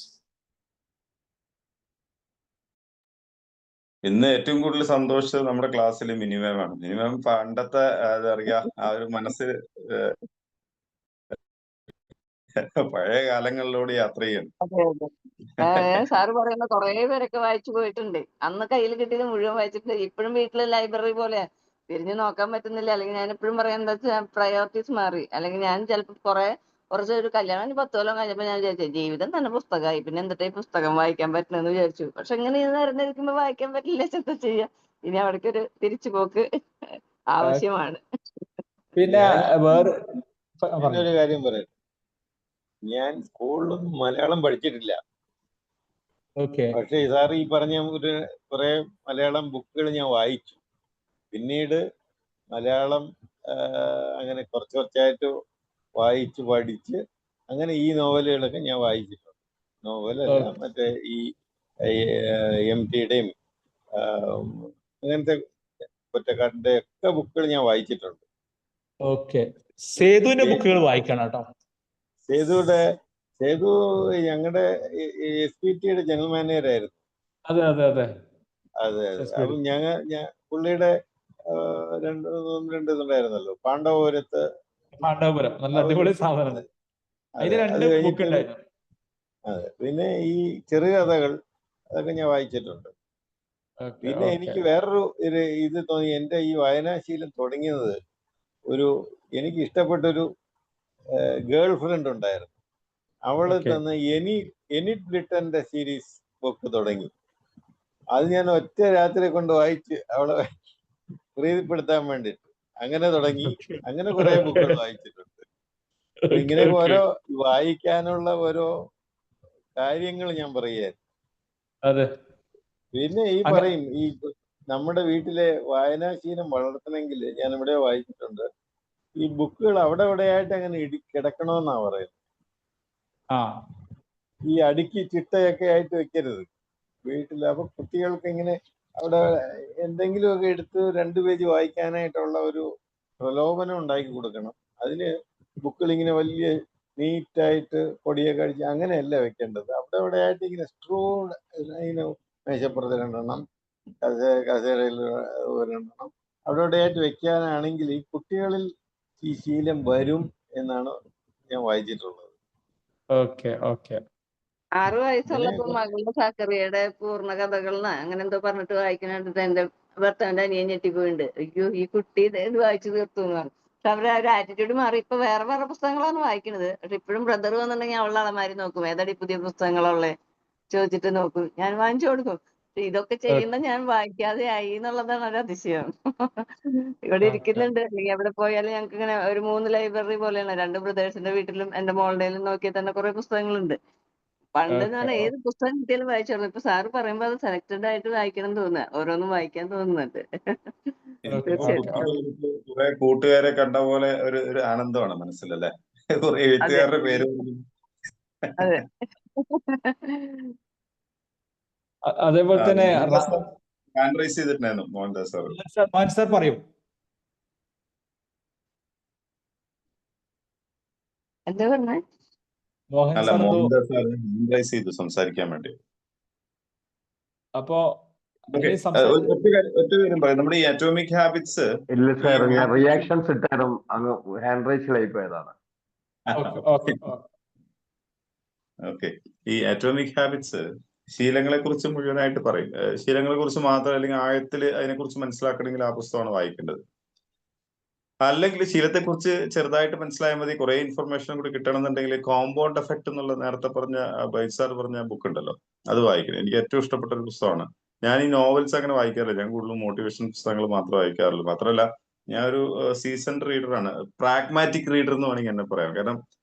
Speaker 3: ഇന്ന് ഏറ്റവും കൂടുതൽ സന്തോഷിച്ചത് നമ്മുടെ ക്ലാസ്സിൽ മിനിമമാണ്. മിനിമം പണ്ടത്തെ അതറിയാ ആ ഒരു മനസ്സ് പഴയ കാലങ്ങളിലൂടെ യാത്ര ചെയ്യണം.
Speaker 4: സാറ് പറയുന്ന കുറെ പേരൊക്കെ വായിച്ചു പോയിട്ടുണ്ട്. അന്ന് കയ്യിൽ കിട്ടിയത് മുഴുവൻ വായിച്ചിട്ടുണ്ട്. ഇപ്പോഴും വീട്ടില് ലൈബ്രറി പോലെ തിരിഞ്ഞു നോക്കാൻ പറ്റുന്നില്ല. അല്ലെങ്കിൽ ഞാൻ എപ്പോഴും പറയാൻ എന്താ വെച്ചാൽ പ്രയോറിറ്റീസ് മാറി. അല്ലെങ്കിൽ ഞാൻ ചിലപ്പോൾ കുറച്ച് ഒരു കല്യാണം 10 കൊല്ലം കഴിഞ്ഞപ്പോൾ ഞാൻ വിചാരിച്ചു ജീവിതം തന്നെ പുസ്തകമായി, പിന്നെ എന്നിട്ട് ഈ പുസ്തകം വായിക്കാൻ പറ്റണമെന്ന് വിചാരിച്ചു. പക്ഷെ ഇങ്ങനെ നിരന്നിരിക്കുമ്പോ വായിക്കാൻ പറ്റില്ല. എന്താ ചെയ്യാ? ഇനി അവിടേക്ക് ഒരു തിരിച്ചുപോക്ക് ആവശ്യമാണ്.
Speaker 2: പിന്നെ വേറെ
Speaker 5: ഒരു കാര്യം പറയാം, ഞാൻ സ്കൂളിലൊന്നും മലയാളം പഠിച്ചിട്ടില്ല. പക്ഷെ സാറ് ഈ പറഞ്ഞ കുറെ മലയാളം ബുക്കുകൾ ഞാൻ വായിച്ചു. പിന്നീട് മലയാളം അങ്ങനെ കുറച്ചായിട്ട് വായിച്ച് പഠിച്ച് അങ്ങനെ ഈ നോവലുകളൊക്കെ ഞാൻ വായിച്ചിട്ടുണ്ട്. നോവലല്ല, മറ്റേ ഈ MTയുടെയും അങ്ങനത്തെ ഒറ്റക്കാരന്റെ ഒക്കെ ബുക്കുകൾ ഞാൻ വായിച്ചിട്ടുണ്ട്.
Speaker 2: സേതുവിന്റെ ബുക്കുകൾ വായിക്കണം കേട്ടോ.
Speaker 5: സേതു ഞങ്ങളുടെ SPTയുടെ ജനറൽ മാനേജർ ആയിരുന്നു.
Speaker 2: അതെ.
Speaker 5: അപ്പം പുള്ളിയുടെ രണ്ട് ഇതുണ്ടായിരുന്നല്ലോ, പാണ്ഡവപുരത്ത്.
Speaker 2: നല്ല അടിപൊളി സാധനം.
Speaker 5: അതെ. പിന്നെ ഈ ചെറുകഥകൾ അതൊക്കെ ഞാൻ വായിച്ചിട്ടുണ്ട്. പിന്നെ എനിക്ക് വേറൊരു ഇത് തോന്നി, എന്റെ ഈ വായനാശീലം തുടങ്ങിയത് എനിക്ക് ഇഷ്ടപ്പെട്ടൊരു ഗേൾ ഫ്രണ്ട് ഉണ്ടായിരുന്നു. അവള് തന്ന എനിറ്റ് ബ്ലിട്ടന്റെ സീരീസ് ബുക്ക് തുടങ്ങി. അത് ഞാൻ ഒറ്റ രാത്രി കൊണ്ട് വായിച്ച് അവളെ പ്രീതിപ്പെടുത്താൻ വേണ്ടിട്ട് അങ്ങനെ തുടങ്ങി. അങ്ങനെ കുറെ ബുക്കുകൾ വായിച്ചിട്ടുണ്ട്. ഇങ്ങനെ ഓരോ വായിക്കാനുള്ള ഓരോ കാര്യങ്ങൾ ഞാൻ പറയായിരുന്നു. പിന്നെ ഈ പറയും, ഈ നമ്മുടെ വീട്ടിലെ വായനാശീലം വളർത്തണമെങ്കിൽ ഞാൻ ഇവിടെ വായിച്ചിട്ടുണ്ട്, ഈ ബുക്കുകൾ അവിടെ ഇവിടെയായിട്ട് അങ്ങനെ കിടക്കണമെന്നാ പറയുന്നത്. ഈ അടുക്കി ചിട്ടയൊക്കെ ആയിട്ട് വെക്കരുത് വീട്ടിൽ. അപ്പൊ കുട്ടികൾക്ക് ഇങ്ങനെ അവിടെ എന്തെങ്കിലുമൊക്കെ എടുത്ത് 2 പേജ് വായിക്കാനായിട്ടുള്ള ഒരു പ്രലോഭനം ഉണ്ടാക്കി കൊടുക്കണം. അതിന് ബുക്കുകൾ ഇങ്ങനെ വലിയ നീറ്റായിട്ട് പൊടിയൊക്കെ അടിച്ച് അങ്ങനെയല്ല വെക്കേണ്ടത്. അവിടെ ഇവിടെയായിട്ട് ഇങ്ങനെ ഇങ്ങനെ മേശപ്പുറത്ത് 2 എണ്ണം, കസേരയിൽ 1 എണ്ണം അവിടെ ഇവിടെയായിട്ട് വെക്കാനാണെങ്കിൽ ഈ കുട്ടികളിൽ ഈ ശീലം വരും എന്നാണ് ഞാൻ വായിച്ചിട്ടുള്ളത്.
Speaker 4: 6 വയസ്സുള്ളപ്പോ മകളുടെ സക്കറിയയുടെ പൂർണ്ണ കഥകൾ അങ്ങനെ എന്തോ പറഞ്ഞിട്ട് വായിക്കാനായിട്ട് എന്റെ ഭർത്താവിന്റെ അനിയൻ ഞെട്ടിപ്പോയിട്ടുണ്ട്. അയ്യോ ഈ കുട്ടി ഇത് വായിച്ചു തീർത്തു എന്ന് പറഞ്ഞു. പക്ഷെ അവരുടെ ഒരു ആറ്റിറ്റ്യൂഡ് മാറി. ഇപ്പൊ വേറെ പുസ്തകങ്ങളാണ് വായിക്കുന്നത്. പക്ഷെ ഇപ്പോഴും ബ്രദർ വന്നിട്ടുണ്ടെങ്കിൽ അവളുടെ അളമാരി നോക്കും, ഏതാടി പുതിയ പുസ്തകങ്ങളുള്ളേ ചോദിച്ചിട്ട് നോക്കും. ഞാൻ വാങ്ങിച്ചു കൊടുക്കും. ഇതൊക്കെ ചെയ്യുന്ന ഞാൻ വായിക്കാതെ ആയി എന്നുള്ളതാണ് ഒരു അതിശയം. ഇവിടെ ഇരിക്കുന്നുണ്ട്. അല്ലെങ്കിൽ എവിടെ പോയാലും ഞങ്ങൾക്ക് ഇങ്ങനെ ഒരു 3 ലൈബ്രറി പോലെയാണ്. 2 ബ്രദേഴ്സിന്റെ വീട്ടിലും എന്റെ മോളുടെയിലും നോക്കിയാൽ തന്നെ കുറെ പുസ്തകങ്ങളുണ്ട്. പണ്ട് എന്ന് പറഞ്ഞാൽ ഏത് പുസ്തകം കിട്ടിയാലും വായിച്ചോളൂ. ഇപ്പൊ സാറ് പറയുമ്പോ അത് സെലക്റ്റഡ് ആയിട്ട് വായിക്കണം തോന്നുക. ഓരോന്നും വായിക്കാൻ തോന്നുന്നുണ്ട്.
Speaker 3: കുറെ കൂട്ടുകാരെ കണ്ട പോലെ ഒരു ആനന്ദമാണ് മനസ്സിലല്ലേ, കുറെ എഴുത്തുകാരുടെ പേര്.
Speaker 4: അതെ.
Speaker 2: അതേപോലെ തന്നെ
Speaker 3: ഹാൻഡ് റൈസ് ചെയ്തിട്ടുണ്ടായിരുന്നു മോഹൻദാസ് സാർ.
Speaker 2: പറയൂ.
Speaker 4: എന്താ പറഞ്ഞേ?
Speaker 3: മോഹൻദാസ് സാർ ഹാൻഡ് റൈസ് ചെയ്തു സംസാരിക്കാൻ വേണ്ടി.
Speaker 2: അപ്പോ
Speaker 3: ഒറ്റ കാര്യം പറയാം, നമ്മുടെ ഈ അറ്റോമിക് ഹാബിറ്റ്സ്.
Speaker 6: ഇല്ല സാർ, ഞാൻ റിയാക്ഷൻസ് ഇട്ടാലും അങ്ങ് ഹാൻഡ് റൈസിലായി പോയതാണ്.
Speaker 3: ഓക്കെ. ഈ അറ്റോമിക് ഹാബിറ്റ്സ് ശീലങ്ങളെ കുറിച്ച് മുഴുവനായിട്ട് പറയും. ശീലങ്ങളെ കുറിച്ച് മാത്രം അല്ലെങ്കിൽ ആഴത്തിൽ അതിനെക്കുറിച്ച് മനസ്സിലാക്കണമെങ്കിൽ ആ പുസ്തകമാണ് വായിക്കേണ്ടത്. അല്ലെങ്കിൽ ശീലത്തെക്കുറിച്ച് ചെറുതായിട്ട് മനസ്സിലായാൽ മതി. കുറെ ഇൻഫർമേഷൻ കൂടി കിട്ടണമെന്നുണ്ടെങ്കിൽ കോമ്പൗണ്ട് എഫക്ട് എന്നുള്ള നേരത്തെ പറഞ്ഞ ബൈജ് സാർ പറഞ്ഞ ബുക്ക് ഉണ്ടല്ലോ, അത് വായിക്കണം. എനിക്ക് ഏറ്റവും ഇഷ്ടപ്പെട്ട ഒരു പുസ്തകമാണ്. ഞാൻ ഈ നോവൽസ് അങ്ങനെ വായിക്കാറില്ല. ഞാൻ കൂടുതലും മോട്ടിവേഷൻ പുസ്തകങ്ങൾ മാത്രമേ വായിക്കാറുള്ളൂ. മാത്രമല്ല ഞാൻ ഒരു സീസൺഡ് റീഡറാണ്, പ്രാഗ്മാറ്റിക് റീഡർ എന്ന് വേണമെങ്കിൽ എന്നെ പറയാം. കാരണം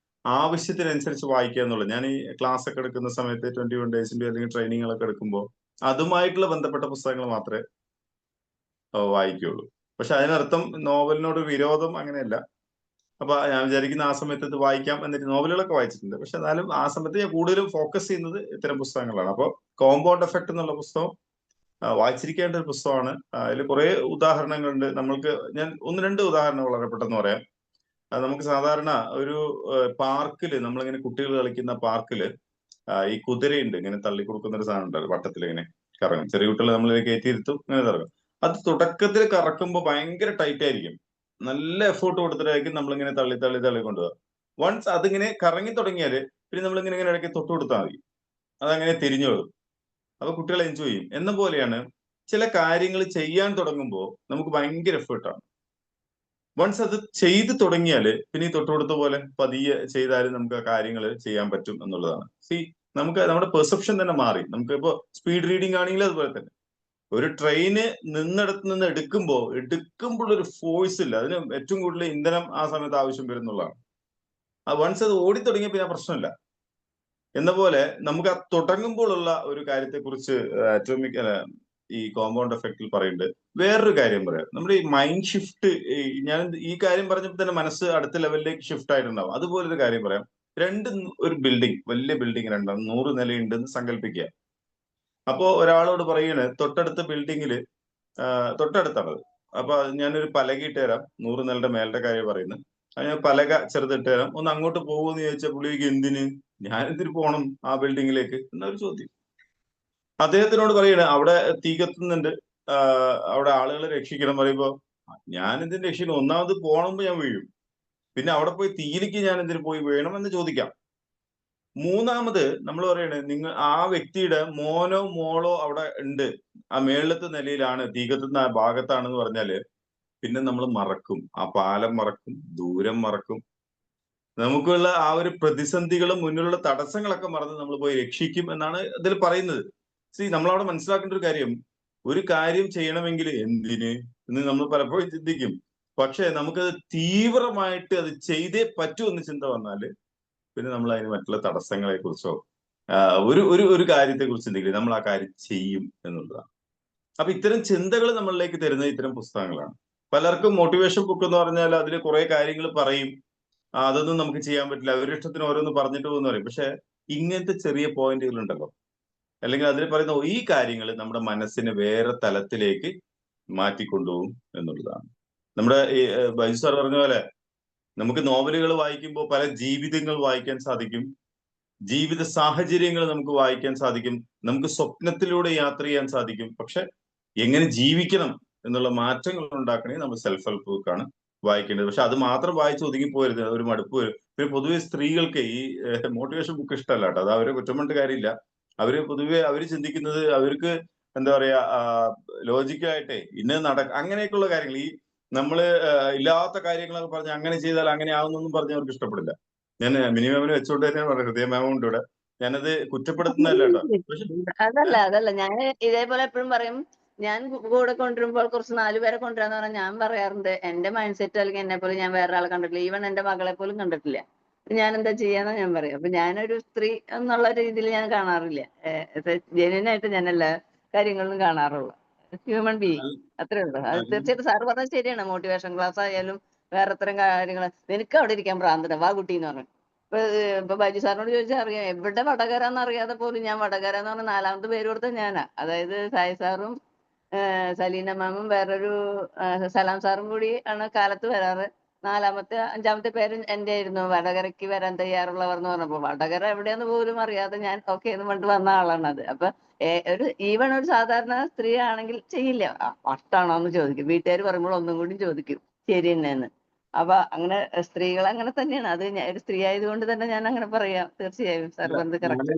Speaker 3: ആവശ്യത്തിനനുസരിച്ച് വായിക്കുക എന്നുള്ളത്. ഞാൻ ഈ ക്ലാസ് ഒക്കെ എടുക്കുന്ന സമയത്ത് 21 ഡേയ്സിന്റെ അല്ലെങ്കിൽ ട്രെയിനിങ്ങുകളൊക്കെ എടുക്കുമ്പോൾ അതുമായിട്ടുള്ള ബന്ധപ്പെട്ട പുസ്തകങ്ങൾ മാത്രമേ വായിക്കുകയുള്ളൂ. പക്ഷെ അതിനർത്ഥം നോവലിനോട് വിരോധം അങ്ങനെയല്ല. അപ്പൊ ഞാൻ വിചാരിക്കുന്ന ആ സമയത്ത് ഇത് വായിക്കാം എന്നിട്ട് നോവലുകളൊക്കെ വായിച്ചിട്ടുണ്ട്. പക്ഷെ എന്നാലും ആ സമയത്ത് ഞാൻ കൂടുതലും ഫോക്കസ് ചെയ്യുന്നത് ഇത്തരം പുസ്തകങ്ങളാണ്. അപ്പോൾ കോമ്പൗണ്ട് എഫക്ട് എന്നുള്ള പുസ്തകം വായിച്ചിരിക്കേണ്ട ഒരു പുസ്തകമാണ്. അതിൽ കുറെ ഉദാഹരണങ്ങളുണ്ട്. നമ്മൾക്ക് ഞാൻ 1-2 ഉദാഹരണങ്ങൾ വളരെ പെട്ടെന്ന് പറയാം. നമുക്ക് സാധാരണ ഒരു പാർക്കിൽ, നമ്മളിങ്ങനെ കുട്ടികൾ കളിക്കുന്ന പാർക്കിൽ ഈ കുതിരയുണ്ട്, ഇങ്ങനെ തള്ളി കൊടുക്കുന്ന ഒരു സാധനം ഉണ്ട്, വട്ടത്തിൽ ഇങ്ങനെ കറങ്ങും. ചെറിയ കുട്ടികളെ നമ്മൾ കയറ്റിയിരുത്തും, ഇങ്ങനെ കറങ്ങും. അത് തുടക്കത്തിൽ കറക്കുമ്പോൾ ഭയങ്കര ടൈറ്റ് ആയിരിക്കും. നല്ല എഫേർട്ട് കൊടുത്തിട്ടായിരിക്കും നമ്മളിങ്ങനെ തള്ളി തള്ളി തള്ളി കൊണ്ടുപോകുക. വൺസ് അതിങ്ങനെ കറങ്ങി തുടങ്ങിയാൽ പിന്നെ നമ്മളിങ്ങനെ ഇങ്ങനെ ഇടയ്ക്ക് തൊട്ട് കൊടുത്താൽ മതി, അതങ്ങനെ തിരിഞ്ഞോളും. അപ്പൊ കുട്ടികൾ എൻജോയ് ചെയ്യും. എന്ന പോലെയാണ് ചില കാര്യങ്ങൾ ചെയ്യാൻ തുടങ്ങുമ്പോൾ നമുക്ക് ഭയങ്കര എഫേർട്ടാണ്. വൺസ് അത് ചെയ്ത് തുടങ്ങിയാല് പിന്നെ ഈ തൊട്ടുകൊടുത്ത പോലെ പതിയെ ചെയ്താലും നമുക്ക് ആ കാര്യങ്ങൾ ചെയ്യാൻ പറ്റും എന്നുള്ളതാണ്. നമുക്ക് നമ്മുടെ പെർസെപ്ഷൻ തന്നെ മാറി. നമുക്ക് ഇപ്പോ സ്പീഡ് റീഡിംഗ് ആണെങ്കിലും അതുപോലെ തന്നെ ഒരു ട്രെയിന് നിന്നിടത്ത് നിന്ന് എടുക്കുമ്പോൾ ഒരു ഫോഴ്സ് ഇല്ല, അതിന് ഏറ്റവും കൂടുതൽ ഇന്ധനം ആ സമയത്ത് ആവശ്യം വരുന്നുള്ളതാണ്. ആ വൺസ് അത് ഓടി തുടങ്ങിയ പിന്നെ പ്രശ്നമില്ല. എന്ന പോലെ നമുക്ക് ആ തുടങ്ങുമ്പോഴുള്ള ഒരു കാര്യത്തെക്കുറിച്ച് ഈ കോമ്പൗണ്ട് എഫക്റ്റിൽ പറയുന്നുണ്ട്. വേറൊരു കാര്യം പറയാം, നമ്മുടെ ഈ മൈൻഡ് ഷിഫ്റ്റ്. ഞാൻ ഈ കാര്യം പറഞ്ഞപ്പോൾ തന്നെ മനസ്സ് അടുത്ത ലെവലിലേക്ക് ഷിഫ്റ്റ് ആയിട്ടുണ്ടാവും. അതുപോലെ ഒരു കാര്യം പറയാം. ഒരു ബിൽഡിംഗ്, വലിയ ബിൽഡിംഗ്, 100 നിലയുണ്ടെന്ന് സങ്കല്പിക്കുക. അപ്പോ ഒരാളോട് പറയണ് തൊട്ടടുത്ത ബിൽഡിങ്ങിൽ, തൊട്ടടുത്താണത്, അപ്പൊ ഞാനൊരു പലകയിട്ട് തരാം, 100 നിലയുടെ മേലത്തെ കാര്യം പറയുന്നത്. ഞാൻ പലക ചെറുതിട്ട് തരാം, ഒന്ന് അങ്ങോട്ട് പോകുമെന്ന് ചോദിച്ചാൽ പുള്ളിക്ക് എന്തിന്, ഞാൻ എന്തിന് പോകണം ആ ബിൽഡിങ്ങിലേക്ക് എന്നൊരു ചോദ്യം. അദ്ദേഹത്തിനോട് പറയണ അവിടെ തീ കത്തുന്നുണ്ട്, അവിടെ ആളുകളെ രക്ഷിക്കണം പറയുമ്പോ ഞാൻ എന്തിനു രക്ഷിക്കണം, ഒന്നാമത് പോകണമെന്ന് ഞാൻ വീഴും, പിന്നെ അവിടെ പോയി തീയിലേക്ക് ഞാൻ എന്തിനു പോയി വീഴണം എന്ന് ചോദിക്കാം. മൂന്നാമത് നമ്മൾ പറയണേ, ആ വ്യക്തിയുടെ മോനോ മോളോ അവിടെ ഉണ്ട്, ആ മേളത്തെ നിലയിലാണ്, തീ കത്തുന്ന ഭാഗത്താണെന്ന് പറഞ്ഞാല് പിന്നെ നമ്മൾ മറക്കും, ആ പാലം മറക്കും, ദൂരം മറക്കും, നമുക്കുള്ള ആ ഒരു പ്രതിസന്ധികളും മുന്നിലുള്ള തടസ്സങ്ങളൊക്കെ മറന്ന് നമ്മൾ പോയി രക്ഷിക്കും എന്നാണ് ഇതിൽ പറയുന്നത്. നമ്മളവിടെ മനസ്സിലാക്കേണ്ട ഒരു കാര്യം, ഒരു കാര്യം ചെയ്യണമെങ്കിൽ എന്തിന് എന്ന് നമ്മൾ പലപ്പോഴും ചിന്തിക്കും. പക്ഷെ നമുക്കത് തീവ്രമായിട്ട് അത് ചെയ്തേ പറ്റൂ എന്ന് ചിന്ത വന്നാല് പിന്നെ നമ്മൾ അതിന് മറ്റുള്ള തടസ്സങ്ങളെ കുറിച്ചോ ഒരു കാര്യത്തെ കുറിച്ച് ചിന്തിക്കില്ല, നമ്മൾ ആ കാര്യം ചെയ്യും എന്നുള്ളതാണ്. അപ്പൊ ഇത്തരം ചിന്തകൾ നമ്മളിലേക്ക് തരുന്നത് ഇത്തരം പുസ്തകങ്ങളാണ്. പലർക്കും മോട്ടിവേഷൻ ബുക്ക് എന്ന് പറഞ്ഞാൽ അതിൽ കുറെ കാര്യങ്ങൾ പറയും, അതൊന്നും നമുക്ക് ചെയ്യാൻ പറ്റില്ല, അവരുടെ ഇഷ്ടത്തിന് ഓരോന്ന് പറഞ്ഞിട്ട് പോകുന്ന പറയും. പക്ഷെ ഇങ്ങനത്തെ ചെറിയ പോയിന്റുകൾ ഉണ്ടല്ലോ, അല്ലെങ്കിൽ അതിൽ പറയുന്ന ഈ കാര്യങ്ങൾ നമ്മുടെ മനസ്സിനെ വേറെ തലത്തിലേക്ക് മാറ്റിക്കൊണ്ടുപോകും എന്നുള്ളതാണ്. നമ്മുടെ ഈ ബൈജു സാർ പറഞ്ഞ പോലെ നമുക്ക് നോവലുകൾ വായിക്കുമ്പോൾ പല ജീവിതങ്ങൾ വായിക്കാൻ സാധിക്കും, ജീവിത സാഹചര്യങ്ങൾ നമുക്ക് വായിക്കാൻ സാധിക്കും, നമുക്ക് സ്വപ്നത്തിലൂടെ യാത്ര ചെയ്യാൻ സാധിക്കും. പക്ഷെ എങ്ങനെ ജീവിക്കണം എന്നുള്ള മാറ്റങ്ങൾ ഉണ്ടാക്കണമെങ്കിൽ നമ്മൾ സെൽഫ് ഹെൽപ്പ് ബുക്കാണ് വായിക്കേണ്ടത്. പക്ഷെ അത് മാത്രം വായിച്ച് ഒതുങ്ങിപ്പോരുത്, ഒരു മടുപ്പ് വരും. പിന്നെ പൊതുവെ സ്ത്രീകൾക്ക് ഈ മോട്ടിവേഷൻ ബുക്ക് ഇഷ്ടമല്ല കേട്ടോ, അത് അവരെ കുറ്റം പറഞ്ഞിട്ട് കാര്യമില്ല. പൊതുവെ അവര് ചിന്തിക്കുന്നത്, അവർക്ക് എന്താ പറയാ, ലോജിക്കലായിട്ടേ അങ്ങനെയൊക്കെയുള്ള കാര്യങ്ങൾ, ഈ നമ്മള് ഇല്ലാത്ത കാര്യങ്ങളൊക്കെ പറഞ്ഞ് അങ്ങനെ ചെയ്താൽ അങ്ങനെ ആവുന്നൊന്നും പറഞ്ഞ് അവർക്ക് ഇഷ്ടപ്പെടില്ല. ഞാൻ മിനിമമിന് വെച്ചുകൊണ്ട് തന്നെയാണ് പറഞ്ഞത്, ഹൃദയ മാമുണ്ട് ഇവിടെ, ഞാനത് കുറ്റപ്പെടുത്തുന്നതല്ല കേട്ടോ. പക്ഷെ
Speaker 4: അതല്ല ഞാൻ ഇതേപോലെ എപ്പോഴും പറയും, ഞാൻ കൂടെ കൊണ്ടുവരുമ്പോൾ കുറച്ച് 4 പേരെ കൊണ്ടുവരാന്ന് പറഞ്ഞാൽ ഞാൻ പറയാറുണ്ട്, എന്റെ മൈൻഡ് സെറ്റ് അല്ലെങ്കിൽ എന്നെ പോലെ ഞാൻ വേറെ ആളെ കണ്ടിട്ടില്ല, ഈവൻ എന്റെ മകളെ പോലും കണ്ടിട്ടില്ല. ഞാൻ എന്താ ചെയ്യാന്ന് ഞാൻ പറയും. അപ്പൊ ഞാനൊരു സ്ത്രീ എന്നുള്ള രീതിയിൽ ഞാൻ കാണാറില്ല, ജെന്യൂനായിട്ട് ഞാൻ എല്ലാ കാര്യങ്ങളിലും കാണാറുള്ളൂ. ഹ്യൂമൻ ബീയിങ്, അത്രേ ഉള്ളൂ. അത് തീർച്ചയായിട്ടും സാറ് പറഞ്ഞത് ശരിയാണ്. മോട്ടിവേഷൻ ക്ലാസ് ആയാലും വേറെ ഇത്തരം കാര്യങ്ങൾ, നിനക്ക് അവിടെ ഇരിക്കാൻ ഭ്രാന്തത, വാ കുട്ടി എന്ന് പറഞ്ഞു. ഇപ്പൊ ബൈജു സാറിനോട് ചോദിച്ചാൽ അറിയാം, എവിടെ വടകര എന്നറിയാതെ പോലും ഞാൻ വടകര എന്ന് പറഞ്ഞ 4ാമത്തെ പേര് കൊടുത്തത് ഞാനാ. അതായത് സായി സാറും സലീന മാമും വേറൊരു സലാം സാറും കൂടി ആണ് കാലത്ത് വരാറ്. 5ാമത്തെ പേര് എന്റെ ആയിരുന്നു, വടകരയ്ക്ക് വരാൻ തയ്യാറുള്ളവർ എന്ന് പറഞ്ഞപ്പോ വടകര എവിടെയെന്ന് പോലും അറിയാതെ ഞാൻ ഓക്കെ എന്ന് പറഞ്ഞിട്ട് വന്ന ആളാണ് അത്. അപ്പൊ ഈവൺ ഒരു സാധാരണ സ്ത്രീ ആണെങ്കിൽ ചെയ്യില്ല, വട്ടാണോ എന്ന് ചോദിക്കും. വീട്ടുകാർ പറയുമ്പോൾ ഒന്നും കൂടി ചോദിക്കും ശരി തന്നെയെന്ന്. അപ്പൊ അങ്ങനെ സ്ത്രീകൾ അങ്ങനെ തന്നെയാണ്. അത് ഒരു സ്ത്രീ ആയതുകൊണ്ട് തന്നെ ഞാൻ അങ്ങനെ പറയാം. തീർച്ചയായും സാർ
Speaker 3: അല്ല,
Speaker 4: പറഞ്ഞത്
Speaker 3: ഞാൻ
Speaker 4: കറക്റ്റ്.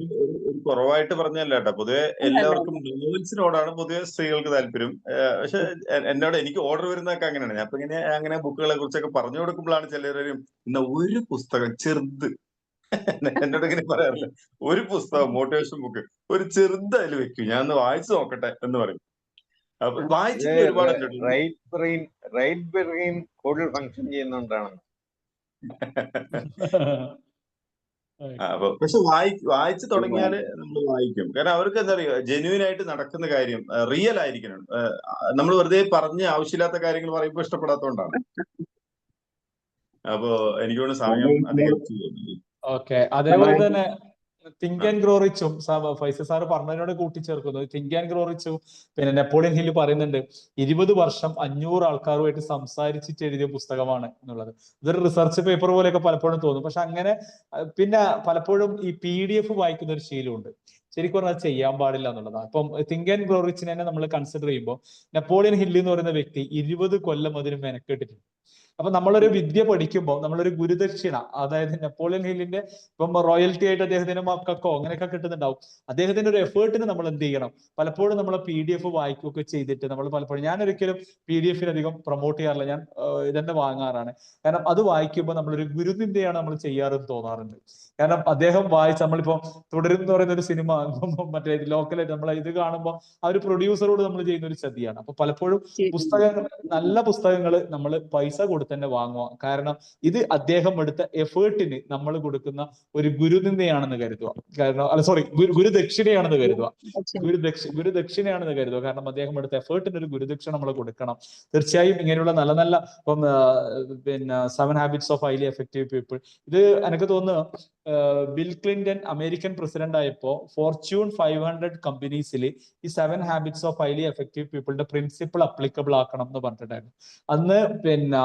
Speaker 3: ഒരു കുറവായിട്ട് പറഞ്ഞല്ല കേട്ടോ. പൊതുവെ
Speaker 4: അല്ല
Speaker 3: എല്ലാവർക്കും നോവൽസിനോടാണ് പൊതുവെ സ്ത്രീകൾക്ക് താല്പര്യം. പക്ഷെ എന്നോട് എനിക്ക് ഓർഡർ വരുന്നതൊക്കെ അങ്ങനെയാണ്. ഞാൻ ഇപ്പൊ ഇങ്ങനെ അങ്ങനെ ബുക്കുകളെ കുറിച്ചൊക്കെ പറഞ്ഞു കൊടുക്കുമ്പോഴാണ് ചിലരും ഇന്ന ഒരു പുസ്തകം ചെറുത് എന്നോട് ഇങ്ങനെ പറയാറില്ല. ഒരു പുസ്തകം മോട്ടിവേഷൻ ബുക്ക് ഒരു ചെറുത് അതിൽ വെക്കും, ഞാൻ ഒന്ന് വായിച്ചു നോക്കട്ടെ എന്ന് പറയും. അപ്പൊ വായിച്ചിട്ട് ഒരുപാട് എന്നോട്
Speaker 5: റൈറ്റ് ബ്രെയിൻ കൂടുതൽ ഫങ്ഷൻ ചെയ്യുന്നുണ്ടാണ്.
Speaker 3: അപ്പൊ പക്ഷെ വായിച്ചു തുടങ്ങിയാല് നമ്മൾ വായിക്കും. കാരണം അവർക്ക് എന്താ പറയുക, ജെന്യൂൻ ആയിട്ട് നടക്കുന്ന കാര്യം റിയൽ ആയിരിക്കണം. നമ്മൾ വെറുതെ പറഞ്ഞ് ആവശ്യമില്ലാത്ത കാര്യങ്ങൾ പറയുമ്പോൾ ഇഷ്ടപ്പെടാത്തതുകൊണ്ടാണ്. അപ്പോ എനിക്ക് തോന്നുന്നു സമയം അധികരിച്ചു തോന്നുന്നു.
Speaker 2: ഓക്കെ, അതേപോലെ തന്നെ തിങ്ക് ആൻഡ് ഗ്രോ റിച്ചും ഫൈസൽ സാർ പറഞ്ഞതിനോട് കൂട്ടിച്ചേർക്കുന്നു. തിങ്ക് ആൻഡ് ഗ്രോ റിച്ചും പിന്നെ നെപ്പോളിയൻ ഹിൽ പറയുന്നുണ്ട് 20 വർഷം 500 ആൾക്കാരുമായിട്ട് സംസാരിച്ചിട്ട് എഴുതിയ പുസ്തകമാണ് എന്നുള്ളത്. ഇതൊരു റിസർച്ച് പേപ്പർ പോലെയൊക്കെ പലപ്പോഴും തോന്നും. പക്ഷെ അങ്ങനെ പിന്നെ പലപ്പോഴും ഈ PDF വായിക്കുന്ന ഒരു ശീലമുണ്ട്. ശരിക്കും പറഞ്ഞാൽ ചെയ്യാൻ പാടില്ല എന്നുള്ളതാണ്. അപ്പം തിങ്ക് ആൻഡ് ഗ്രോ റിച്ചിനെ തന്നെ നമ്മൾ കൺസിഡർ ചെയ്യുമ്പോൾ നെപ്പോളിയൻ ഹിൽ എന്ന് പറയുന്ന വ്യക്തി 20 കൊല്ലം അതിന് മെനക്കെട്ടിട്ടുണ്ട്. അപ്പൊ നമ്മളൊരു വിദ്യ പഠിക്കുമ്പോൾ നമ്മളൊരു ഗുരുദക്ഷിണ, അതായത് നെപ്പോളിയൻ ഹില്ലിന്റെ ഇപ്പം റോയൽറ്റി ആയിട്ട് അദ്ദേഹത്തിന്റെ മക്കൾക്കോ അങ്ങനെയൊക്കെ കിട്ടുന്നുണ്ടാവും. അദ്ദേഹത്തിന്റെ ഒരു എഫേർട്ടിന് നമ്മൾ എന്ത് ചെയ്യണം, പലപ്പോഴും നമ്മൾ PDF വായിക്കുകയൊക്കെ ചെയ്തിട്ട് നമ്മൾ പലപ്പോഴും, ഞാൻ ഒരിക്കലും PDF അധികം പ്രൊമോട്ട് ചെയ്യാറില്ല, ഞാൻ ഇതന്നെ വാങ്ങാറാണ്. കാരണം അത് വായിക്കുമ്പോൾ നമ്മളൊരു ഗുരുനിന്ദയാണ് നമ്മൾ ചെയ്യാറെന്ന് തോന്നാറുണ്ട്. കാരണം അദ്ദേഹം വായിച്ച് നമ്മളിപ്പോ തുടരും എന്ന് പറയുന്ന ഒരു സിനിമ മറ്റേ ലോക്കലായിട്ട് നമ്മൾ ഇത് കാണുമ്പോൾ ആ ഒരു പ്രൊഡ്യൂസറോട് നമ്മൾ ചെയ്യുന്ന ഒരു ചതിയാണ്. അപ്പൊ പലപ്പോഴും പുസ്തകങ്ങൾ, നല്ല പുസ്തകങ്ങൾ നമ്മൾ പൈസ കൊടുത്ത് തന്നെ വാങ്ങുക. കാരണം ഇത് അദ്ദേഹം എടുത്ത എഫേർട്ടിന് നമ്മൾ കൊടുക്കുന്ന ഒരു ഗുരുനിന്ദയാണെന്ന് കരുതുക. കാരണം ഗുരുദക്ഷിണയാണെന്ന് കരുതുക. ഗുരുദക്ഷിണയാണെന്ന് കരുതുക. കാരണം അദ്ദേഹം എടുത്ത എഫേർട്ടിന് ഒരു ഗുരുദക്ഷിണ നമ്മൾ കൊടുക്കണം. തീർച്ചയായും ഇങ്ങനെയുള്ള നല്ല നല്ല ഇപ്പം പിന്നെ 7 habits of highly effective people, ഇത് എനിക്ക് തോന്നുന്നു ബിൽ ക്ലിന്റൺ അമേരിക്കൻ പ്രസിഡന്റ് ആയപ്പോ ഫോർച്യൂൺ 500 കമ്പനീസിൽ ഈ 7 ഹാബിറ്റ്സ് ഓഫ് ഹൈലി എഫക്റ്റീവ് പീപ്പിളിന്റെ പ്രിൻസിപ്പിൾ അപ്ലിക്കബിൾ ആക്കണം എന്ന് പറഞ്ഞിട്ടുണ്ടായിരുന്നു. അന്ന് പിന്നെ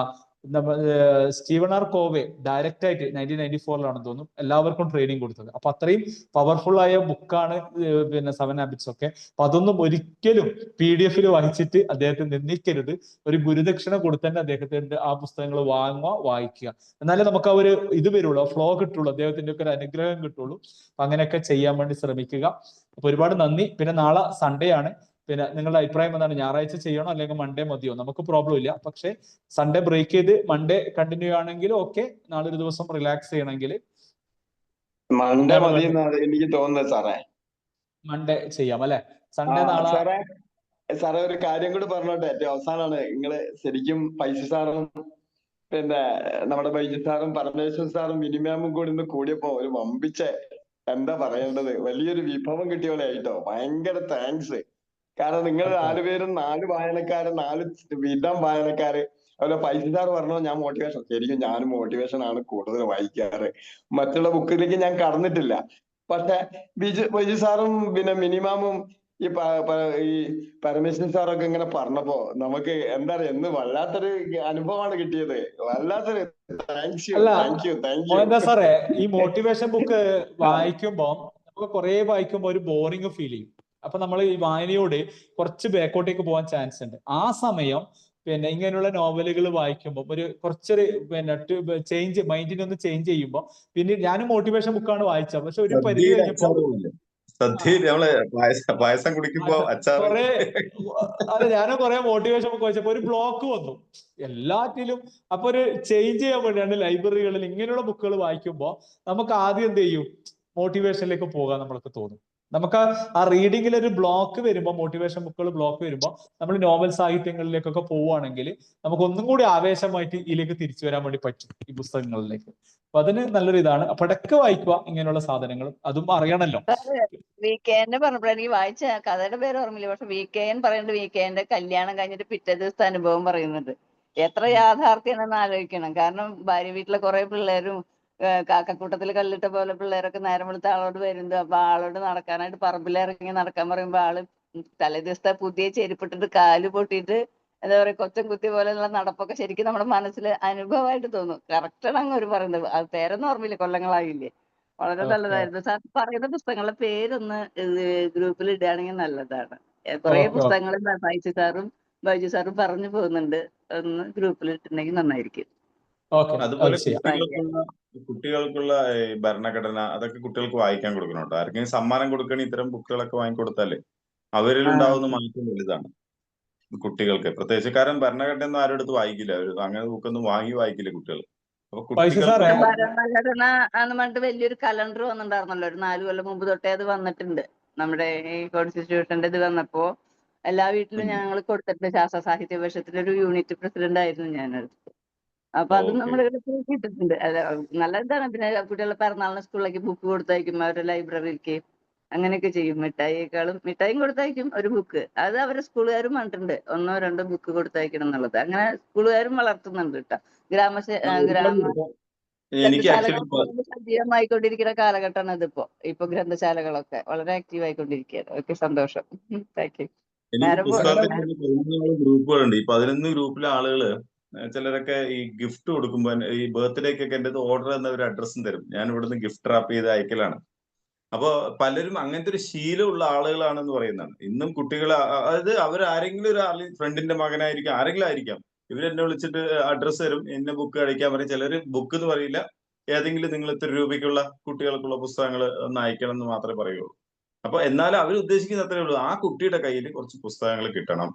Speaker 2: സ്റ്റീവൻ ആർ കോവേ ഡയറക്റ്റ് ആയിട്ട് 1994 തോന്നുന്നു എല്ലാവർക്കും ട്രെയിനിങ് കൊടുത്തത്. അപ്പൊ അത്രയും പവർഫുൾ ആയ ബുക്കാണ് പിന്നെ 7 ഹാബിറ്റ്സ് ഒക്കെ. അപ്പൊ അതൊന്നും ഒരിക്കലും PDF വായിച്ചിട്ട് അദ്ദേഹത്തെ നിന്ദിക്കരുത്. ഒരു ഗുരുദക്ഷിണ കൊടുത്ത് തന്നെ അദ്ദേഹത്തിന്റെ ആ പുസ്തകങ്ങൾ വായിക്കുക. എന്നാലേ നമുക്ക് ആ ഒരു ഇത് വരുള്ളൂ, ഫ്ലോ കിട്ടുള്ളൂ, അദ്ദേഹത്തിന്റെ ഒക്കെ ഒരു അനുഗ്രഹം കിട്ടുള്ളൂ. അപ്പൊ അങ്ങനെയൊക്കെ ചെയ്യാൻ വേണ്ടി ശ്രമിക്കുക. അപ്പൊ ഒരുപാട് നന്ദി. പിന്നെ നാളെ സൺഡേ ആണ്. പിന്നെ നിങ്ങളുടെ അഭിപ്രായം എന്താണ്? ഞായറാഴ്ച ചെയ്യണോ അല്ലെങ്കിൽ മൺഡേ മതിയോ? നമുക്ക് പ്രോബ്ലം ഇല്ല. പക്ഷെ സൺഡേ ബ്രേക്ക് ചെയ്ത് മൺഡേ കണ്ടിന്യൂ ആണെങ്കിൽ ഓക്കെ. നാളെ ഒരു ദിവസം റിലാക്സ് ചെയ്യണമെങ്കിൽ
Speaker 7: മൺഡേ മതി എന്നാണ് എനിക്ക് തോന്നുന്നത് സാറേ.
Speaker 2: മൺഡേ ചെയ്യാം അല്ലെ? സൺഡേ നാളെ.
Speaker 7: സാറേ ഒരു കാര്യം കൂടി പറഞ്ഞോട്ടെ, ഏറ്റവും അവസാനമാണ്. നിങ്ങള് ശരിക്കും പൈസ സാറും പിന്നെ നമ്മുടെ ബൈജു സാറും പരമേശ്വരൻ സാറും മിനിമാമും കൂടി ഇന്ന് കൂടിയപ്പോ ഒരു വമ്പിച്ച, എന്താ പറയേണ്ടത്, വലിയൊരു വിഭവം കിട്ടിയ പോലെ ആയിട്ടോ. ഭയങ്കര താങ്ക്സ്. കാരണം നിങ്ങൾ 4 പേരും 4 വായനക്കാര്, 4 വിധം വായനക്കാര്. അതുപോലെ പൈസ സാർ പറഞ്ഞോ, ഞാൻ മോട്ടിവേഷൻ, ശരിക്കും ഞാനും മോട്ടിവേഷൻ ആണ് കൂടുതൽ വായിക്കാറ്. മറ്റുള്ള ബുക്കിലേക്ക് ഞാൻ കടന്നിട്ടില്ല. പക്ഷെ ബൈജു സാറും പിന്നെ മിനിമാമും ഈ പരമേശ്വരൻ സാറൊക്കെ ഇങ്ങനെ പറഞ്ഞപ്പോ നമുക്ക് എന്താ പറയാ, ഇന്ന് വല്ലാത്തൊരു അനുഭവമാണ് കിട്ടിയത്. വല്ലാത്തൊരു താങ്ക് യു.
Speaker 2: എന്താ സാറേ, ഈ മോട്ടിവേഷൻ ബുക്ക് വായിക്കുമ്പോ നമുക്ക് കുറെ വായിക്കുമ്പോ ഒരു ബോറിംഗ് ഫീൽ ചെയ്യും. അപ്പൊ നമ്മൾ ഈ വായനയോട് കുറച്ച് ബാക്കോട്ടേക്ക് പോകാൻ ചാൻസ് ഉണ്ട്. ആ സമയം പിന്നെ ഇങ്ങനെയുള്ള നോവലുകൾ വായിക്കുമ്പോൾ ഒരു കുറച്ചൊരു പിന്നെ ചേഞ്ച്, മൈൻഡിനെ ഒന്ന് ചേഞ്ച് ചെയ്യുമ്പോൾ, പിന്നെ ഞാനും മോട്ടിവേഷൻ ബുക്കാണ് വായിച്ചത്. പക്ഷെ ഒരു പരിധി കഴിഞ്ഞപ്പോ
Speaker 3: പായസം കുടിക്കുമ്പോ
Speaker 2: കുറെ അതെ, ഞാനും കുറെ മോട്ടിവേഷൻ ബുക്ക് വായിച്ചപ്പോ ഒരു ബ്ലോക്ക് വന്നു എല്ലാറ്റിലും. അപ്പൊ ഒരു ചേഞ്ച് ചെയ്യാൻ വേണ്ടിയാണ് ലൈബ്രറികളിൽ ഇങ്ങനെയുള്ള ബുക്കുകൾ വായിക്കുമ്പോൾ നമുക്ക് ആദ്യം എന്ത് ചെയ്യും, മോട്ടിവേഷനിലേക്ക് പോകാൻ നമ്മൾക്ക് തോന്നും. നമുക്ക് ആ റീഡിങ്ങിൽ ഒരു ബ്ലോക്ക് വരുമ്പോൾ, മോട്ടിവേഷൻ ബുക്കുകൾ ബ്ലോക്ക് വരുമ്പോൾ നമ്മൾ നോവൽ സാഹിത്യങ്ങളിലേക്കൊക്കെ പോവുകയാണെങ്കിൽ നമുക്ക് ഒന്നും കൂടി ആവേശമായിട്ട് ഇതിലേക്ക് തിരിച്ചു വരാൻ വേണ്ടി പറ്റും, ഈ പുസ്തകങ്ങളിലേക്ക്. അപ്പൊ അതിന് നല്ലൊരു ഇതാണ്. അപ്പൊ ഇടയ്ക്ക് വായിക്കുക ഇങ്ങനെയുള്ള സാധനങ്ങൾ, അതും അറിയണല്ലോ.
Speaker 4: VKN പറഞ്ഞപ്പോഴാണ് എനിക്ക് വായിച്ച കഥയുടെ പേര് ഓർമ്മയില്ല. പക്ഷെ VKN പറയുന്നുണ്ട്, VKN കല്യാണം കഴിഞ്ഞിട്ട് പിറ്റേ ദിവസത്തെ അനുഭവം പറയുന്നുണ്ട്. എത്ര യാഥാർത്ഥ്യമാണെന്ന് ആലോചിക്കണം. കാരണം ഭാര്യ വീട്ടിലെ കുറെ പിള്ളേരും കാക്കക്കൂട്ടത്തിൽ കല്ലിട്ട പോലെ പിള്ളേരൊക്കെ നേരം വെളുത്ത ആളോട് വരുന്നത്. അപ്പൊ ആളോട് നടക്കാനായിട്ട് പറമ്പിലിറങ്ങി നടക്കാൻ പറയുമ്പോ ആള് തലേ ദിവസത്തെ പുതിയ ചെരുപ്പിട്ടിട്ട് കാല് പൊട്ടിയിട്ട് എന്താ പറയാ കൊച്ചൻ കുത്തി പോലെയുള്ള നടപ്പൊക്കെ ശരിക്കും നമ്മുടെ മനസ്സിൽ അനുഭവമായിട്ട് തോന്നും. കറക്റ്റാണ് അങ്ങ് ഒരു പറയുന്നത്. അത് പേരൊന്നും ഓർമ്മയില്ല, കൊല്ലങ്ങളായില്ലേ. വളരെ നല്ലതായിരുന്നു. സാർ പറയുന്ന പുസ്തകങ്ങളുടെ പേരൊന്ന് ഗ്രൂപ്പിൽ ഇടുകയാണെങ്കിൽ നല്ലതാണ്. കുറെ പുസ്തകങ്ങൾ പൈസ സാറും ബൈജു സാറും പറഞ്ഞു പോകുന്നുണ്ട്. ഒന്ന് ഗ്രൂപ്പിൽ ഇട്ടിട്ടുണ്ടെങ്കിൽ നന്നായിരിക്കും.
Speaker 2: ഓക്കെ,
Speaker 3: അതുപോലെ
Speaker 2: അത് ചെയ്യാം.
Speaker 3: കുട്ടികൾക്കുള്ള ഈ ഭരണഘടന അതൊക്കെ കുട്ടികൾക്ക് വായിക്കാൻ കൊടുക്കണം കേട്ടോ. ആർക്കെങ്കിലും സമ്മാനം കൊടുക്കണ ഇത്തരം ബുക്കുകളൊക്കെ വാങ്ങിക്കൊടുത്താലേ അവരിലുണ്ടാവുന്ന മാറ്റം വലുതാണ് കുട്ടികൾക്ക് പ്രത്യേകിച്ച്. കാരണം ഭരണഘടന ഒന്നും ആരും അടുത്ത് വായിക്കില്ല, അവർ അങ്ങനെ ബുക്കൊന്നും വാങ്ങി വായിക്കില്ല കുട്ടികൾ. അപ്പൊ
Speaker 2: ഫൈസൽ സാറേ,
Speaker 3: കുട്ടികൾക്ക്
Speaker 4: ഭരണഘടന എന്ന് പറഞ്ഞിട്ട് വലിയൊരു കലണ്ടർ വന്നിട്ടുണ്ടായിരുന്നല്ലോ, ഒരു 4 കൊല്ലം മുമ്പ് തൊട്ടേ അത് വന്നിട്ടുണ്ട്. നമ്മുടെ ഈ കോൺസ്റ്റിറ്റ്യൂഷന്റെ ഇത് വന്നപ്പോ എല്ലാ വീട്ടിലും ഞങ്ങൾ കൊടുത്തിട്ടുണ്ട്. ശാസ്ത്ര സാഹിത്യ പരിഷത്തിന്റെ ഒരു യൂണിറ്റ് പ്രസിഡന്റ് ആയിരുന്നു ഞാനത്. അപ്പൊ അത്
Speaker 3: ഓക്കെ.
Speaker 4: നമ്മൾ കിട്ടിയിട്ടുണ്ട്. അല്ല, നല്ല ഇതാണ്. പിന്നെ കുട്ടികളെ പിറന്നാളിന് സ്കൂളിലേക്ക് ബുക്ക് കൊടുത്തയക്കും, അവരുടെ ലൈബ്രറിക്ക് അങ്ങനെയൊക്കെ ചെയ്യും. മിഠായിയും കൊടുത്തയക്കും, ഒരു ബുക്ക്. അത് അവരെ സ്കൂളുകാരും പറഞ്ഞിട്ടുണ്ട്, 1 or 2 ബുക്ക് കൊടുത്തയക്കണം എന്നുള്ളത്. അങ്ങനെ സ്കൂളുകാരും വളർത്തുന്നുണ്ട് കേട്ടോ. ഗ്രാമ
Speaker 3: എനിക്ക് ആക്ച്വലി
Speaker 4: ഗ്രന്ഥശാലകളൊക്കെ സജീവമായിക്കൊണ്ടിരിക്കുന്ന കാലഘട്ടമാണ് ഇതിപ്പോ. ഇപ്പൊ ഗ്രന്ഥശാലകളൊക്കെ വളരെ ആക്റ്റീവായിക്കൊണ്ടിരിക്കുകയാണ്. ഓക്കെ, സന്തോഷം. Thank you.
Speaker 3: എനിക്ക്
Speaker 4: നേരം
Speaker 3: പുസ്തകത്തിൽ
Speaker 4: പോലെ
Speaker 3: 11 ഗ്രൂപ്പുകളുണ്ട്. ഈ 11 ഗ്രൂപ്പിലെ ആളുകള് ചിലരൊക്കെ ഈ ഗിഫ്റ്റ് കൊടുക്കുമ്പോ ഈ ബർത്ത്ഡേക്കൊക്കെ എൻ്റെ ഓർഡർ എന്ന ഒരു അഡ്രസ്സും തരും. ഞാൻ ഇവിടുന്ന് ഗിഫ്റ്റ് റാപ്പ് ചെയ്ത് അയക്കലാണ്. അപ്പൊ പലരും അങ്ങനത്തെ ഒരു ശീലമുള്ള ആളുകളാണെന്ന് പറയുന്നതാണ്. ഇന്നും കുട്ടികൾ, അതായത് അവർ ആരെങ്കിലും ഒരു ഫ്രണ്ടിന്റെ മകനായിരിക്കാം, ആരെങ്കിലും ആയിരിക്കാം, ഇവരെന്നെ വിളിച്ചിട്ട് അഡ്രസ്സ് തരും, എന്നെ ബുക്ക് അയക്കാൻ പറയും. ചിലര് ബുക്ക് എന്ന് പറയില്ല, ഏതെങ്കിലും നിങ്ങൾ ഇത്ര രൂപയ്ക്കുള്ള കുട്ടികൾക്കുള്ള പുസ്തകങ്ങൾ ഒന്ന് അയക്കണം എന്ന് മാത്രമേ പറയുള്ളൂ. അപ്പൊ എന്നാലും അവർ ഉദ്ദേശിക്കുന്ന അത്രേ ഉള്ളൂ, ആ കുട്ടിയുടെ കയ്യിൽ കുറച്ച് പുസ്തകങ്ങൾ കിട്ടണം,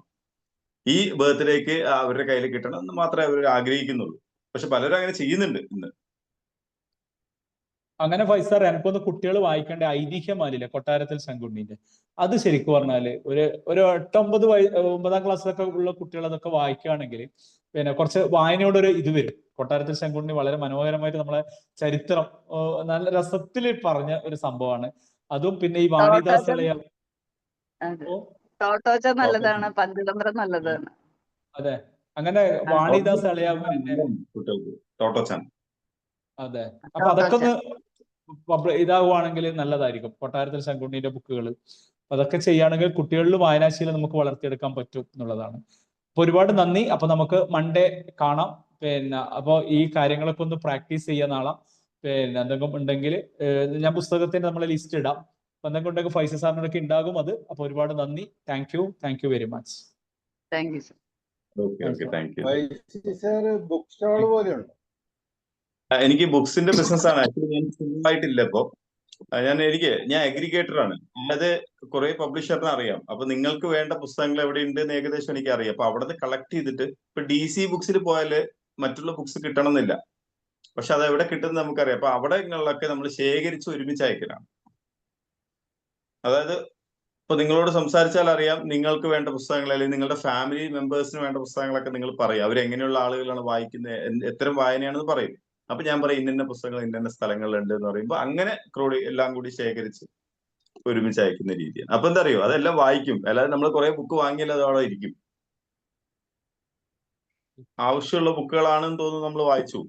Speaker 3: ഈ ബർത്ത്ഡേക്ക് അവരുടെ കയ്യിൽ കിട്ടണം എന്ന് മാത്രമേ അവർ ആഗ്രഹിക്കുന്നുള്ളൂ. പക്ഷെ പലരും അങ്ങനെ ചെയ്യുന്നുണ്ട് ഇന്ന്.
Speaker 2: അങ്ങനെ ഫൈസൽ സാർ, എനിക്കൊന്ന് കുട്ടികൾ വായിക്കേണ്ട ഐതിഹ്യമാലില്ലേ കൊട്ടാരത്തിൽ ശങ്കുണ്ണിന്റെ, അത് ശരിക്കും പറഞ്ഞാല് ഒരു 8-9 ക്ലാസ്സിലൊക്കെ ഉള്ള കുട്ടികൾ അതൊക്കെ വായിക്കുകയാണെങ്കിൽ പിന്നെ കുറച്ച് വായനയോടൊരു ഇത് വരും. കൊട്ടാരത്തിൽ ശങ്കുണ്ണി വളരെ മനോഹരമായിട്ട് നമ്മളെ ചരിത്രം നല്ല രസത്തിൽ പറഞ്ഞ ഒരു സംഭവമാണ്. അതും പിന്നെ ഈ വാണിദാസ് ഇളയ
Speaker 4: ടോട്ടോച്ച നല്ലതാണ്, പഞ്ചതന്ത്രം നല്ലതാണ്.
Speaker 2: അതെ, അങ്ങനെ വാണിദാസ് ഇളയാവൂരിന്റെ അതെ. അപ്പൊ അതൊക്കെ ഒന്ന് ഇതാവുകയാണെങ്കിൽ നല്ലതായിരിക്കും. കൊട്ടാരത്തിൽ ശങ്കുണ്ണിന്റെ ബുക്കുകൾ അതൊക്കെ ചെയ്യുകയാണെങ്കിൽ കുട്ടികളിൽ വായനാശീലം നമുക്ക് വളർത്തിയെടുക്കാൻ പറ്റും എന്നുള്ളതാണ്. അപ്പൊ ഒരുപാട് നന്ദി. അപ്പൊ നമുക്ക് മൺഡേ കാണാം. പിന്നെ അപ്പൊ ഈ കാര്യങ്ങളൊക്കെ ഒന്ന് പ്രാക്ടീസ് ചെയ്യാൻ നാളാം. പിന്നെ എന്തെങ്കിലും ഉണ്ടെങ്കിൽ ഞാൻ പുസ്തകത്തിന്റെ നമ്മളെ ലിസ്റ്റ് ഇടാം. അപ്പൊ എന്തെങ്കിലും ഉണ്ടെങ്കിൽ ഫൈസൽ സാറിനൊക്കെ ഉണ്ടാകും അത്. അപ്പൊ ഒരുപാട് നന്ദി. Thank you very much.
Speaker 4: Thank you sir.
Speaker 5: Book stall പോലെയുണ്ട്.
Speaker 3: എനിക്ക് ബുക്സിന്റെ ബിസിനസ് ആണ് ആക്ച്വലി. ഞാൻ സിംഗിളായിട്ടില്ല ഇപ്പോ. ഞാൻ അഗ്രിഗേറ്റർ ആണ്. അതായത് കുറെ പബ്ലിഷറിനെ അറിയാം. അപ്പൊ നിങ്ങൾക്ക് വേണ്ട പുസ്തകങ്ങൾ എവിടെ ഉണ്ട് എന്ന് ഏകദേശം എനിക്ക് അറിയാം. അപ്പൊ അവിടെ കളക്ട് ചെയ്തിട്ട് ഇപ്പൊ DC ബുക്സിൽ പോയാല് മറ്റുള്ള ബുക്സ് കിട്ടണമെന്നില്ല, പക്ഷെ അത് എവിടെ കിട്ടുന്നത് നമുക്കറിയാം. അപ്പൊ അവിടെങ്ങളിലൊക്കെ നമ്മൾ ശേഖരിച്ച് ഒരുമിച്ച് അയക്കലാണ്. അതായത് ഇപ്പൊ നിങ്ങളോട് സംസാരിച്ചാൽ അറിയാം, നിങ്ങൾക്ക് വേണ്ട പുസ്തകങ്ങൾ അല്ലെങ്കിൽ നിങ്ങളുടെ ഫാമിലി മെമ്പേഴ്സിന് വേണ്ട പുസ്തകങ്ങളൊക്കെ നിങ്ങൾ പറയും. അവരെങ്ങനെയുള്ള ആളുകളാണ് വായിക്കുന്നത്, എത്തരം വായനയാണെന്ന് പറയും. അപ്പൊ ഞാൻ പറയും ഇന്ന പുസ്തകങ്ങൾ ഇന്ന സ്ഥലങ്ങളിലുണ്ട് എന്ന് പറയുമ്പോൾ അങ്ങനെ എല്ലാം കൂടി ശേഖരിച്ച് ഒരുമിച്ച് അയക്കുന്ന രീതിയാണ്. അപ്പൊ എന്താ അറിയോ, അതെല്ലാം വായിക്കും. അല്ലാതെ നമ്മൾ കുറെ ബുക്ക് വാങ്ങിയാൽ അത് അവിടെ ഇരിക്കും. ആവശ്യമുള്ള ബുക്കുകളാണെന്ന് തോന്നുന്നു നമ്മൾ വായിച്ചു.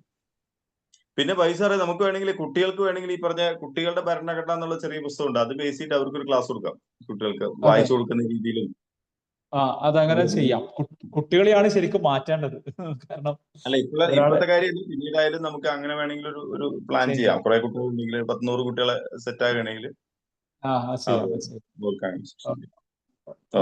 Speaker 3: പിന്നെ പൈസറെ നമുക്ക് വേണമെങ്കിൽ കുട്ടികൾക്ക് വേണമെങ്കിൽ ഈ പറഞ്ഞ കുട്ടികളുടെ ഭരണഘടന എന്നുള്ള ചെറിയ പുസ്തകമുണ്ട്, അത് ബേസ് ചെയ്തിട്ട് അവർക്കൊരു ക്ലാസ് കൊടുക്കാം. കുട്ടികൾക്ക് വായിച്ചു കൊടുക്കുന്ന രീതിയിലും.
Speaker 2: അതങ്ങനെ ചെയ്യാം. കുട്ടികളെയാണ് ശരിക്കും മാറ്റേണ്ടത്. കാരണം
Speaker 3: അല്ല ഇപ്പോഴത്തെ കാര്യം പിന്നീടായാലും നമുക്ക് അങ്ങനെ വേണമെങ്കിൽ ഒരു പ്ലാൻ ചെയ്യാം. കുറെ കുട്ടികൾ ഉണ്ടെങ്കിൽ 100 കുട്ടികളെ സെറ്റ് ആകണമെങ്കിൽ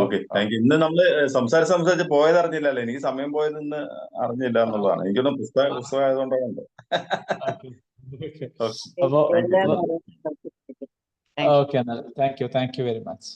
Speaker 3: ഓക്കെ. Thank you. ഇന്ന് നമ്മള് സംസാരിച്ച് പോയത് അറിഞ്ഞില്ലല്ലോ. എനിക്ക് സമയം പോയത് ഇന്ന് അറിഞ്ഞില്ല എന്നുള്ളതാണ്. എനിക്കൊന്നും പുസ്തകം ആയതുകൊണ്ടാണ്.
Speaker 2: അപ്പോ okay, thank you very much.